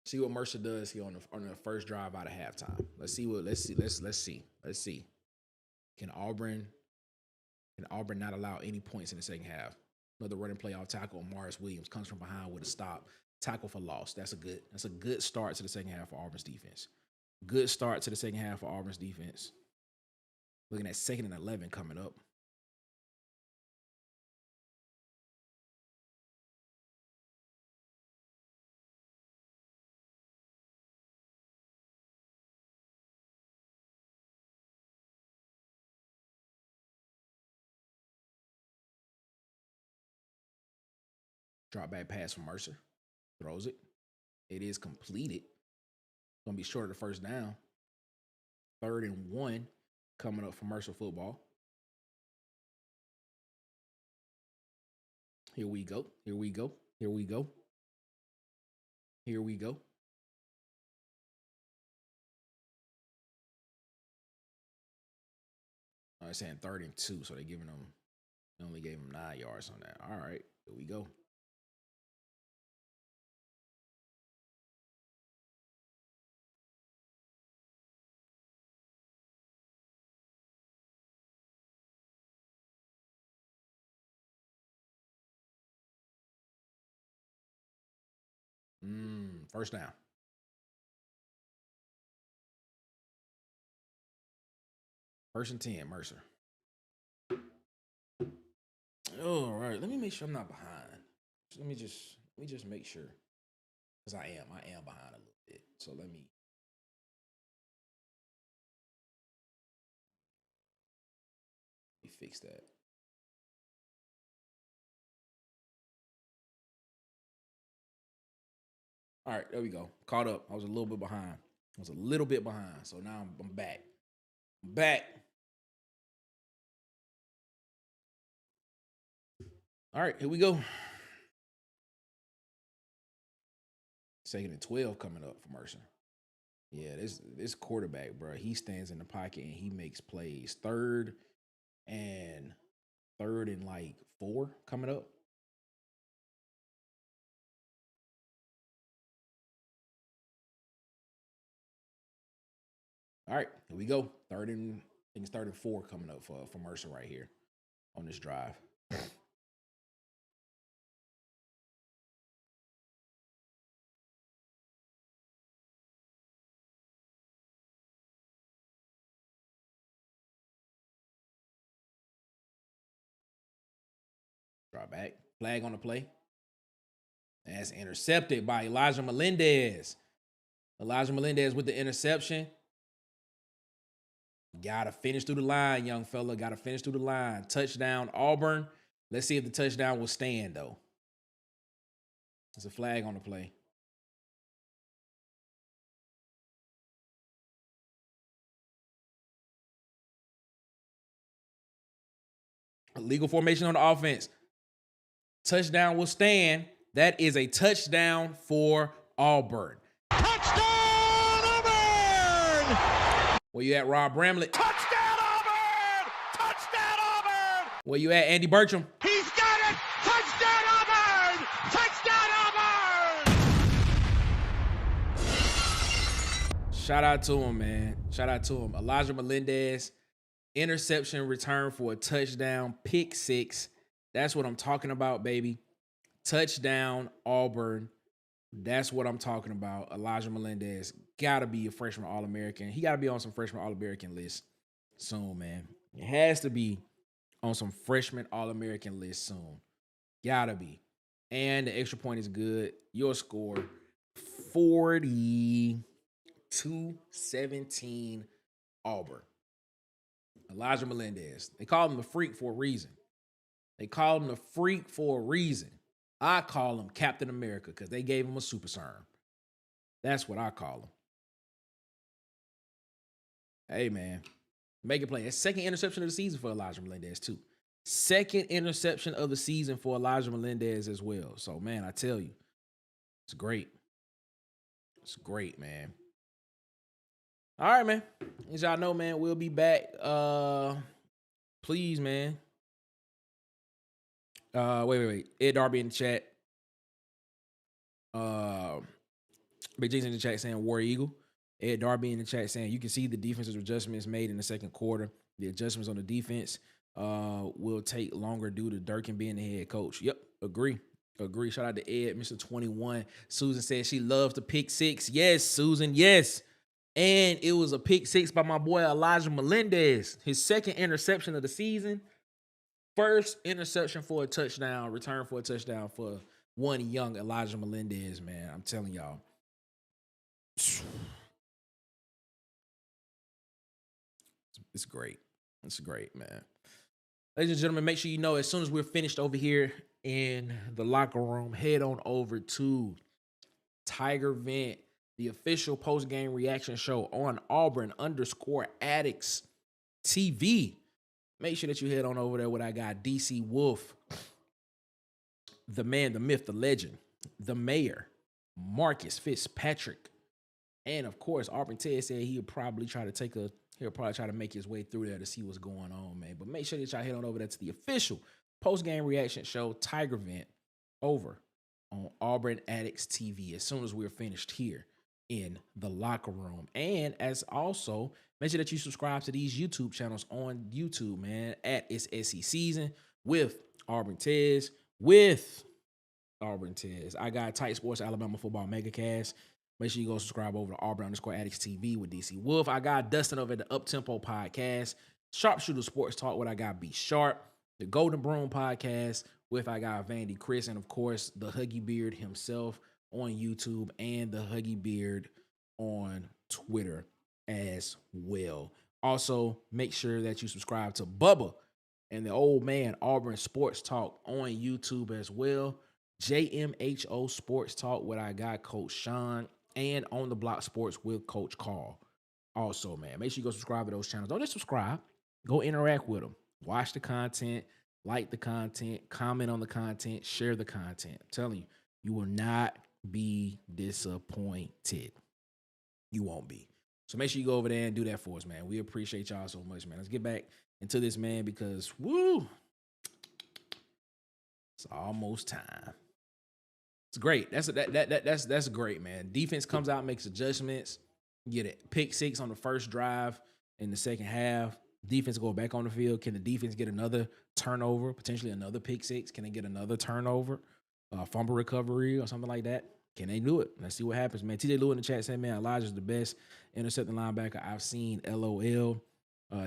See what Mercer does here on the first drive out of halftime. Let's see. Can Auburn not allow any points in the second half? Another running play off tackle. Morris Williams comes from behind with a stop. Tackle for loss. That's a good start to the second half for Auburn's defense. Good start to the second half for Auburn's defense. Looking at 2nd and 11 coming up. Drop back pass from Mercer. Throws it. It is completed. Gonna be short of the first down. 3rd and 1 coming up for Mercer football. Here we go. I'm saying 3rd and 2, so they only gave him 9 yards on that. All right, here we go. First down. First and 10, Mercer. All right, let me make sure I'm not behind. Let me just make sure, because I am behind a little bit. So let me fix that. All right, there we go. Caught up. I was a little bit behind. So now I'm back. All right, here we go. 2nd and 12 coming up for Mercer. Yeah, this quarterback, bro, he stands in the pocket and he makes plays. 3rd and like 4 coming up. All right, here we go. 3rd and 4 coming up for Mercer right here on this drive. Drop back. Flag on the play. That's intercepted by Elijah Melendez. Elijah Melendez with the interception. Gotta finish through the line, young fella. Gotta finish through the line. Touchdown, Auburn. Let's see if the touchdown will stand, though. There's a flag on the play. Illegal formation on the offense. Touchdown will stand. That is a touchdown for Auburn. Touchdown, Auburn! Where you at, Rob Bramlett? Touchdown, Auburn! Touchdown, Auburn! Where you at, Andy Bertram? He's got it! Touchdown, Auburn! Touchdown, Auburn! Shout out to him, man. Shout out to him. Elijah Melendez, interception return for a touchdown, pick 6. That's what I'm talking about, baby. Touchdown, Auburn. That's what I'm talking about. Elijah Melendez gotta be a freshman All-American. He gotta be on some freshman All-American list soon, man. It has to be on some freshman All-American list soon. Gotta be. And the extra point is good. Your score 42-17 Auburn. Elijah Melendez. They call him the freak for a reason. They call him the freak for a reason. I call him Captain America because they gave him a super serum. That's what I call him. Hey, man. Make it play. That's second interception of the season for Elijah Melendez, too. Second interception of the season for Elijah Melendez as well. So, man, I tell you, it's great. It's great, man. All right, man. As y'all know, man, we'll be back. Please, man. Wait. Ed Darby in the chat. Big G's in the chat saying War Eagle. Ed Darby in the chat saying you can see the defensive adjustments made in the second quarter. The adjustments on the defense will take longer due to Durkin being the head coach. Yep, agree. Shout out to Ed, Mr. 21. Susan said she loves the pick 6. Yes, Susan, yes. And it was a pick 6 by my boy Elijah Melendez. His second interception of the season. First interception for a touchdown, return for a touchdown for one young Elijah Melendez, man. I'm telling y'all. It's great. It's great, man. Ladies and gentlemen, make sure you know as soon as we're finished over here in the locker room, head on over to Tiger Vent, the official post-game reaction show on Auburn_Addicts TV. Make sure that you head on over there with I got DC Wolf, the man, the myth, the legend, the mayor, Marcus Fitzpatrick, and of course, Auburn Ted said he'll probably try to make his way through there to see what's going on, man. But make sure that y'all head on over there to the official post-game reaction show, Tiger Vent, over on Auburn Addicts TV as soon as we're finished here in the locker room. And as also, make sure that you subscribe to these YouTube channels on YouTube, man, at It's SC Season with Auburn Tez, I got Tight Sports Alabama Football Megacast. Make sure you go subscribe over to Auburn_Addicts TV with DC Wolf. I got Dustin over at the Uptempo Podcast, Sharpshooter Sports Talk with I got B Sharp, the Golden Broom Podcast with I got Vandy Chris, and of course the Huggy Beard himself on YouTube and the Huggy Beard on Twitter as well. Also, make sure that you subscribe to Bubba and the Old Man Auburn Sports Talk on YouTube as well. JMHO Sports Talk with I got Coach Sean, and On the Block Sports with Coach Carl. Also, man, make sure you go subscribe to those channels. Don't just subscribe. Go interact with them. Watch the content, like the content, comment on the content, share the content. I'm telling you, you will not be disappointed. You won't be. So make sure you go over there and do that for us, man. We appreciate y'all so much, man. Let's get back into this, man, because woo, it's almost time. It's great. That's great, man. Defense comes out, makes adjustments. You get a pick 6 on the first drive in the second half. Defense go back on the field. Can the defense get another turnover, potentially another pick 6? Can they get another turnover, fumble recovery or something like that? Can they do it? Let's see what happens, man. TJ Lewis in the chat said, man, Elijah's the best intercepting linebacker I've seen. LOL.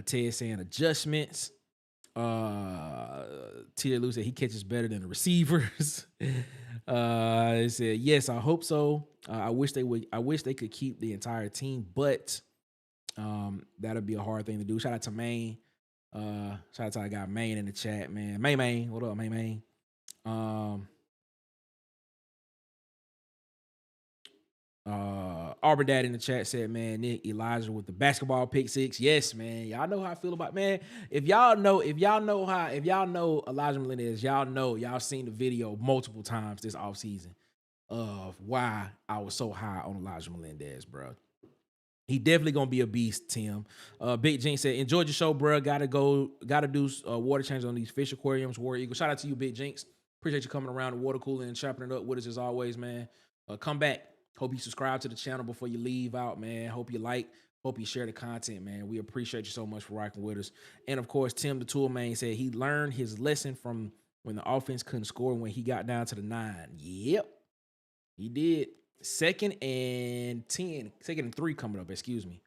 Ted saying adjustments. TJ Lewis said he catches better than the receivers. He said, yes, I hope so. I wish they could keep the entire team, but that'll be a hard thing to do. Shout out to Maine. Shout out to I got Maine in the chat, man. Maine. What up, Maine? Auburn Dad in the chat said, man, Nick Elijah with the basketball pick six. Yes, man. Y'all know how I feel about, man. If y'all know Elijah Melendez, y'all seen the video multiple times this offseason of why I was so high on Elijah Melendez, bro. He definitely gonna be a beast, Tim. Big Jinx said, enjoyed your show, bro. Gotta do water change on these fish aquariums, War Eagle. Shout out to you, Big Jinx. Appreciate you coming around the water cooler and chopping it up with us as always, man. Come back. Hope you subscribe to the channel before you leave out, man. Hope you like. Hope you share the content, man. We appreciate you so much for rocking with us. And of course, Tim the Tool Man said he learned his lesson from when the offense couldn't score when he got down to the 9. Yep, he did. 2nd and 3 coming up, excuse me,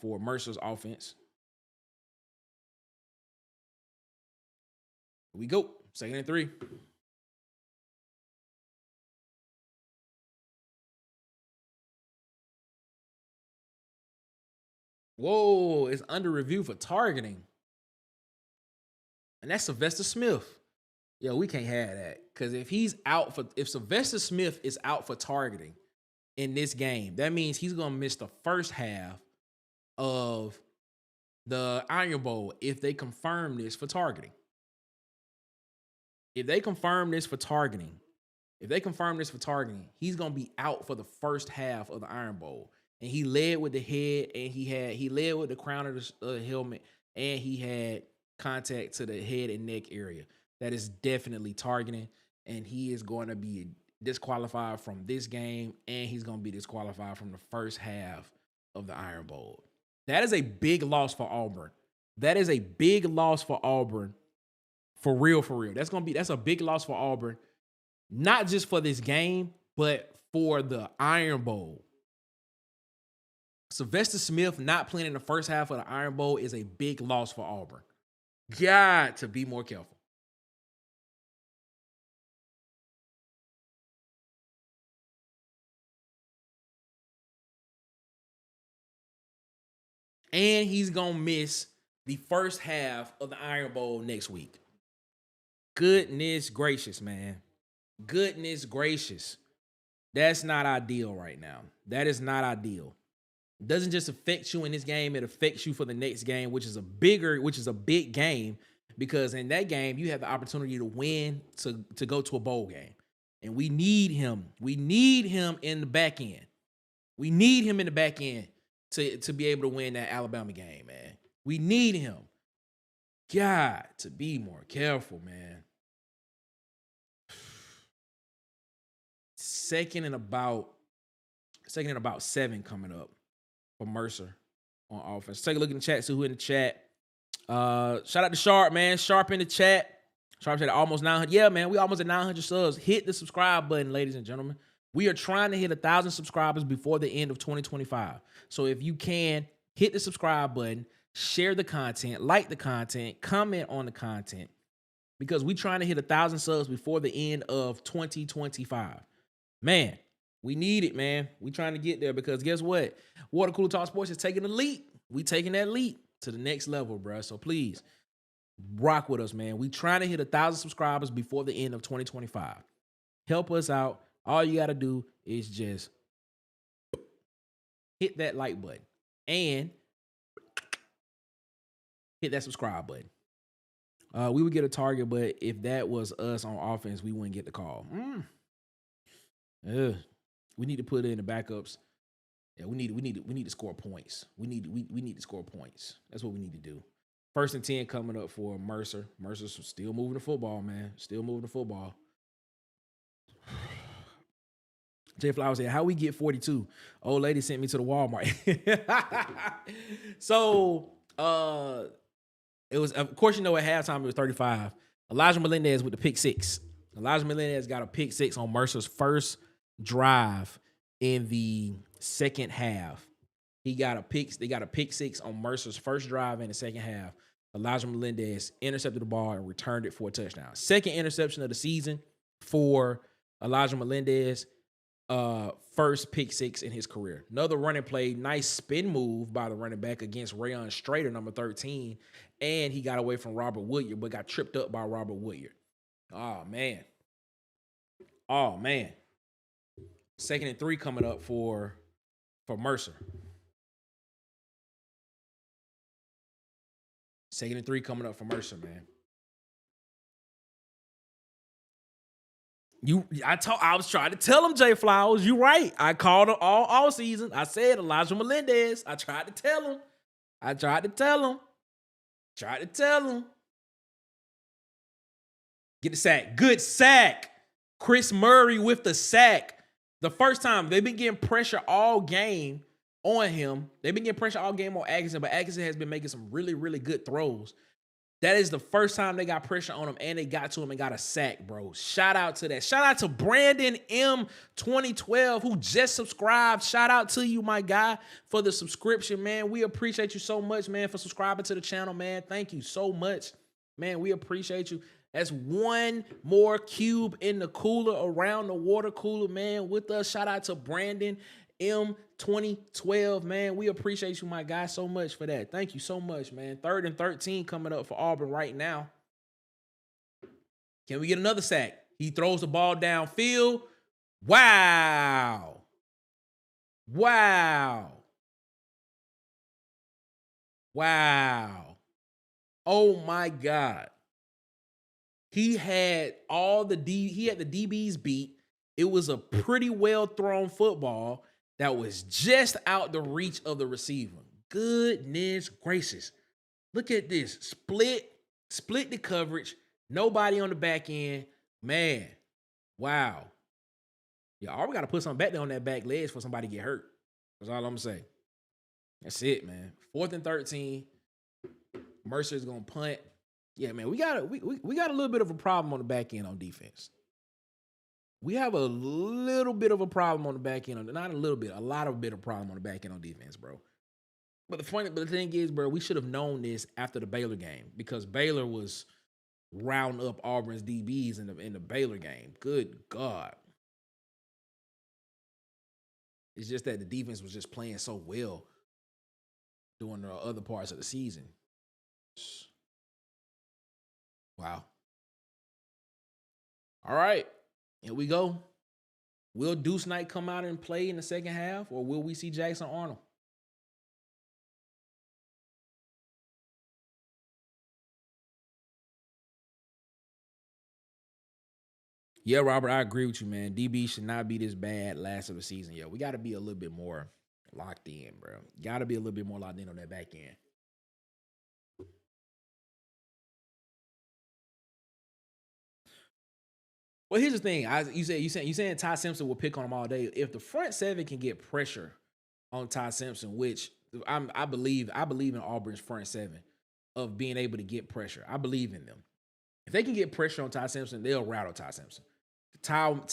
for Mercer's offense. Here we go. 2nd and 3. Whoa, it's under review for targeting. And that's Sylvester Smith. Yo, we can't have that. Because if Sylvester Smith is out for targeting in this game, that means he's going to miss the first half of the Iron Bowl if they confirm this for targeting. If they confirm this for targeting, he's going to be out for the first half of the Iron Bowl. And he led with the head, and he led with the crown of the helmet, and he had contact to the head and neck area. That is definitely targeting, and he is going to be disqualified from this game, and he's going to be disqualified from the first half of the Iron Bowl. That is a big loss for Auburn. That is a big loss for Auburn. For real, for real. That's a big loss for Auburn, not just for this game, but for the Iron Bowl. Sylvester Smith not playing in the first half of the Iron Bowl is a big loss for Auburn. Got to be more careful. And he's going to miss the first half of the Iron Bowl next week. Goodness gracious, man. Goodness gracious. That's not ideal right now. That is not ideal. It doesn't just affect you in this game, it affects you for the next game, which is a big game, because in that game you have the opportunity to win to go to a bowl game. And we need him. We need him in the back end. We need him in the back end to be able to win that Alabama game, man. We need him. Got to be more careful, man. Second and about 7 coming up for Mercer on offense. Take a look in the chat, see who in the chat. Shout out to Sharp, man. Sharp in the chat. Sharp said almost 900. Yeah, man, we almost at 900 subs. Hit the subscribe button, ladies and gentlemen. We are trying to hit 1,000 subscribers before the end of 2025. So if you can, hit the subscribe button, share the content, like the content, comment on the content, because we're trying to hit 1,000 subs before the end of 2025. Man, we need it, man. We trying to get there, because guess what? Water Cooler Talk Sports is taking the leap. We taking that leap to the next level, bro. So please rock with us, man. We trying to hit 1,000 subscribers before the end of 2025. Help us out. All you got to do is just hit that like button and hit that subscribe button. We would get a target, but if that was us on offense, we wouldn't get the call. We need to put in the backups. Yeah, we need to score points. We need to score points. That's what we need to do. 1st and 10 coming up for Mercer. Mercer's still moving the football, man. Still moving the football. Jay Flowers said, how we get 42? Old lady sent me to the Walmart. So, it was, of course, at halftime, it was 35. Elijah Melendez with the pick 6. Elijah Melendez got a pick 6 on Mercer's first drive in the second half. They got a pick 6 on Mercer's first drive in the second half. Elijah Melendez intercepted the ball and returned it for a touchdown. Second interception of the season for Elijah Melendez. First pick 6 in his career. Another running play, nice spin move by the running back against Rayon Strader, number 13. And he got away from Robert Woodyard, but got tripped up by Robert Woodyard. Oh, man. 2nd and 3 coming up for for Mercer. 2nd and 3 coming up for Mercer, man. I was trying to tell him, Jay Flowers, you right. I called him all season. I said Elijah Melendez. I tried to tell him. Get the sack. Good sack. Chris Murray with the sack. The first time they've been getting pressure all game on him. They've been getting pressure all game on Atkinson, but Atkinson has been making some really, really good throws. That is the first time they got pressure on him, and they got to him and got a sack, bro. Shout out to that. Shout out to Brandon M 2012 who just subscribed. Shout out to you, my guy, for the subscription, man. We appreciate you so much, man, for subscribing to the channel, man. Thank you so much, man. We appreciate you. That's one more cube in the cooler, around the water cooler, man, with us. Shout out to Brandon M 2012, man. We appreciate you, my guy, so much for that. Thank you so much, man. 3rd and 13 coming up for Auburn right now. Can we get another sack? He throws the ball downfield. Wow. Oh my God. He had the DBs beat. It was a pretty well thrown football that was just out the reach of the receiver. Goodness gracious. Look at this. Split the coverage. Nobody on the back end. Man. Wow. Yeah, Auburn got to put something back there on that back ledge for somebody to get hurt. That's all I'm going to say. That's it, man. 4th and 13. Mercer is going to punt. Yeah, man, we got a little bit of a problem on the back end on defense. We have a little bit of a problem on the back end. Not a little bit, a lot of problem on the back end on defense, bro. But the thing is, bro, we should have known this after the Baylor game because Baylor was rounding up Auburn's DBs in the Baylor game. Good God. It's just that the defense was just playing so well during the other parts of the season. Wow. All right. Here we go. Will Deuce Knight come out and play in the second half, or will we see Jackson Arnold? Yeah, Robert, I agree with you, man. DB should not be this bad last of the season. Yeah, we got to be a little bit more locked in, bro. Got to be a little bit more locked in on that back end. Well, here's the thing. You saying Ty Simpson will pick on him all day. If the front seven can get pressure on Ty Simpson, which I believe in Auburn's front seven of being able to get pressure. I believe in them. If they can get pressure on Ty Simpson, they'll rattle Ty Simpson.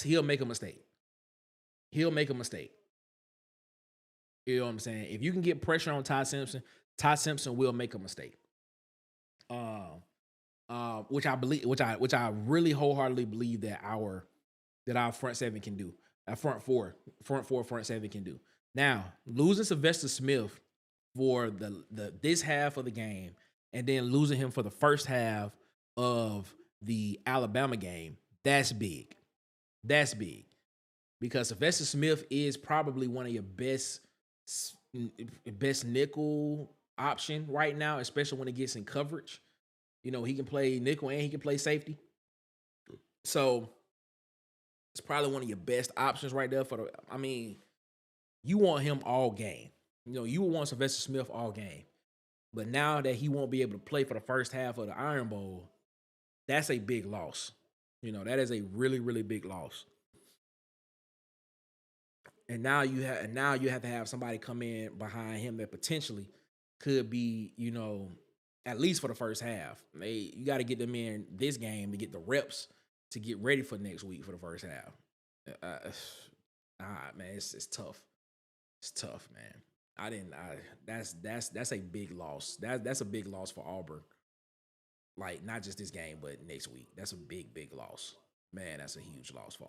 He'll make a mistake. You know what I'm saying? If you can get pressure on Ty Simpson will make a mistake. Which I really wholeheartedly believe that our front seven can do. Our front seven can do. Now, losing Sylvester Smith for this half of the game and then losing him for the first half of the Alabama game, that's big. That's big. Because Sylvester Smith is probably one of your best nickel option right now, especially when it gets in coverage. You know, he can play nickel and he can play safety. So it's probably one of your best options right there you want him all game. You know, you want Sylvester Smith all game. But now that he won't be able to play for the first half of the Iron Bowl, that's a big loss. You know, that is a really, really big loss. And now you have to have somebody come in behind him that potentially could be, you know, at least for the first half. You got to get them in this game to get the reps to get ready for next week for the first half. Man, it's tough. It's tough, man. That's a big loss. That's a big loss for Auburn. Like, not just this game, but next week. That's a big, big loss. Man, that's a huge loss for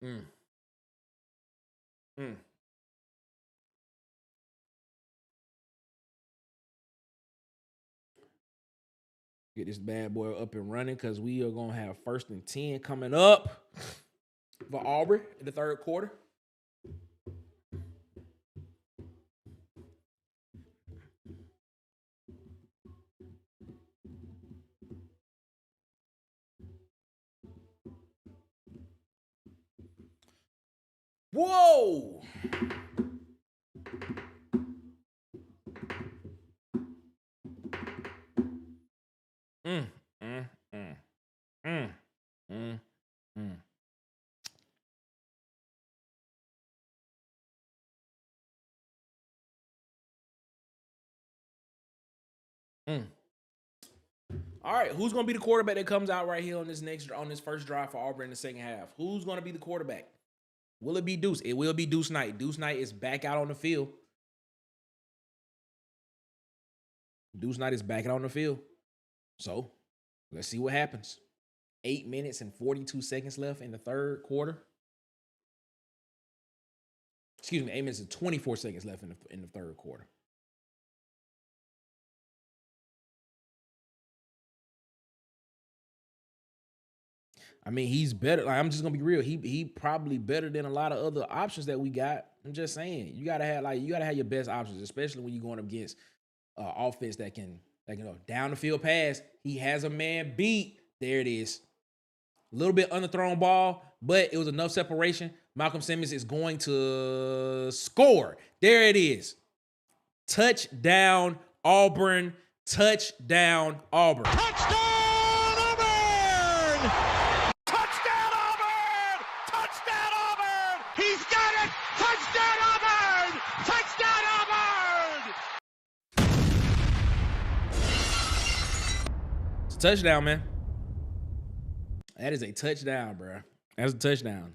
Auburn. Get this bad boy up and running because we are going to have 1st and 10 coming up for Auburn in the third quarter. Whoa! Mm, mm, mm, mm, mm, mm. Mm. All right, who's gonna be the quarterback that comes out right here on this first drive for Auburn in the second half? Who's gonna be the quarterback? Will it be Deuce? It will be Deuce Knight. Deuce Knight is back out on the field. Deuce Knight is back out on the field. So let's see what happens. 8 minutes and 42 seconds left in the third quarter. Excuse me, 8 minutes and 24 seconds left in the third quarter. I mean, he's better. Like, I'm just gonna be real. He probably better than a lot of other options that we got. I'm just saying, you gotta have your best options, especially when you're going up against offense that can down the field pass. He has a man beat. There it is. A little bit underthrown ball, but it was enough separation. Malcolm Simmons is going to score. There it is. Touchdown, Auburn. Touchdown, Auburn. Touchdown, Auburn! Touchdown, Auburn! Touchdown, Auburn! He's got it! Touchdown, Auburn! Touchdown, Auburn! It's a touchdown, man. That is a touchdown, bro. That's a touchdown.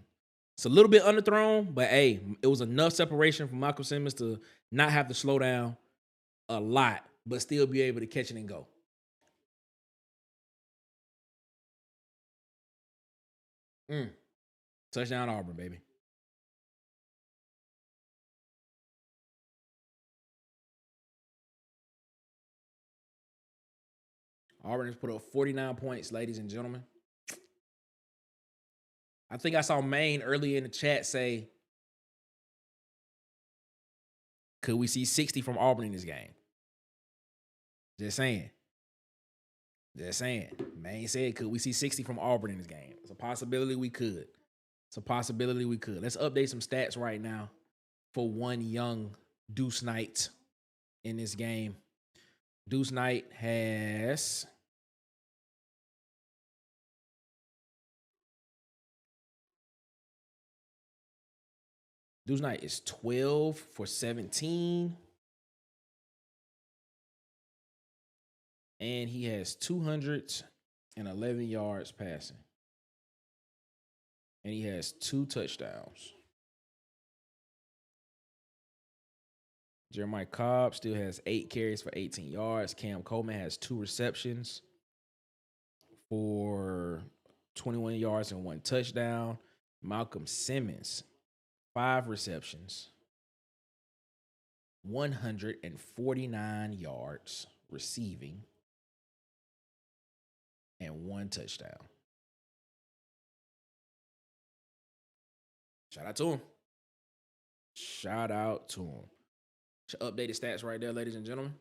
It's a little bit underthrown, but hey, it was enough separation for Malcolm Simmons to not have to slow down a lot, but still be able to catch it and go. Touchdown, Auburn, baby. Auburn has put up 49 points, ladies and gentlemen. I think I saw Maine earlier in the chat say, could we see 60 from Auburn in this game? Just saying. Just saying. Maine said, could we see 60 from Auburn in this game? It's a possibility we could. It's a possibility we could. Let's update some stats right now for one young Deuce Knight in this game. Deuce Knight has... Deuce Knight is 12 for 17. And he has 211 yards passing. And he has 2 touchdowns. Jeremiah Cobb still has 8 carries for 18 yards. Cam Coleman has 2 receptions for 21 yards and 1 touchdown. Malcolm Simmons, 5 receptions, 149 yards receiving, and 1 touchdown. Shout out to him. Shout out to him. Updated stats right there, ladies and gentlemen.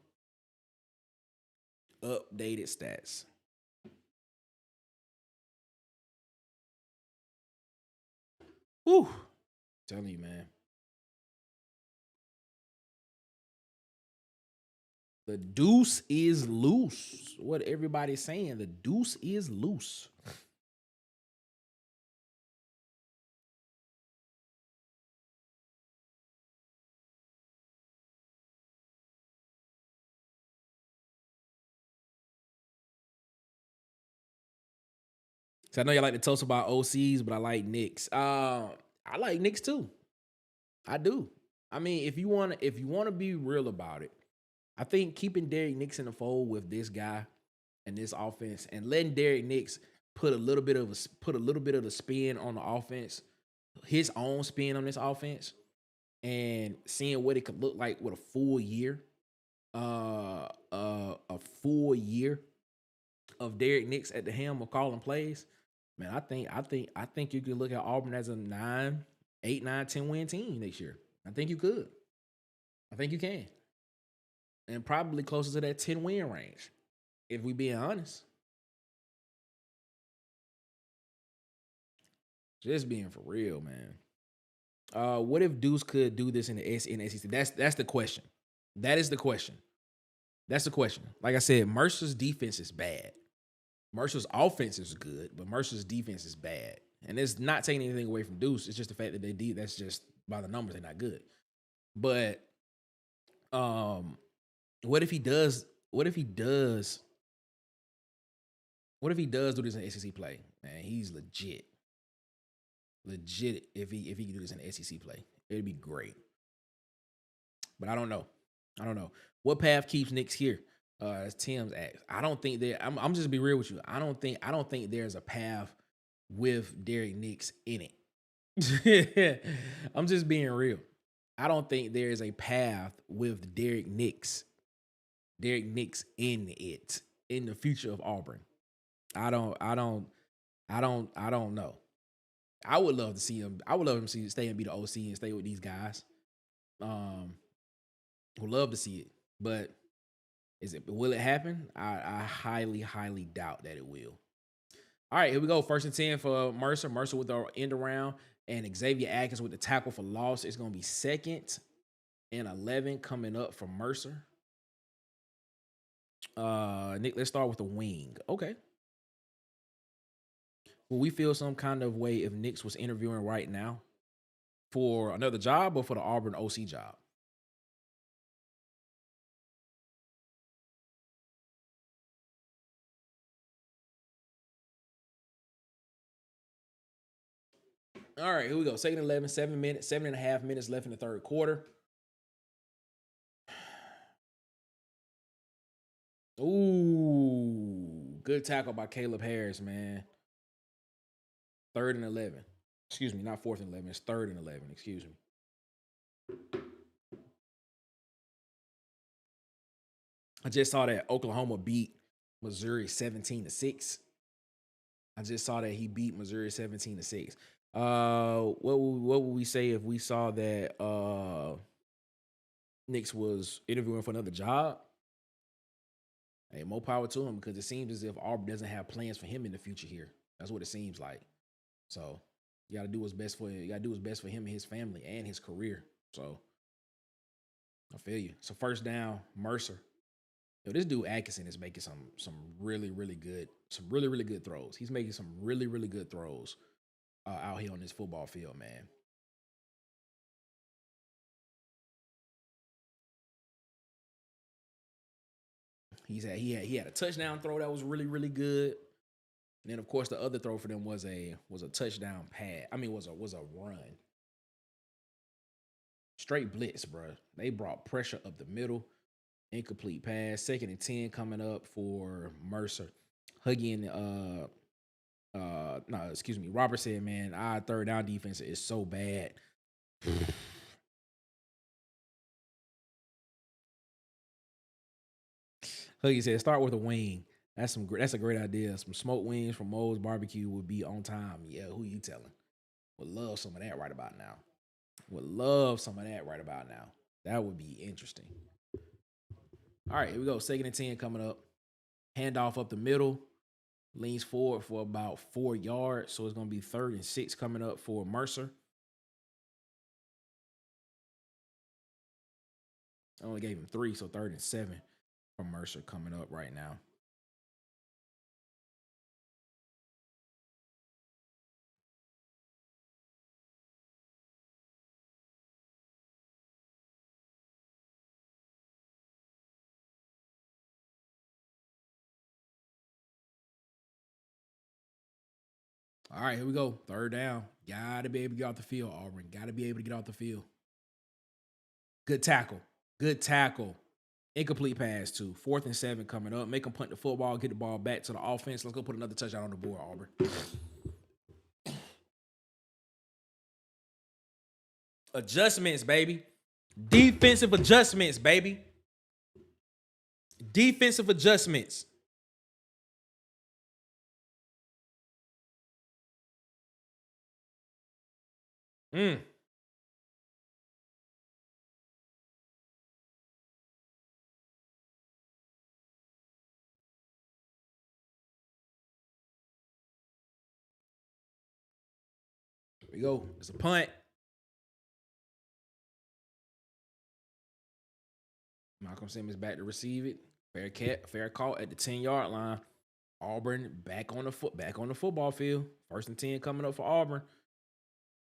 Updated stats. Whew. Telling you, man. The deuce is loose. What everybody's saying, the deuce is loose. So I know y'all like to toast about OCs, but I like Knicks. I like Knicks too. I do. I mean, if you want to be real about it, I think keeping Derrick Nix in the fold with this guy and this offense, and letting Derrick Nix put a little bit of the spin on the offense, his own spin on this offense, and seeing what it could look like with a full year, of Derrick Nix at the helm of calling plays. Man, I think you could look at Auburn as a 8, 9, 10 win team next year. I think you could. I think you can. And probably closer to that 10 win range, if we being honest. Just being for real, man. What if Deuce could do this in the SEC? That's the question. That is the question. That's the question. Like I said, Mercer's defense is bad. Mercer's offense is good, but Mercer's defense is bad. And it's not taking anything away from Deuce. It's just the fact that that's just by the numbers, they're not good. But what if he does do this in SEC play? Man, he's legit. Legit if he can do this in SEC play. It'd be great. But I don't know. What path keeps Knicks here? As Tim's asked. I don't think I'm just be real with you. I don't think there's a path with Derek Nix in it. I'm just being real. I don't think there's a path with Derek Nix in it in the future of Auburn. I don't know. I would love to see him. I would love him to stay and be the OC and stay with these guys. Would love to see it, but will it happen? I highly doubt that it will. All right, here we go. 1st and 10 for Mercer. Mercer with the end around, and Xavier Atkins with the tackle for loss. It's going to be 2nd and 11 coming up for Mercer. Nick, let's start with the wing. Okay. Will we feel some kind of way if Nix was interviewing right now for another job or for the Auburn OC job? All right, here we go. 2nd and 11, 7.5 minutes left in the third quarter. Ooh, good tackle by Caleb Harris, man. 3rd and 11. Excuse me, not 4th and 11. It's 3rd and 11. Excuse me. I just saw that Oklahoma beat Missouri 17-6. I just saw that he beat Missouri 17-6. What would we say if we saw that Nix was interviewing for another job? Hey, more power to him, because it seems as if Auburn doesn't have plans for him in the future here. That's what it seems like. So you got to do what's best for him. You got to do what's best for him and his family and his career. So I feel you. So 1st down, Mercer. Yo, this dude Atkinson is making some really good throws. He's making some really good throws out here on this football field, man. He had a touchdown throw that was really good. And then of course the other throw for them was a touchdown pass. I mean was a run. Straight blitz, bro. They brought pressure up the middle. Incomplete pass. 2nd and 10 coming up for Mercer. Huggy and Robert said, man, our 3rd down defense is so bad. Huggy said, start with a wing. That's a great idea. Some smoked wings from Moe's Barbecue would be on time. Yeah, who you telling? Would love some of that right about now. That would be interesting. All right, here we go. 2nd and 10 coming up. Handoff up the middle. Leans forward for about 4 yards. So it's going to be 3rd and 6 coming up for Mercer. I only gave him 3, so 3rd and 7 for Mercer coming up right now. All right, here we go. 3rd down. Gotta be able to get off the field, Auburn. Gotta be able to get off the field. Good tackle. Incomplete pass too. 4th and 7 coming up. Make them punt the football, get the ball back to the offense. Let's go put another touchdown on the board, Auburn. Adjustments, baby. Defensive adjustments, baby. Defensive adjustments. Here we go. It's a punt. Malcolm Simmons back to receive it. Fair call at the 10-yard line. Auburn back on the football field. 1st and 10 coming up for Auburn.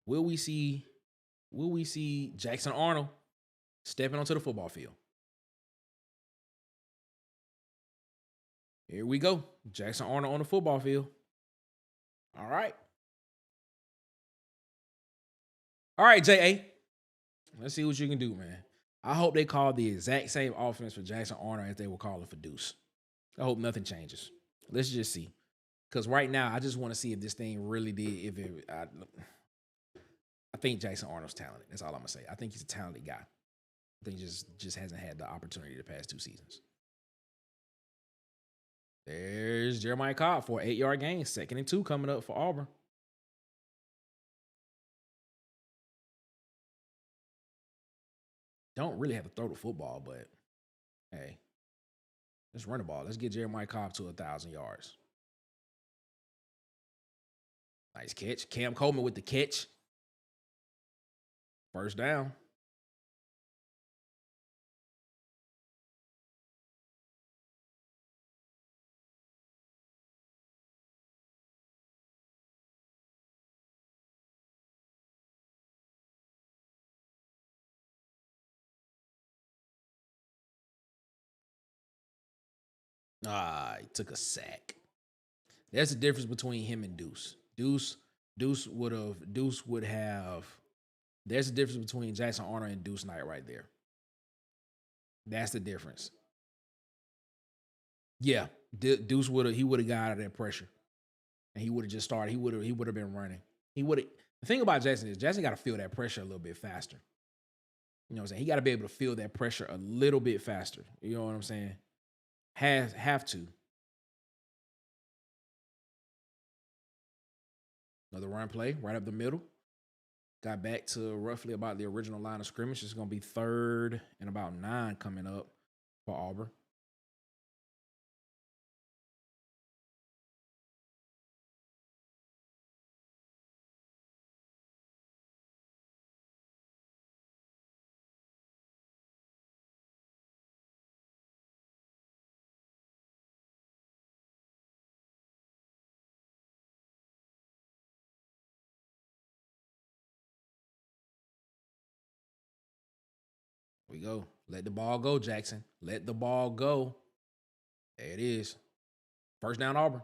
Will we see Jackson Arnold stepping onto the football field? Here we go. Jackson Arnold on the football field. All right. All right, J.A. Let's see what you can do, man. I hope they call the exact same offense for Jackson Arnold as they were calling for Deuce. I hope nothing changes. Let's just see. Because right now, I just want to see if this thing really did. I think Jackson Arnold's talented. That's all I'm going to say. I think he's a talented guy. I think he just hasn't had the opportunity the past 2 seasons. There's Jeremiah Cobb for an 8-yard gain. 2nd and 2 coming up for Auburn. Don't really have to throw the football, but hey, let's run the ball. Let's get Jeremiah Cobb to 1,000 yards. Nice catch. Cam Coleman with the catch. 1st down. He took a sack. That's the difference between him and Deuce. Deuce would have. There's a difference between Jackson Arnold and Deuce Knight right there. That's the difference. Yeah, Deuce would have got out of that pressure, and he would have just started. He would have been running. The thing about Jackson is Jackson got to feel that pressure a little bit faster. You know what I'm saying? He got to be able to feel that pressure a little bit faster. You know what I'm saying? Have to. Another run play right up the middle. Got back to roughly about the original line of scrimmage. It's going to be 3rd and about 9 coming up for Auburn. We go. Let the ball go, Jackson. Let the ball go. There it is. 1st down, Auburn.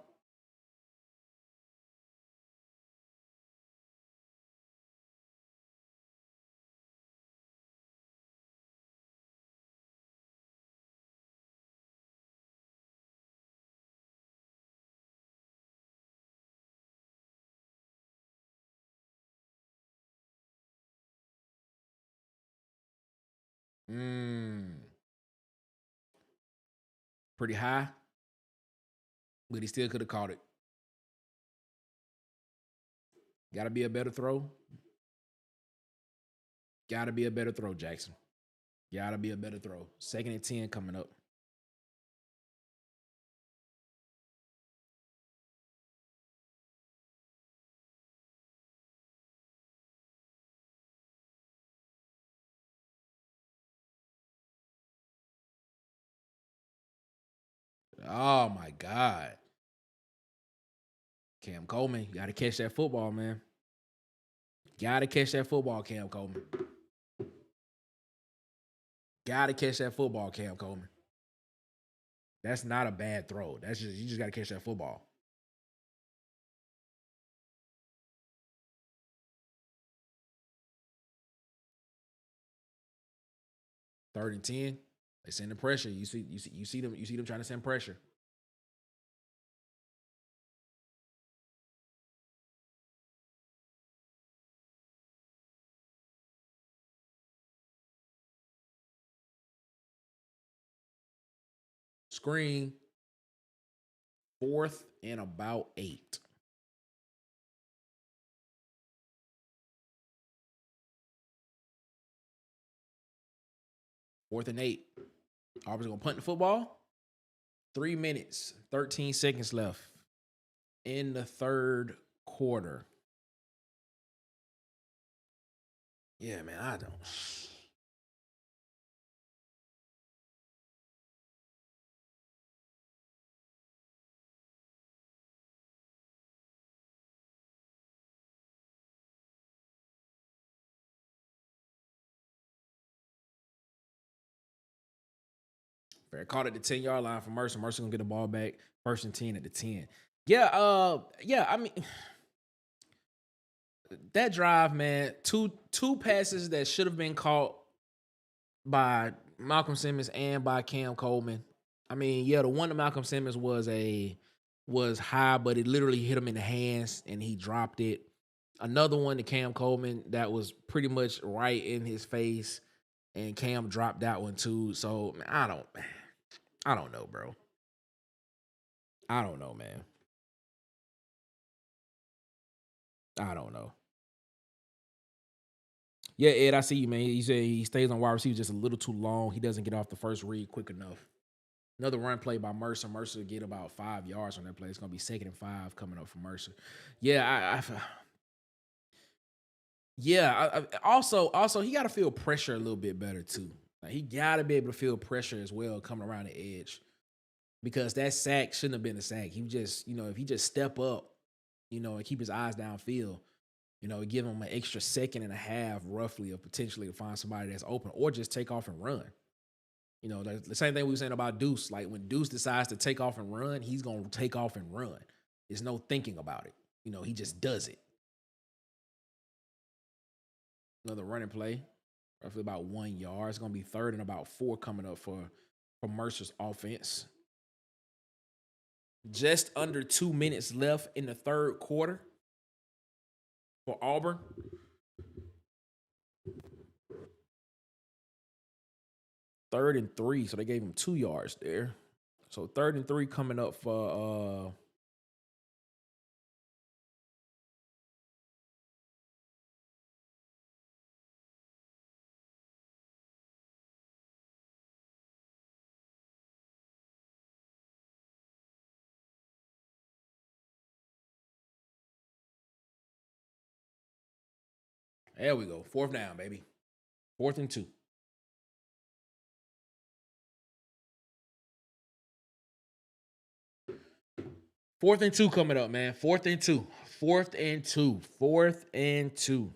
Pretty high, but he still could have caught it. Got to be a better throw. Got to be a better throw, Jackson. Got to be a better throw. 2nd and 10 coming up. Oh, my God. Cam Coleman, you got to catch that football, man. Got to catch that football, Cam Coleman. Got to catch that football, Cam Coleman. That's not a bad throw. You just got to catch that football. Third and 10. They send the pressure. You see them trying to send pressure. Screen. 4th and about 8. Fourth and 8. Auburn's going to punt the football. 3 minutes, 13 seconds left in the 3rd quarter. Yeah, man, I don't. Fair. Caught at the 10-yard line for Mercer. Mercer gonna get the ball back. 1st and 10 at the 10. Yeah, I mean, that drive, man, two passes that should have been caught by Malcolm Simmons and by Cam Coleman. I mean, yeah, the one to Malcolm Simmons was high, but it literally hit him in the hands and he dropped it. Another one to Cam Coleman that was pretty much right in his face, and Cam dropped that one too. So man, I don't know, bro. I don't know, man. I don't know. Yeah, Ed, I see you, man. He said he stays on wide receiver just a little too long. He doesn't get off the first read quick enough. Another run play by Mercer. Mercer get about 5 yards on that play. It's gonna be 2nd and 5 coming up for Mercer. Yeah, also he got to feel pressure a little bit better too. Like, he got to be able to feel pressure as well coming around the edge, because that sack shouldn't have been a sack. He just, if he just step up, and keep his eyes downfield, give him an extra 2.5 seconds roughly of potentially to find somebody that's open, or just take off and run. The same thing we were saying about Deuce. Like, when Deuce decides to take off and run, he's going to take off and run. There's no thinking about it. He just does it. Another running play, roughly about 1 yard. It's going to be 3rd and about 4 coming up for Mercer's offense. Just under 2 minutes left in the 3rd quarter for Auburn. Third and 3, so they gave him 2 yards there. So 3rd and 3 coming up for there we go. 4th down, baby. 4th and 2. Fourth and 2 coming up, man. 4th and 2. 4th and 2. 4th and 2.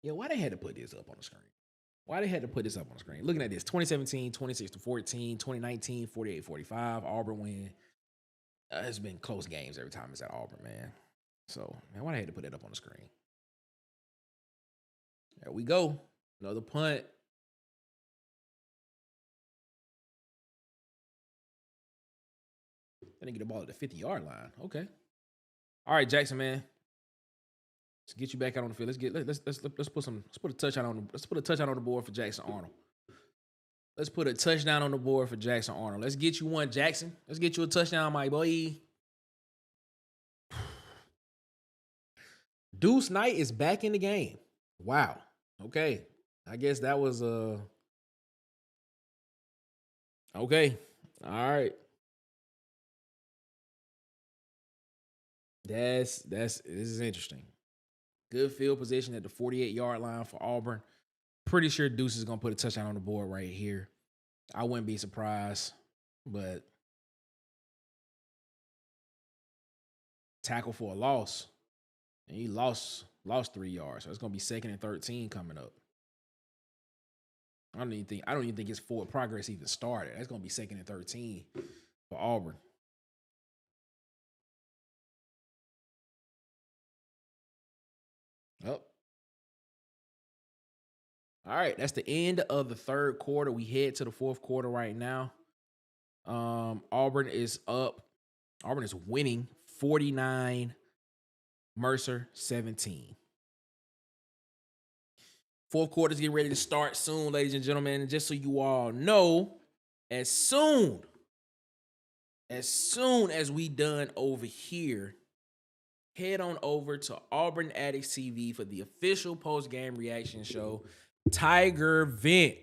Yeah, why they had to put this up on the screen? Why they had to put this up on the screen? Looking at this, 2017, 26-14, 2019, 48-45, Auburn win. It's been close games every time it's at Auburn, man. So, man, why they had to put that up on the screen? There we go. Another punt. Then they get the ball at the 50-yard line. Okay. All right, Jackson, man. Let's get you back out on the field. Let's put a touchdown on the board for Jackson Arnold. Let's put a touchdown on the board for Jackson Arnold. Let's get you one, Jackson. Let's get you a touchdown, my boy. Deuce Knight is back in the game. Wow. Okay. I guess that was okay. All right. This is interesting. Good field position at the 48-yard line for Auburn. Pretty sure Deuce is going to put a touchdown on the board right here. I wouldn't be surprised, but tackle for a loss. And he lost 3 yards. So it's going to be 2nd and 13 coming up. I don't even think his forward progress even started. That's going to be 2nd and 13 for Auburn. Oh. All right, that's the end of the 3rd quarter. We head to the 4th quarter right now. Auburn is up. Auburn is winning 49, Mercer 17. 4th quarter is getting ready to start soon, ladies and gentlemen. And just so you all know, as soon as we done over here, head on over to Auburn Addicts TV for the official post-game reaction show, Tiger Vent,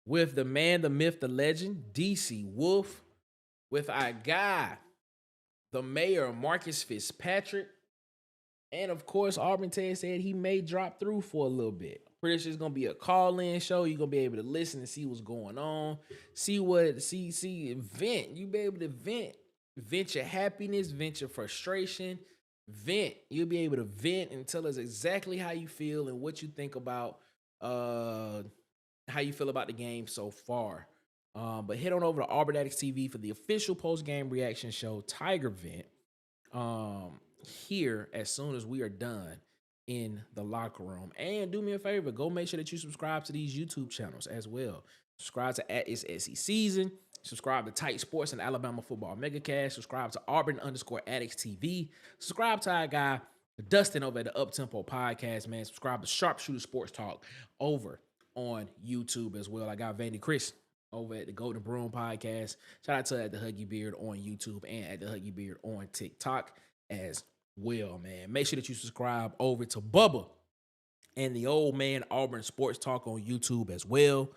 with the man, the myth, the legend, DC Wolf, with our guy, the mayor, Marcus Fitzpatrick, and of course, Auburn Ted said he may drop through for a little bit. Pretty sure it's gonna be a call-in show. You're gonna be able to listen and see what's going on, vent. You be able to vent your happiness, vent your frustration, vent. You'll be able to vent and tell us exactly how you feel and what you think about how you feel about the game so far. But head on over to Auburn Addicts TV for the official post-game reaction show, Tiger Vent. Here as soon as we are done in the locker room. And do me a favor, go make sure that you subscribe to these YouTube channels as well. Subscribe to At It's SEC Season. Subscribe to Tight Sports and Alabama Football Megacast. Subscribe to Auburn_Addicts TV. Subscribe to our guy Dustin over at the Uptempo Podcast, man. Subscribe to Sharpshooter Sports Talk over on YouTube as well. I got Vandy Chris over at the Golden Broom Podcast. Shout out to At the Huggy Beard on YouTube and At the Huggy Beard on TikTok as well, man. Make sure that you subscribe over to Bubba and the Old Man Auburn Sports Talk on YouTube as well.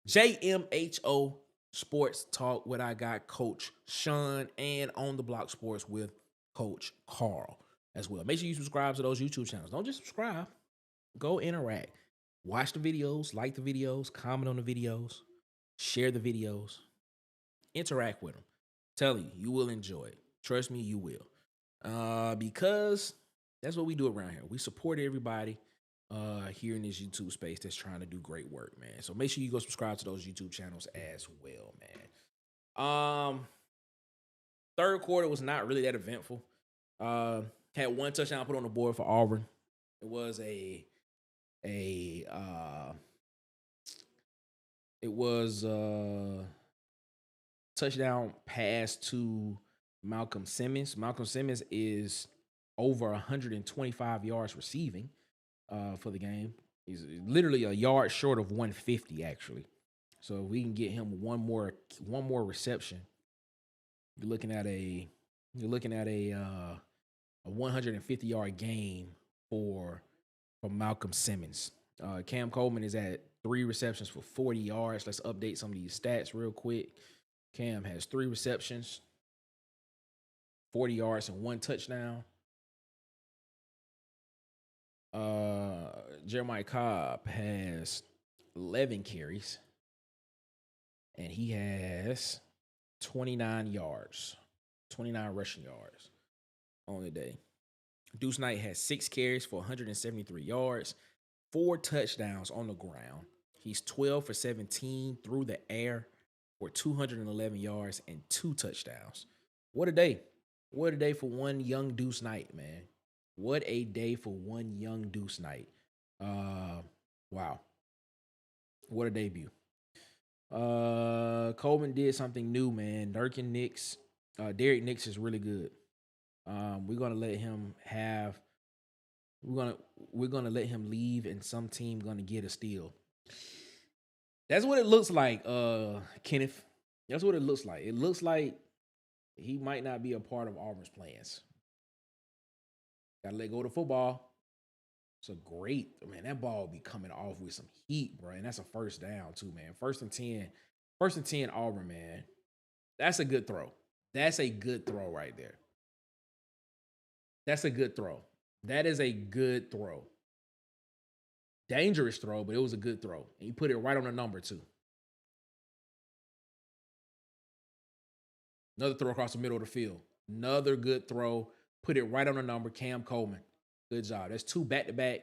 JMHO Sports Talk with I got Coach Sean, and On the Block Sports with Coach Carl as well. Make sure you subscribe to those YouTube channels. Don't just subscribe. Go interact. Watch the videos, like the videos, comment on the videos, share the videos, interact with them. Tell you will enjoy it. Trust me, you will. Because that's what we do around here. We support everybody here in this YouTube space that's trying to do great work, man. So make sure you go subscribe to those YouTube channels as well, man. Third quarter was not really that eventful. Had one touchdown put on the board for Auburn. It was a touchdown pass to Malcolm Simmons. Malcolm Simmons is over 125 yards receiving for the game. He's literally a yard short of 150, actually. So if we can get him one more reception, you're looking at a 150-yard game for Malcolm Simmons. Cam Coleman is at 3 receptions for 40 yards. Let's update some of these stats real quick. Cam has 3 receptions, 40 yards, and 1 touchdown. Jeremiah Cobb has 11 carries, and he has 29 rushing yards on the day. Deuce Knight has 6 carries for 173 yards, 4 touchdowns on the ground. He's 12 for 17 through the air for 211 yards and 2 touchdowns. What a day. What a day for one young Deuce Knight, man. What a day for one young Deuce Knight. Wow. What a debut. Coleman did something new, man. Derrick Nix is really good. We're gonna let him have. We're gonna let him leave, and some team gonna get a steal. That's what it looks like, Kenneth. That's what it looks like. It looks like he might not be a part of Auburn's plans. Gotta let go of the football. It's a great, man, that ball will be coming off with some heat, bro. And that's a first down, too, man. First and 10 Auburn, man. That's a good throw. That's a good throw right there. That's a good throw. That is a good throw. Dangerous throw, but it was a good throw. And you put it right on the number, too. Another throw across the middle of the field. Another good throw. Put it right on the number. Cam Coleman. Good job. That's 2 back-to-back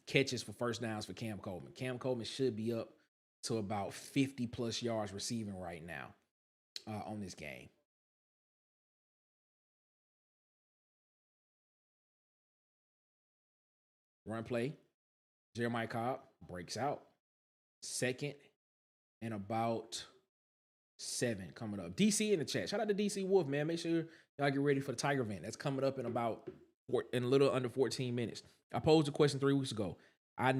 catches for first downs for Cam Coleman. Cam Coleman should be up to about 50-plus yards receiving right now on this game. Run play. Jeremiah Cobb breaks out. 2nd and about 7 coming up. DC in the chat. Shout out to DC Wolf, man. Make sure y'all get ready for the Tiger Event. That's coming up in a little under 14 minutes. I posed a question 3 weeks ago. I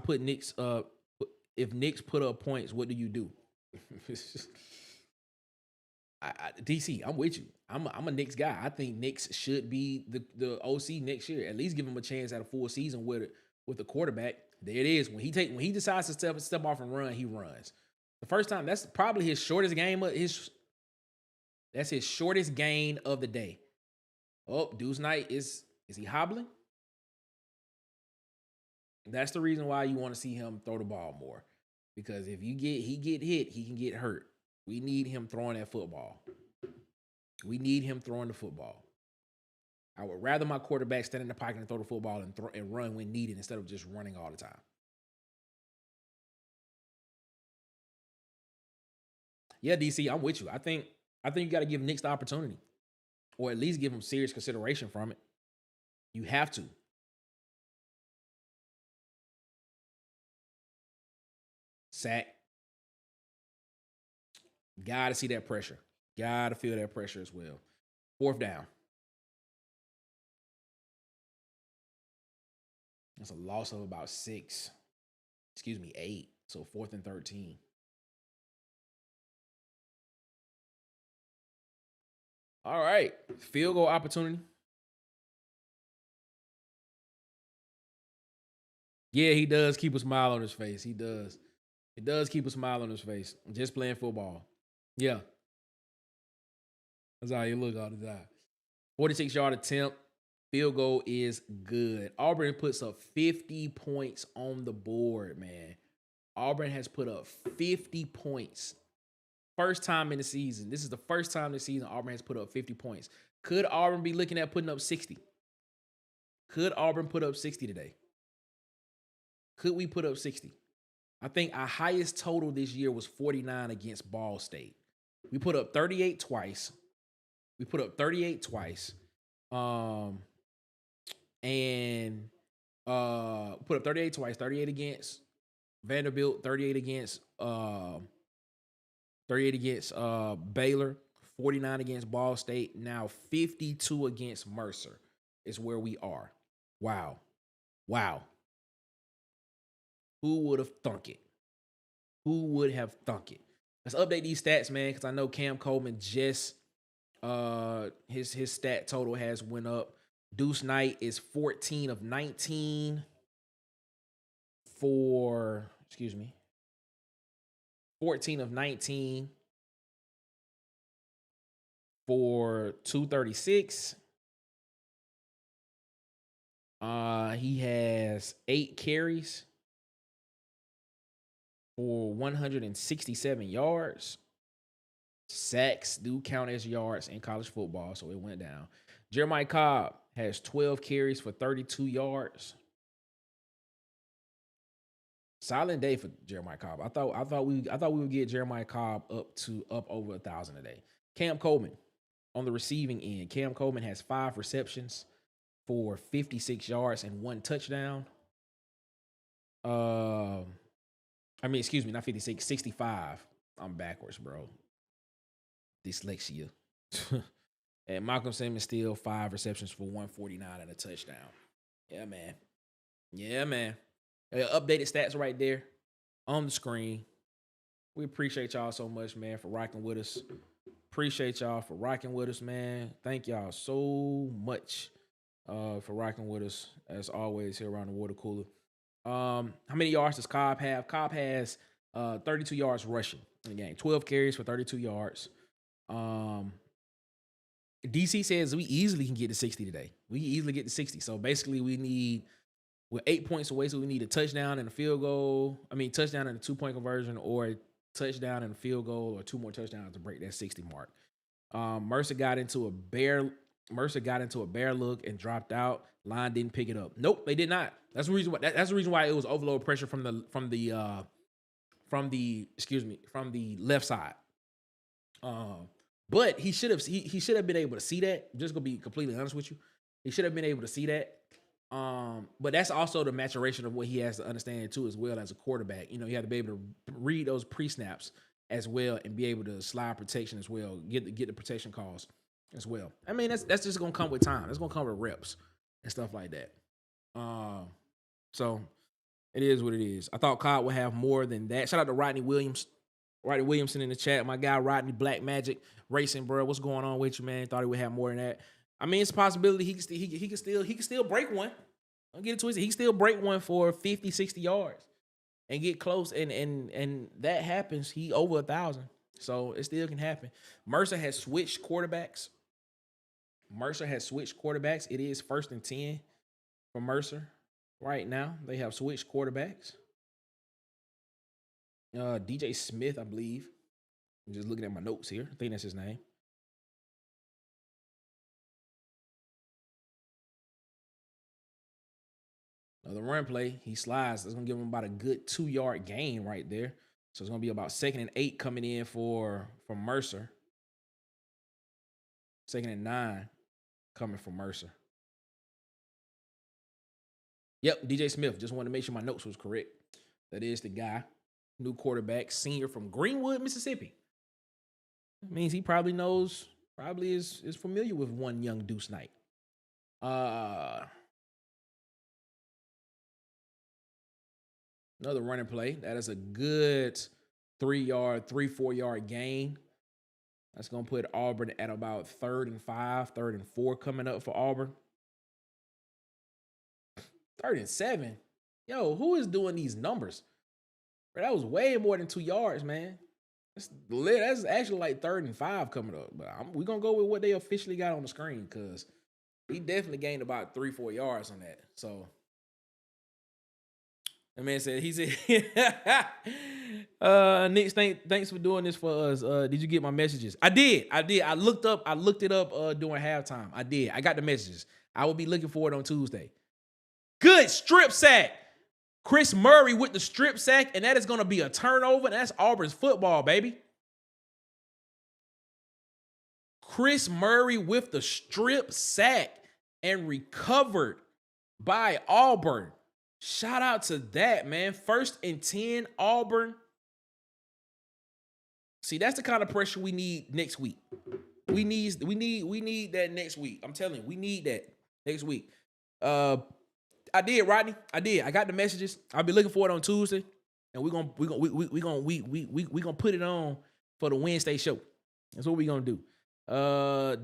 put Knicks if Knicks put up points, what do you do? DC, I'm with you. I'm a Knicks guy. I think Knicks should be the OC next year. At least give him a chance at a full season with the quarterback. There it is. When he decides to step off and run, he runs. The first time, that's probably his shortest game. That's his shortest gain of the day. Oh, Deuce Knight is he hobbling? That's the reason why you want to see him throw the ball more. Because if he get hit, he can get hurt. We need him throwing that football. We need him throwing the football. I would rather my quarterback stand in the pocket and throw the football and run when needed instead of just running all the time. Yeah, DC, I'm with you. I think you got to give Knicks the opportunity, or at least give him serious consideration from it. You have to. Sack. Got to see that pressure. Got to feel that pressure as well. 4th down. That's a loss of about 8. So 4th and 13. All right. Field goal opportunity. Yeah, he does keep a smile on his face. He does. He does keep a smile on his face. Just playing football. Yeah. That's how you look all the time. 46-yard attempt. Field goal is good. Auburn puts up 50 points on the board, man. Auburn has put up 50 points. First time in the season. This is the first time this season Auburn has put up 50 points. Could Auburn be looking at putting up 60? Could Auburn put up 60 today? Could we put up 60? I think our highest total this year was 49 against Ball State. We put up 38 twice. And put up 38 twice, 38 against Vanderbilt, 38 against Baylor, 49 against Ball State, now 52 against Mercer is where we are. Wow. Who would have thunk it? Let's update these stats, man, because I know Cam Coleman just his stat total has went up. Deuce Knight is 14 of 19 for 14 of 19 for 236. He has 8 carries for 167 yards. Sacks do count as yards in college football, so it went down. Jeremiah Cobb has 12 carries for 32 yards. Silent day for Jeremiah Cobb. I thought we would get Jeremiah Cobb up over 1,000 a day. Cam Coleman on the receiving end. Cam Coleman has 5 receptions for 56 yards and 1 touchdown. Excuse me, not 56, 65. I'm backwards, bro. Dyslexia. And Malcolm Simmons still 5 receptions for 149 and a touchdown. Yeah, man. Updated stats right there on the screen. We appreciate y'all so much, man, for rocking with us. Man. Thank y'all so much for rocking with us, as always, here around the water cooler. How many yards does Cobb have? Cobb has 32 yards rushing in the game. 12 carries for 32 yards. DC says we easily can get to 60 today. We can easily get to 60. So basically we're 8 points away, so we need a touchdown and a field goal. Touchdown and a 2-point conversion, or a touchdown and a field goal, or 2 more touchdowns to break that 60 mark. Mercer got into a bear look and dropped out. Line didn't pick it up. Nope, they did not. That's the reason why it was overload pressure from the left side. But he should have been able to see that. I'm just gonna be completely honest with you. He should have been able to see that. But that's also the maturation of what he has to understand too, as well as a quarterback. You have to be able to read those pre-snaps as well and be able to slide protection as well, get the protection calls as well. That's just gonna come with time. That's gonna come with reps and stuff like that. So it is what it is. I thought Cobb would have more than that. Shout out to Rodney Williamson in the chat. My guy Rodney Black Magic Racing, bro. What's going on with you, man? Thought he would have more than that. It's a possibility he can still break one. Don't get it twisted. He can still break one for 50, 60 yards and get close. And that happens. He over 1,000. So it still can happen. Mercer has switched quarterbacks. It is 1st and 10 for Mercer right now. They have switched quarterbacks. DJ Smith, I believe. I'm just looking at my notes here. I think that's his name. Another run play. He slides. That's going to give him about a good 2-yard gain right there. So it's going to be about 2nd and 8 coming in for Mercer. 2nd and 9 coming from Mercer. Yep, DJ Smith. Just wanted to make sure my notes was correct. That is the guy. New quarterback, senior from Greenwood, Mississippi. That means he probably is familiar with one young Deuce Knight. Another running play. That is a good 3-4 yard gain. That's going to put Auburn at about 3rd and 5, 3rd and 4 coming up for Auburn. 3rd and 7. Yo, who is doing these numbers? Bro, that was way more than 2 yards, man. That's actually like 3rd and 5 coming up. But we're going to go with what they officially got on the screen because he definitely gained about 3-4 yards on that. So, that man said, Nick, thanks for doing this for us. Did you get my messages? I did. I looked it up during halftime. I did. I got the messages. I will be looking for it on Tuesday. Good strip sack. Chris Murray with the strip sack, and that is going to be a turnover, and that's Auburn's football, baby. Chris Murray with the strip sack and recovered by Auburn. Shout out to that, man. 1st and 10, Auburn. See, that's the kind of pressure we need next week. We need that next week. I'm telling you, we need that next week. I did, Rodney. I did. I got the messages. I'll be looking for it on Tuesday, and we're gonna put it on for the Wednesday show. That's what we're gonna do.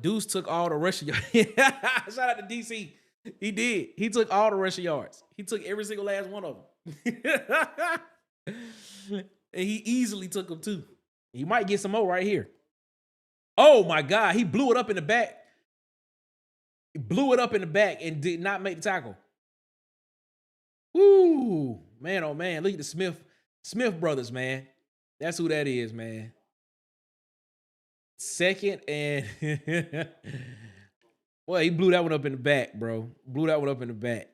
Deuce took all the rushing yards. Shout out to DC. He did. He took all the rushing yards. He took every single last one of them. And he easily took them too. He might get some more right here. Oh my God. He blew it up in the back. He blew it up in the back and did not make the tackle. Woo. Man, oh man. Look at the Smith brothers, man. That's who that is, man. 2nd and well, he blew that one up in the back, bro. Blew that one up in the back.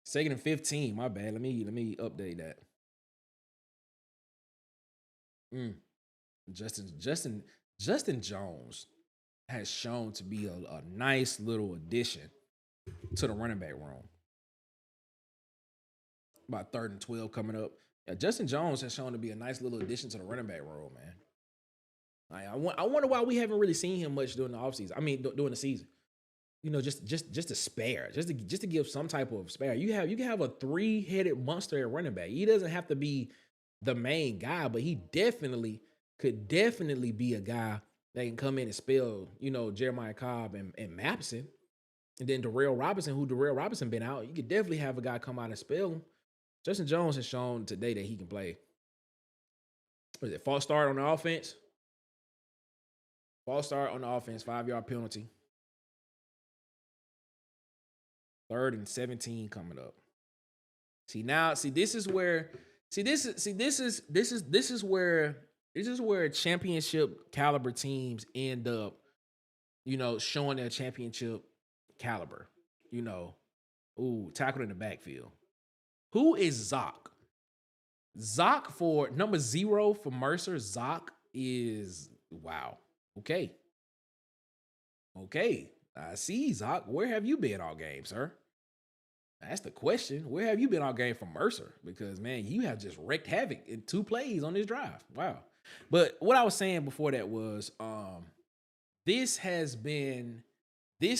Second and 15. My bad. Let me update that. Justin Jones has shown to be a nice little addition to the running back room. About 3rd and 12 coming up. Yeah, Justin Jones has shown to be a nice little addition to the running back room, man. I wonder why we haven't really seen him much during the offseason. I mean, during the season. You know, just to spare, just to give some type of spare. You can have a 3-headed monster at running back. He doesn't have to be the main guy, but he could definitely be a guy that can come in and spell, you know, Jeremiah Cobb and Mapson. And then Darrell Robinson been out. You could definitely have a guy come out and spell him. Justin Jones has shown today that he can play. What is it? False start on the offense. False start on the offense. 5-yard penalty. 3rd and 17 coming up. This is where championship caliber teams end up, you know, showing their championship caliber. You know, tackled in the backfield. Who is Zoc? Zoc for number 0 for Mercer. Zoc is wow. Okay. I see, Zoc. Where have you been all game, sir? That's the question. Where have you been all game from Mercer? Because, man, you have just wreaked havoc in 2 plays on this drive. Wow. But what I was saying before that was this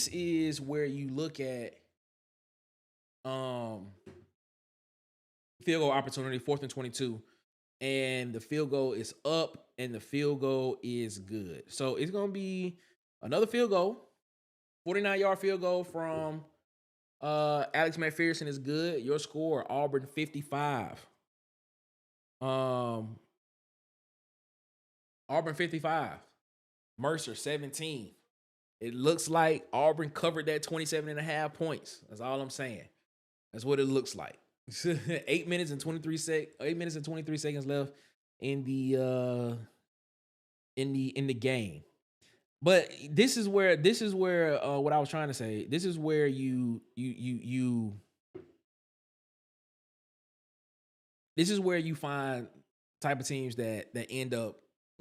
is where you look at field goal opportunity, 4th and 22, and the field goal is up and the field goal is good. So it's going to be another field goal, 49-yard field goal from Alex McPherson is good. Your score, Auburn 55. Auburn 55. Mercer 17. It looks like Auburn covered that 27.5 points. That's all I'm saying. That's what it looks like. 8 minutes and 23 seconds left in the game. But this is where what I was trying to say. This is where this is where you find type of teams that end up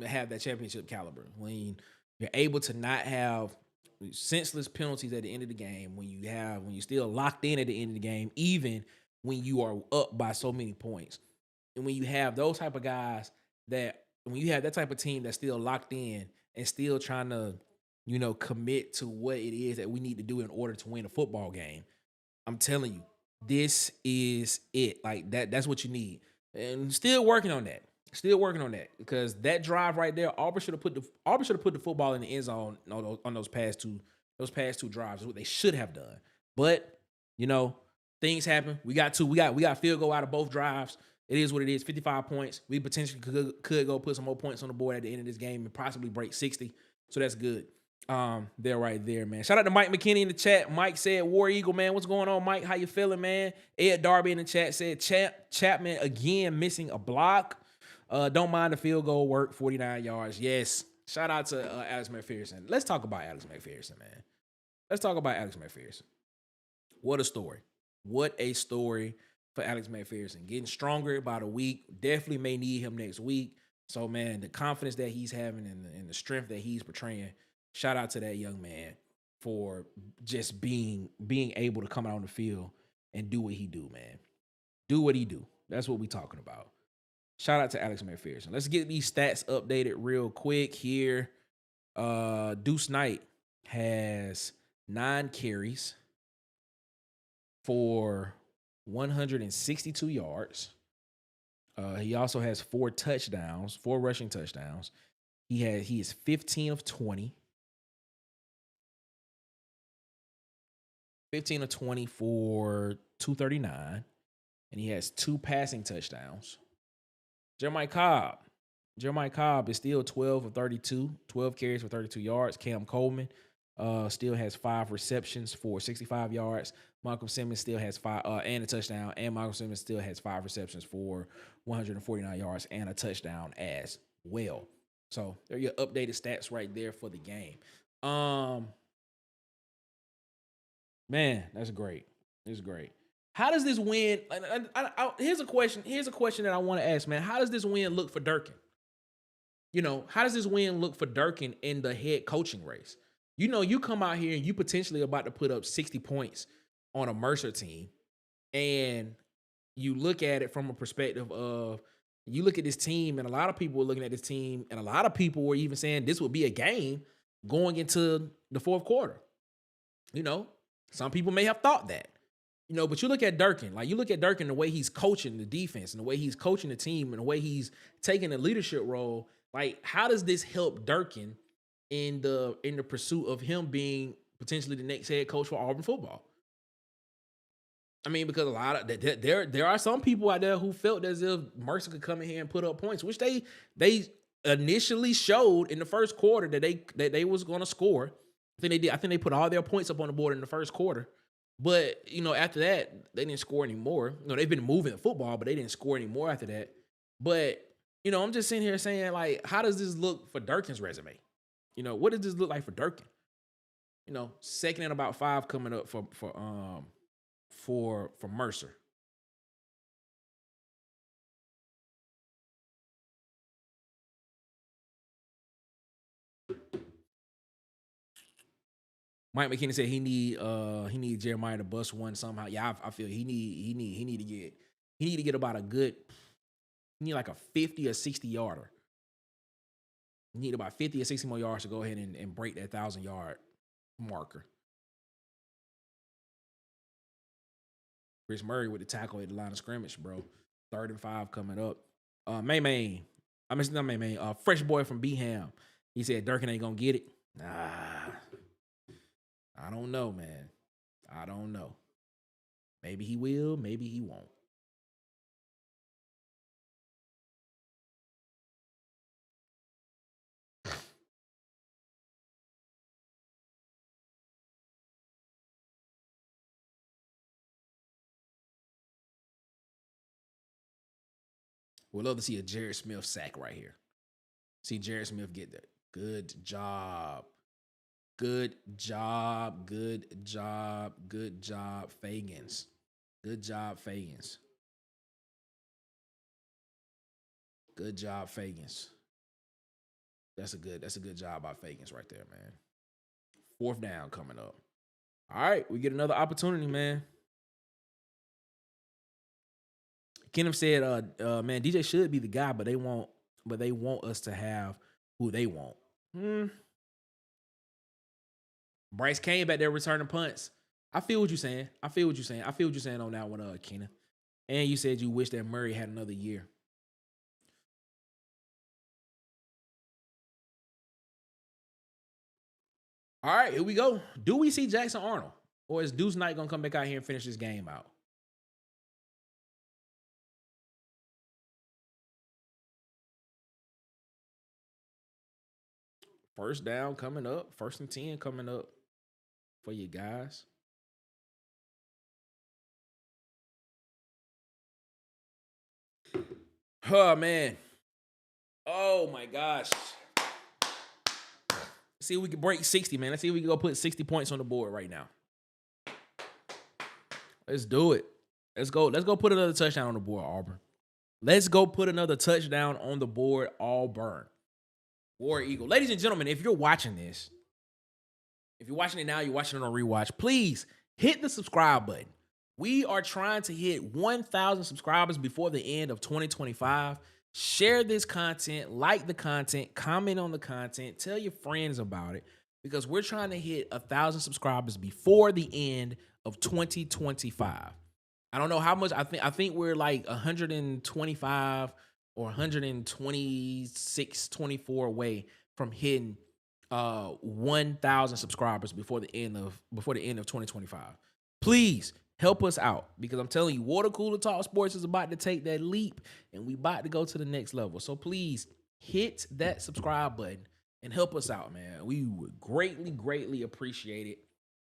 have that championship caliber. When you're able to not have senseless penalties at the end of the game, when you're still locked in at the end of the game, even when you are up by so many points. And when you have those type of guys when you have that type of team that's still locked in and still trying to, commit to what it is that we need to do in order to win a football game, I'm telling you, this is it. Like that's what you need. And still working on that. Because that drive right there, Auburn should have put the football in the end zone on those past two drives. Is what they should have done. But things happen. We got field goal out of both drives. It is what it is. 55 points. We potentially could go put some more points on the board at the end of this game and possibly break 60. So that's good. They're right there, man. Shout out to Mike McKinney in the chat. Mike said, War Eagle, man. What's going on, Mike? How you feeling, man? Ed Darby in the chat said, Chapman again missing a block. Don't mind the field goal work, 49 yards. Yes. Shout out to Alex McPherson. Let's talk about Alex McPherson, man. Let's talk about Alex McPherson. What a story. What a story for Alex McPherson. Getting stronger by the week. Definitely may need him next week. So, man, the confidence that he's having and the strength that he's portraying, shout out to that young man for just being able to come out on the field and do what he do, man. Do what he do. That's what we talking about. Shout out to Alex McPherson. Let's get these stats updated real quick here. Deuce Knight has 9 carries for 162 yards. He also has 4 rushing touchdowns. He is 15 of 20. 15 of 20 for 239. And he has 2 passing touchdowns. Jeremiah Cobb is still 12 of 32, 12 carries for 32 yards. Cam Coleman still has 5 receptions for 65 yards. Malcolm Simmons still has 5 and a touchdown, and Malcolm Simmons still has 5 receptions for 149 yards and a touchdown as well. So there are your updated stats right there for the game. Man, that's great. It's great. How does this win? Here's a question. Here's a question that I want to ask, man. How does this win look for Durkin? How does this win look for Durkin in the head coaching race? You come out here and you potentially about to put up 60 points on a Mercer team, and you look at it from a perspective of you look at this team, and a lot of people were looking at this team, and a lot of people were even saying this would be a game going into the fourth quarter. Some people may have thought that. But you look at Durkin, the way he's coaching the defense and the way he's coaching the team and the way he's taking a leadership role. Like, how does this help Durkin in the pursuit of him being potentially the next head coach for Auburn football? I mean, because a lot of there are some people out there who felt as if Mercer could come in here and put up points, which they initially showed in the first quarter that they was going to score. I think they did. I think they put all their points up on the board in the first quarter. But, after that, they didn't score anymore. They've been moving the football, but they didn't score anymore after that. But, I'm just sitting here saying, like, how does this look for Durkin's resume? What does this look like for Durkin? Second and about 5 coming up for Mercer. Mike McKinney said he need Jeremiah to bust one somehow. Yeah, I feel he need to get about he need like a 50 or 60 yarder. He need about 50 or 60 more yards to go ahead and break that 1,000-yard marker. Chris Murray with the tackle at the line of scrimmage, bro. 3rd and 5 coming up. Fresh boy from Beham. He said Durkin ain't gonna get it. I don't know, man. I don't know. Maybe he will, maybe he won't. We'd love to see a Jared Smith sack right here. See Jared Smith get that. Good job. Good job. Good job. Good job, Fagans. Good job, Fagans. Good job, Fagans. That's a good job by Fagans right there, man. 4th down coming up. All right, we get another opportunity, man. Kenneth said, man, DJ should be the guy, but they want us to have who they want. Bryce came back there returning punts. I feel what you're saying. I feel what you're saying on that one, Kenneth. And you said you wish that Murray had another year. All right, here we go. Do we see Jackson Arnold? Or is Deuce Knight going to come back out here and finish this game out? First down coming up. 1st and 10 coming up for you guys. Oh, man. Oh, my gosh. See if we can break 60, man. Let's see if we can go put 60 points on the board right now. Let's do it. Let's go put another touchdown on the board, Auburn. Let's go put another touchdown on the board, Auburn. War Eagle. Ladies and gentlemen, if you're watching this, if you're watching it now, you're watching it on rewatch, please hit the subscribe button. We are trying to hit 1,000 subscribers before the end of 2025. Share this content, like the content, comment on the content, tell your friends about it, because we're trying to hit 1,000 subscribers before the end of 2025. I don't know how much. I think we're like 125 or 126, 24 away from hitting 1,000 subscribers before the end of 2025. Please help us out, because I'm telling you, Water Cooler Talk Sports is about to take that leap, and we about to go to the next level. So please hit that subscribe button and help us out, man. We would greatly, greatly appreciate it.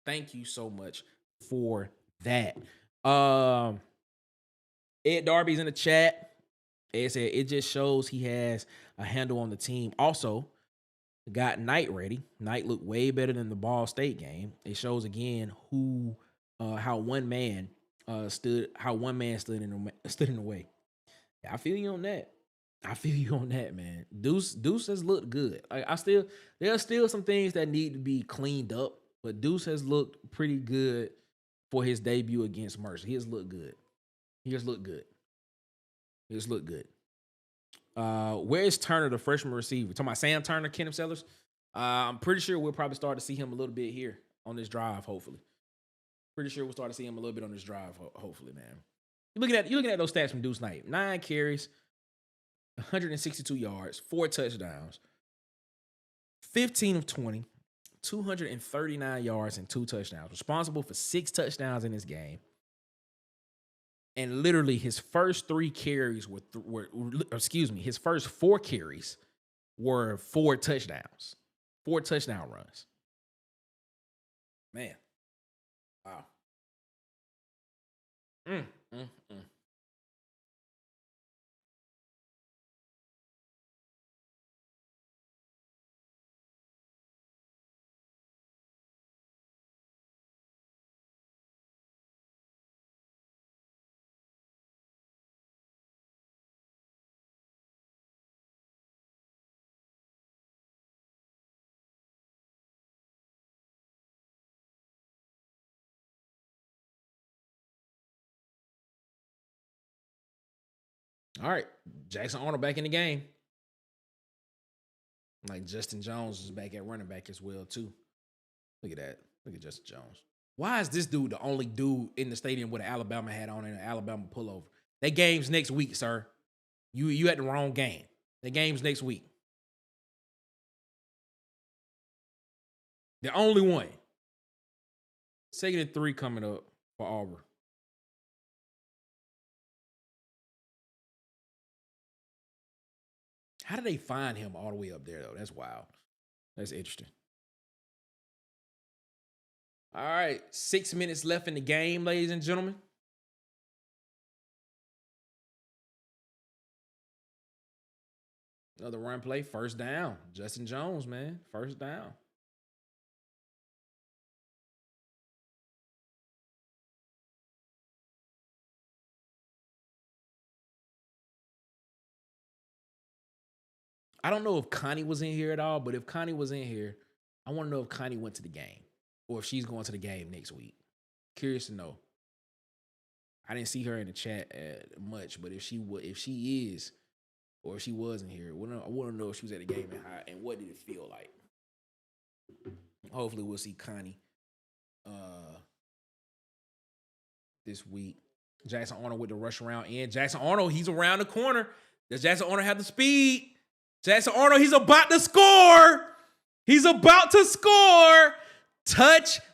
Thank you so much for that. Ed Darby's in the chat. Ed said it just shows he has a handle on the team. Also, got Knight ready. Knight looked way better than the Ball State game. It shows again how one man stood in the way. Yeah, I feel you on that. Man. Deuce has looked good. There are still some things that need to be cleaned up, but Deuce has looked pretty good for his debut against Mercer. He has looked good. Where is Turner, the freshman receiver? Talking about Sam Turner, Kenneth Sellers? I'm pretty sure we'll probably start to see him a little bit here on this drive, hopefully. Pretty sure we'll start to see him a little bit on this drive, hopefully, man. You're looking at those stats from Deuce Knight. 9 carries, 162 yards, 4 touchdowns, 15 of 20, 239 yards, and 2 touchdowns. Responsible for 6 touchdowns in this game. And literally his first 3 carries his first 4 carries were 4 touchdowns. 4 touchdown runs. Man. Wow. All right. Jackson Arnold back in the game. Like Justin Jones is back at running back as well, too. Look at that. Look at Justin Jones. Why is this dude the only dude in the stadium with an Alabama hat on and an Alabama pullover? That game's next week, sir. You at the wrong game. The game's next week. The only one. 2nd and 3 coming up for Auburn. How did they find him all the way up there, though? That's wild. That's interesting. All right. 6 minutes left in the game, ladies and gentlemen. Another run play, first down. Justin Jones, man, first down. I don't know if Connie was in here at all, but if Connie was in here, I want to know if Connie went to the game or if she's going to the game next week. Curious to know. I didn't see her in the chat much, but if she is, or if she wasn't here, I want to know if she was at the game and what did it feel like. Hopefully, we'll see Connie this week. Jackson Arnold with the rush around in. Jackson Arnold, he's around the corner. Does Jackson Arnold have the speed? Jackson Arnold, he's about to score. He's about to score. Touchdown,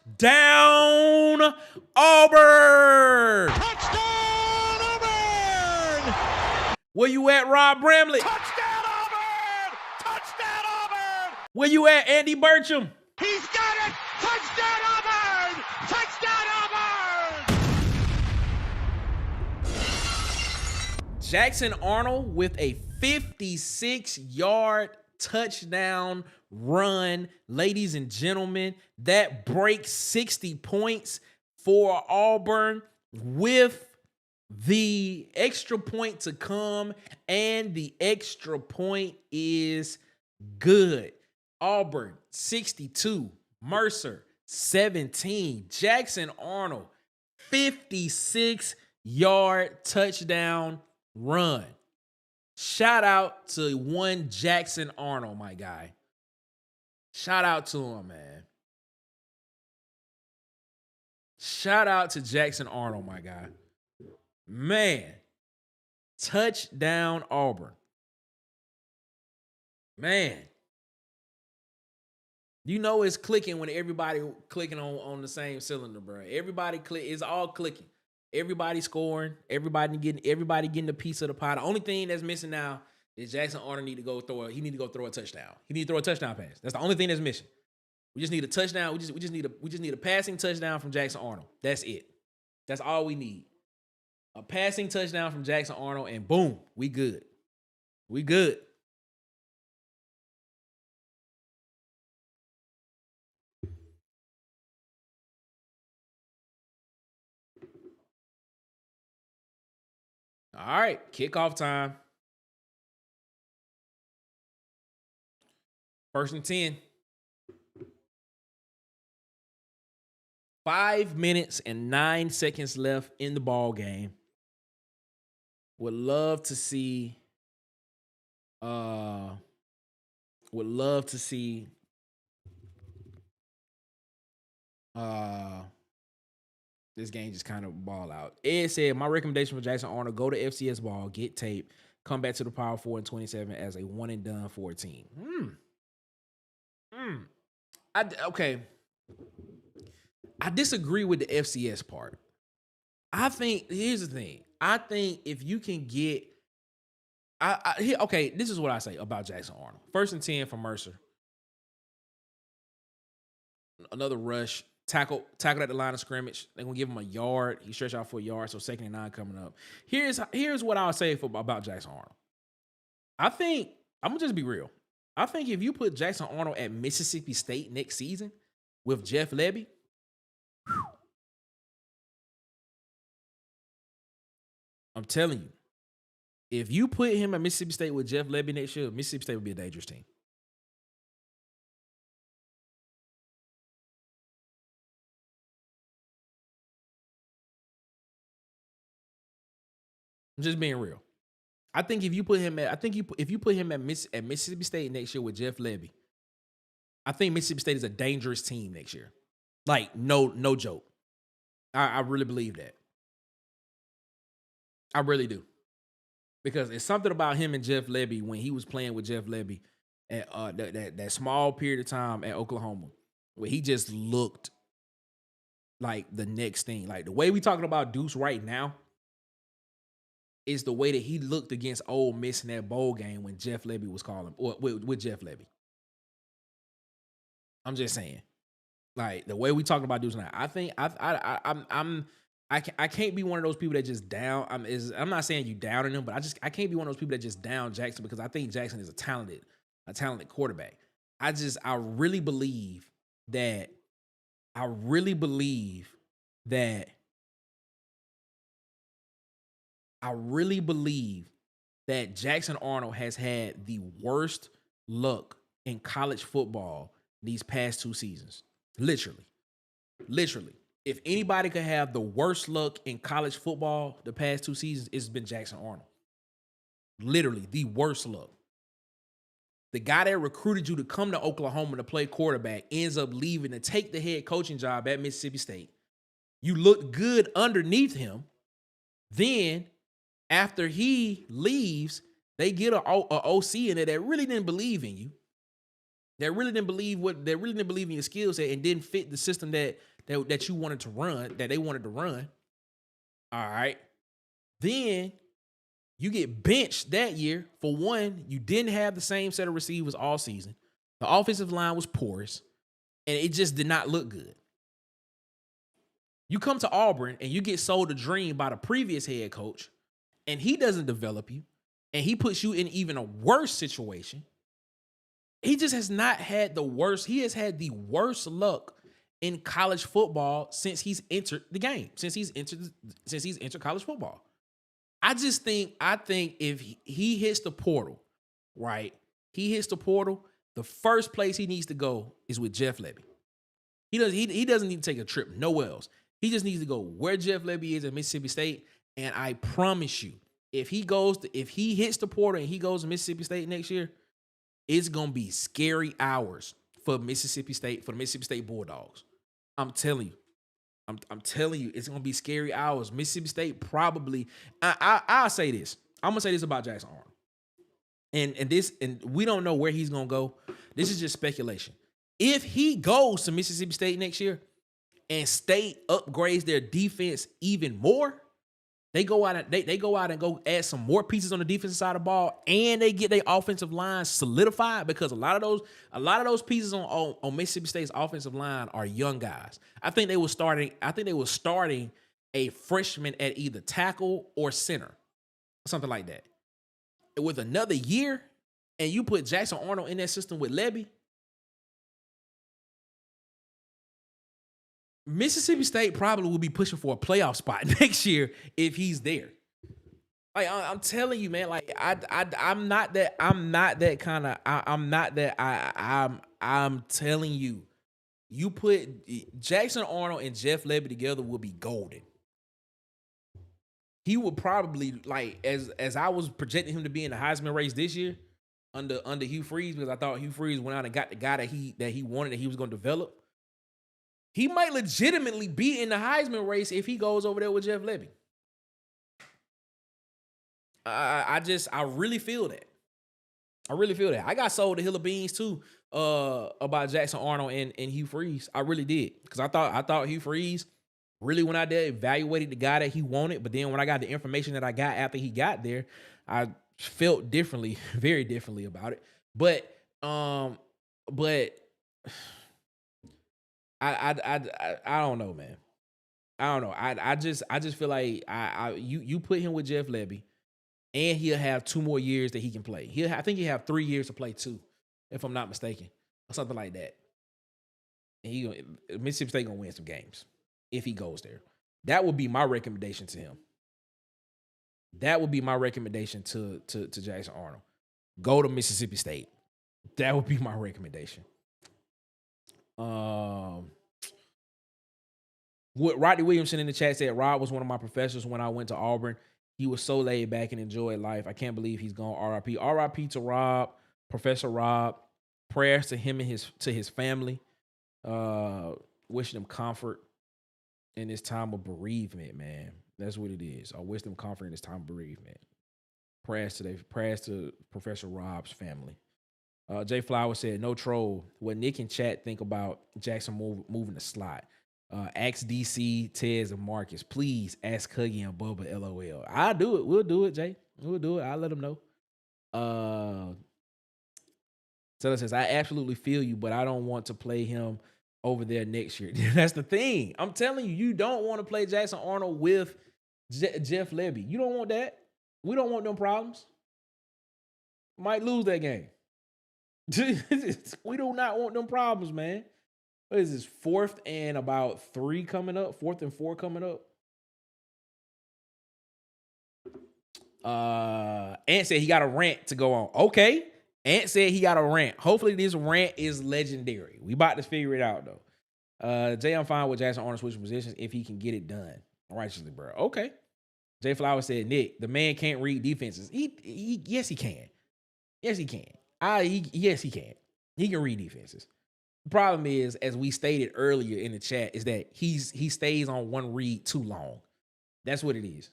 Auburn. Touchdown, Auburn! Where you at, Rob Bramlett? Touchdown, Auburn! Touchdown, Auburn! Where you at, Andy Burcham? He's got it! Touchdown, Auburn! Touchdown, Auburn! Jackson Arnold with a 56-yard touchdown run. Ladies and gentlemen, that breaks 60 points for Auburn with the extra point to come, and the extra point is good. Auburn 62, Mercer 17. Jackson Arnold 56-yard touchdown run. Shout out to one Jackson Arnold, my guy. Shout out to him, man. Shout out to Jackson Arnold, my guy. Man, touchdown Auburn. Man. You know it's clicking when everybody clicking on the same cylinder, bro. Everybody it's all clicking. Everybody scoring. Everybody getting a piece of the pie. The only thing that's missing now is Jackson Arnold need to go throw a touchdown. He need to throw a touchdown pass. That's the only thing that's missing. We just need a touchdown. We just need a passing touchdown from Jackson Arnold. That's it. That's all we need. A passing touchdown from Jackson Arnold, and boom, we good. We good. All right, kickoff time. 1st and 10. 5 minutes and 9 seconds left in the ball game. Would love to see this game just kind of ball out. Ed said, my recommendation for Jackson Arnold, go to FCS ball, get tape, come back to the Power 4 in 27 as a one and done for a team. Okay. I disagree with the FCS part. I think, here's the thing. I think if you can get, okay, this is what I say about Jackson Arnold. 1st and 10 for Mercer. Another rush. Tackle at the line of scrimmage. They're going to give him a yard. He stretched out for a yard, so 2nd and 9 coming up. Here's what I'll say about Jackson Arnold. I think, I'm going to just be real. I think if you put Jackson Arnold at Mississippi State next season with Jeff Lebby, I'm telling you, if you put him at Mississippi State with Jeff Lebby next year, Mississippi State would be a dangerous team. I'm just being real. I think if you put him at, Mississippi State next year with Jeff Lebby, I think Mississippi State is a dangerous team next year. Like no joke. I really believe that. I really do. Because it's something about him and Jeff Lebby when he was playing with Jeff Lebby at that small period of time at Oklahoma, where he just looked like the next thing. Like the way we talking about Deuce right now is the way that he looked against Ole Miss in that bowl game when Jeff Lebby was calling, or with Jeff Lebby. I'm just saying. Like the way we talking about Deuce now, I think I'm I can't be one of those people that just down. I'm not saying you downing him, but I can't be one of those people that just down Jackson because I think Jackson is a talented quarterback. I really believe that I really believe that I really believe that Jackson Arnold has had the worst luck in college football these past 2 seasons. Literally. If anybody could have the worst luck in college football the past 2 seasons, it's been Jackson Arnold. Literally, the worst luck. The guy that recruited you to come to Oklahoma to play quarterback ends up leaving to take the head coaching job at Mississippi State. You look good underneath him. Then, after he leaves, they get a OC in there that really didn't believe in you. That really didn't believe in your skill set and didn't fit the system that you wanted to run, that they wanted to run. All right. Then you get benched that year. For one, you didn't have the same set of receivers all season. The offensive line was porous, and it just did not look good. You come to Auburn and you get sold a dream by the previous head coach, and he doesn't develop you, and he puts you in even a worse situation. He just has not had the worst. He has had the worst luck in college football since he's entered the game, since he's entered college football. I think if he hits the portal, right? He hits the portal, the first place he needs to go is with Jeff Lebby. He doesn't need to take a trip nowhere else. He just needs to go where Jeff Lebby is at Mississippi State. And I promise you, if he hits the portal and he goes to Mississippi State next year, it's gonna be scary hours for Mississippi State, for the Mississippi State Bulldogs. I'm telling you. I'm telling you, it's gonna be scary hours. Mississippi State probably. I'll say this. I'm gonna say this about Jackson Arnold, and we don't know where he's gonna go. This is just speculation. If he goes to Mississippi State next year, and State upgrades their defense even more, they go out and go add some more pieces on the defensive side of the ball, and they get their offensive line solidified because a lot of those pieces on Mississippi State's offensive line are young guys. I think they were starting a freshman at either tackle or center, something like that. With another year, and you put Jackson Arnold in that system with Lebby, Mississippi State probably will be pushing for a playoff spot next year if he's there. Like I'm telling you, man. Like I'm telling you. You put Jackson Arnold and Jeff Lebby together will be golden. He would probably, like, as I was projecting him to be in the Heisman race this year under Hugh Freeze, because I thought Hugh Freeze went out and got the guy that he wanted, that he was going to develop. He might legitimately be in the Heisman race if he goes over there with Jeff Lebby. I really feel that. I got sold a hill of beans too about Jackson Arnold and Hugh Freeze. I really did, because I thought Hugh Freeze really went out there, evaluated the guy that he wanted, but then when I got the information that I got after he got there, I felt differently, very differently about it. But I don't know, man. I don't know. I just feel like you put him with Jeff Lebby, and he'll have 2 more years that he can play. I think he'll have 3 years to play too, if I'm not mistaken, or something like that. And Mississippi State gonna win some games if he goes there. That would be my recommendation to him. That would be my recommendation to Jackson Arnold. Go to Mississippi State. That would be my recommendation. What Rodney Williamson in the chat said, Rod was one of my professors when I went to Auburn. He was so laid back and enjoyed life. I can't believe he's gone. RIP. RIP to Rob, Professor Rob. Prayers to him and his family. Wishing them comfort in this time of bereavement, man. That's what it is. I wish them comfort in this time of bereavement. Prayers to Professor Rob's family. Jay Flowers said, no troll. What Nick and chat think about Jackson moving the slot. Ask DC, Tez, and Marcus. Please ask Huggy and Bubba, LOL. I'll do it. We'll do it, Jay. We'll do it. I'll let them know. Taylor says, I absolutely feel you, but I don't want to play him over there next year. That's the thing. I'm telling you, you don't want to play Jackson Arnold with Jeff Lebby. You don't want that. We don't want them problems. Might lose that game. We do not want them problems, man. What is this? 4th and about 3 coming up? 4th and 4 coming up? Ant said he got a rant to go on. Okay. Ant said he got a rant. Hopefully this rant is legendary. We about to figure it out though. Jay, I'm fine with Jackson Arnold switching positions if he can get it done righteously, bro. Okay. Jay Flowers said, Nick, the man can't read defenses. Yes, he can. Yes, he can. Yes, he can. He can read defenses. The problem is, as we stated earlier in the chat, is that he stays on one read too long. That's what it is.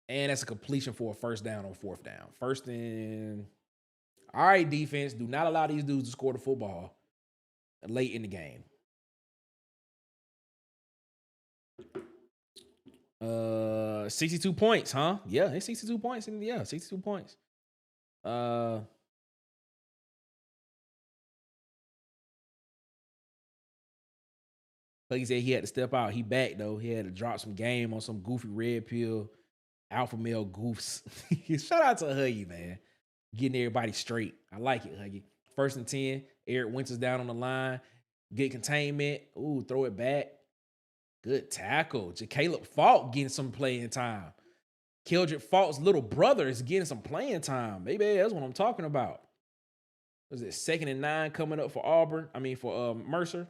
And that's a completion for a first down on 4th down. First and... All right, defense. Do not allow these dudes to score the football late in the game. 62 points, huh? Yeah, it's 62 points. 62 points. Like he said, he had to step out. He back, though. He had to drop some game on some goofy red pill alpha male goofs. Shout out to Huggy, man. Getting everybody straight. I like it, Huggy. 1st and 10. Eric Winters down on the line. Get containment. Ooh, throw it back. Good tackle. Caleb Falk getting some playing time. Keldrick Falk's little brother is getting some playing time. Baby, that's what I'm talking about. Was it 2nd and 9 coming up for Auburn? For Mercer.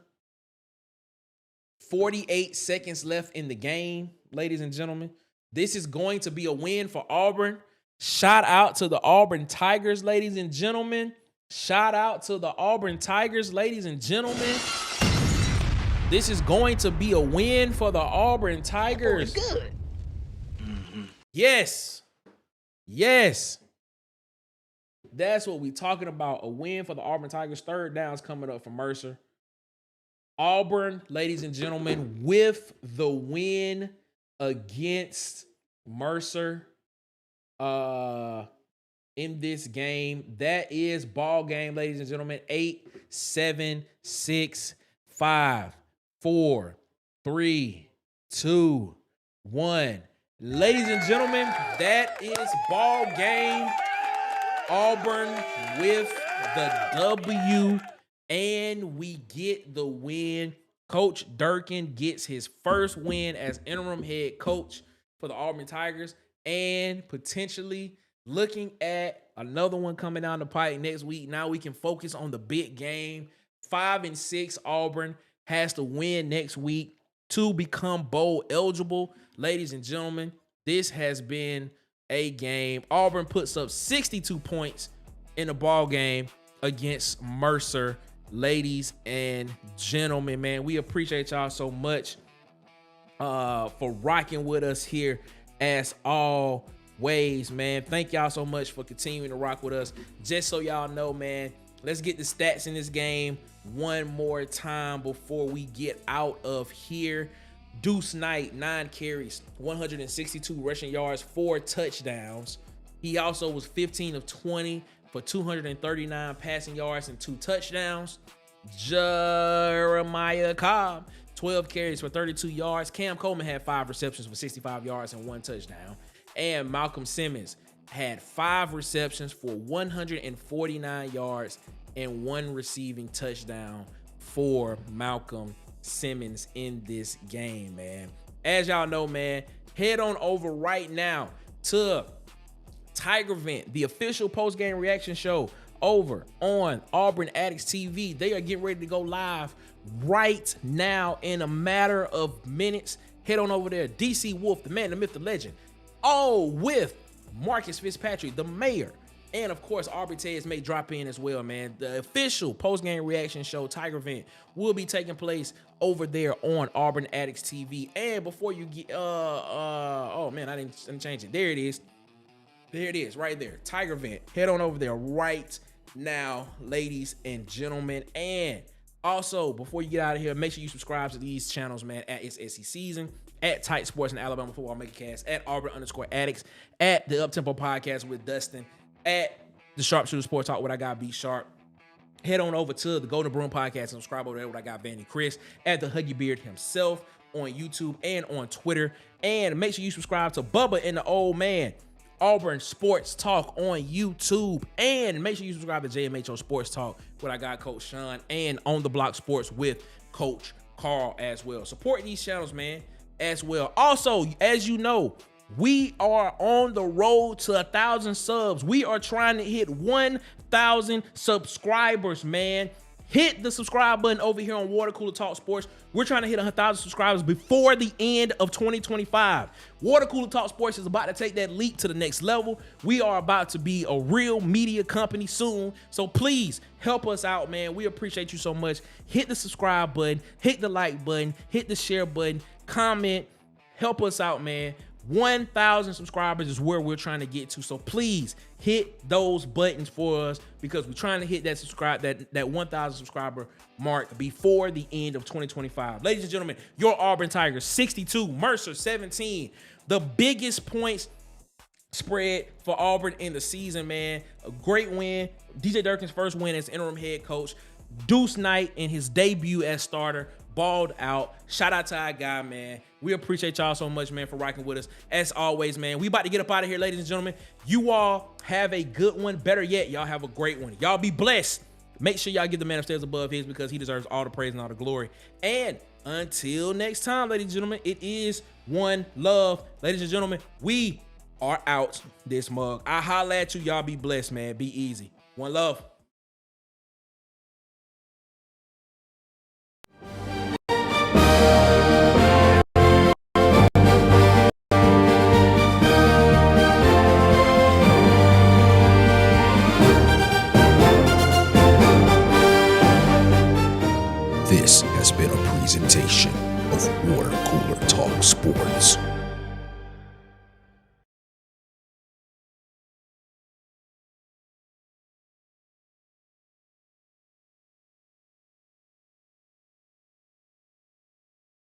48 seconds left in the game, ladies and gentlemen. This is going to be a win for Auburn. Shout out to the Auburn Tigers, ladies and gentlemen. Shout out to the Auburn Tigers, ladies and gentlemen. This is going to be a win for the Auburn Tigers. Oh, good. Mm-hmm. Yes. Yes. That's what we're talking about. A win for the Auburn Tigers. 3rd down's coming up for Mercer. Auburn, ladies and gentlemen, with the win against Mercer in this game. That is ball game, ladies and gentlemen. 8, 7, 6, 5, 4, 3, 2, 1. Ladies and gentlemen, that is ball game. Auburn with the W, and we get the win. Coach Durkin gets his first win as interim head coach for the Auburn Tigers, and potentially looking at another one coming down the pipe next week. Now we can focus on the big game. 5 and 6 Auburn has to win next week to become bowl eligible. Ladies and gentlemen, this has been a game. Auburn puts up 62 points in the ball game against Mercer. Ladies and gentlemen, man, we appreciate y'all so much for rocking with us here as always, man. Thank y'all so much for continuing to rock with us. Just so y'all know, man, let's get the stats in this game one more time before we get out of here. Deuce Knight, 9 carries, 162 rushing yards, 4 touchdowns. He also was 15 of 20 for 239 passing yards and 2 touchdowns. Jeremiah Cobb, 12 carries for 32 yards. Cam Coleman had 5 receptions for 65 yards and 1 touchdown. And Malcolm Simmons had 5 receptions for 149 yards and 1 receiving touchdown for Malcolm Simmons in this game, man. As y'all know, man, head on over right now to Tiger Vent, the official post-game reaction show over on Auburn Addicts TV. They are getting ready to go live right now in a matter of minutes. Head on over there. DC Wolf, the man, the myth, the legend, all with Marcus Fitzpatrick, the mayor, and of course Aubrey Tez may drop in as well, man. The official post-game reaction show, Tiger Vent, will be taking place over there on Auburn Addicts TV. And before you get oh man, I didn't change it. There it is. There it is, right there. Tiger Vent. Head on over there right now, ladies and gentlemen. And also, before you get out of here, make sure you subscribe to these channels, man, at It's SEC Season, at Tight Sports and Alabama Football Makercast, at Auburn_Addicts, at the Uptempo Podcast with Dustin, at the Sharpshooter Sports Talk, what I got B Sharp. Head on over to the Golden Broom Podcast and subscribe over there. What I got Vanny Chris at the Huggy Beard himself on YouTube and on Twitter. And make sure you subscribe to Bubba and the Old Man, Auburn Sports Talk on YouTube. And make sure you subscribe to JMHO Sports Talk, what I got Coach Sean, and On the Block Sports with Coach Carl as well. Support these channels, man, as well. Also, as you know, we are on the road to 1,000 subs. We are trying to hit 1,000 subscribers, man. Hit the subscribe button over here on Water Cooler Talk Sports. We're trying to hit 1,000 subscribers before the end of 2025. Water Cooler Talk Sports is about to take that leap to the next level. We are about to be a real media company soon. So please help us out, man. We appreciate you so much. Hit the subscribe button, hit the like button, hit the share button, comment. Help us out, man. 1,000 subscribers is where we're trying to get to. So please hit those buttons for us, because we're trying to hit that 1,000 subscriber mark before the end of 2025. Ladies and gentlemen, your Auburn Tigers 62, Mercer 17. The biggest points spread for Auburn in the season, man. A great win. DJ Durkin's first win as interim head coach. Deuce Knight in his debut as starter balled out. Shout out to our guy, man. We appreciate y'all so much, man, for rocking with us. As always, man, we about to get up out of here, ladies and gentlemen. You all have a good one. Better yet, y'all have a great one. Y'all be blessed. Make sure y'all give the man upstairs above his, because he deserves all the praise and all the glory. And until next time, ladies and gentlemen, it is one love. Ladies and gentlemen, we are out this mug. I holla at you. Y'all be blessed, man. Be easy. One love.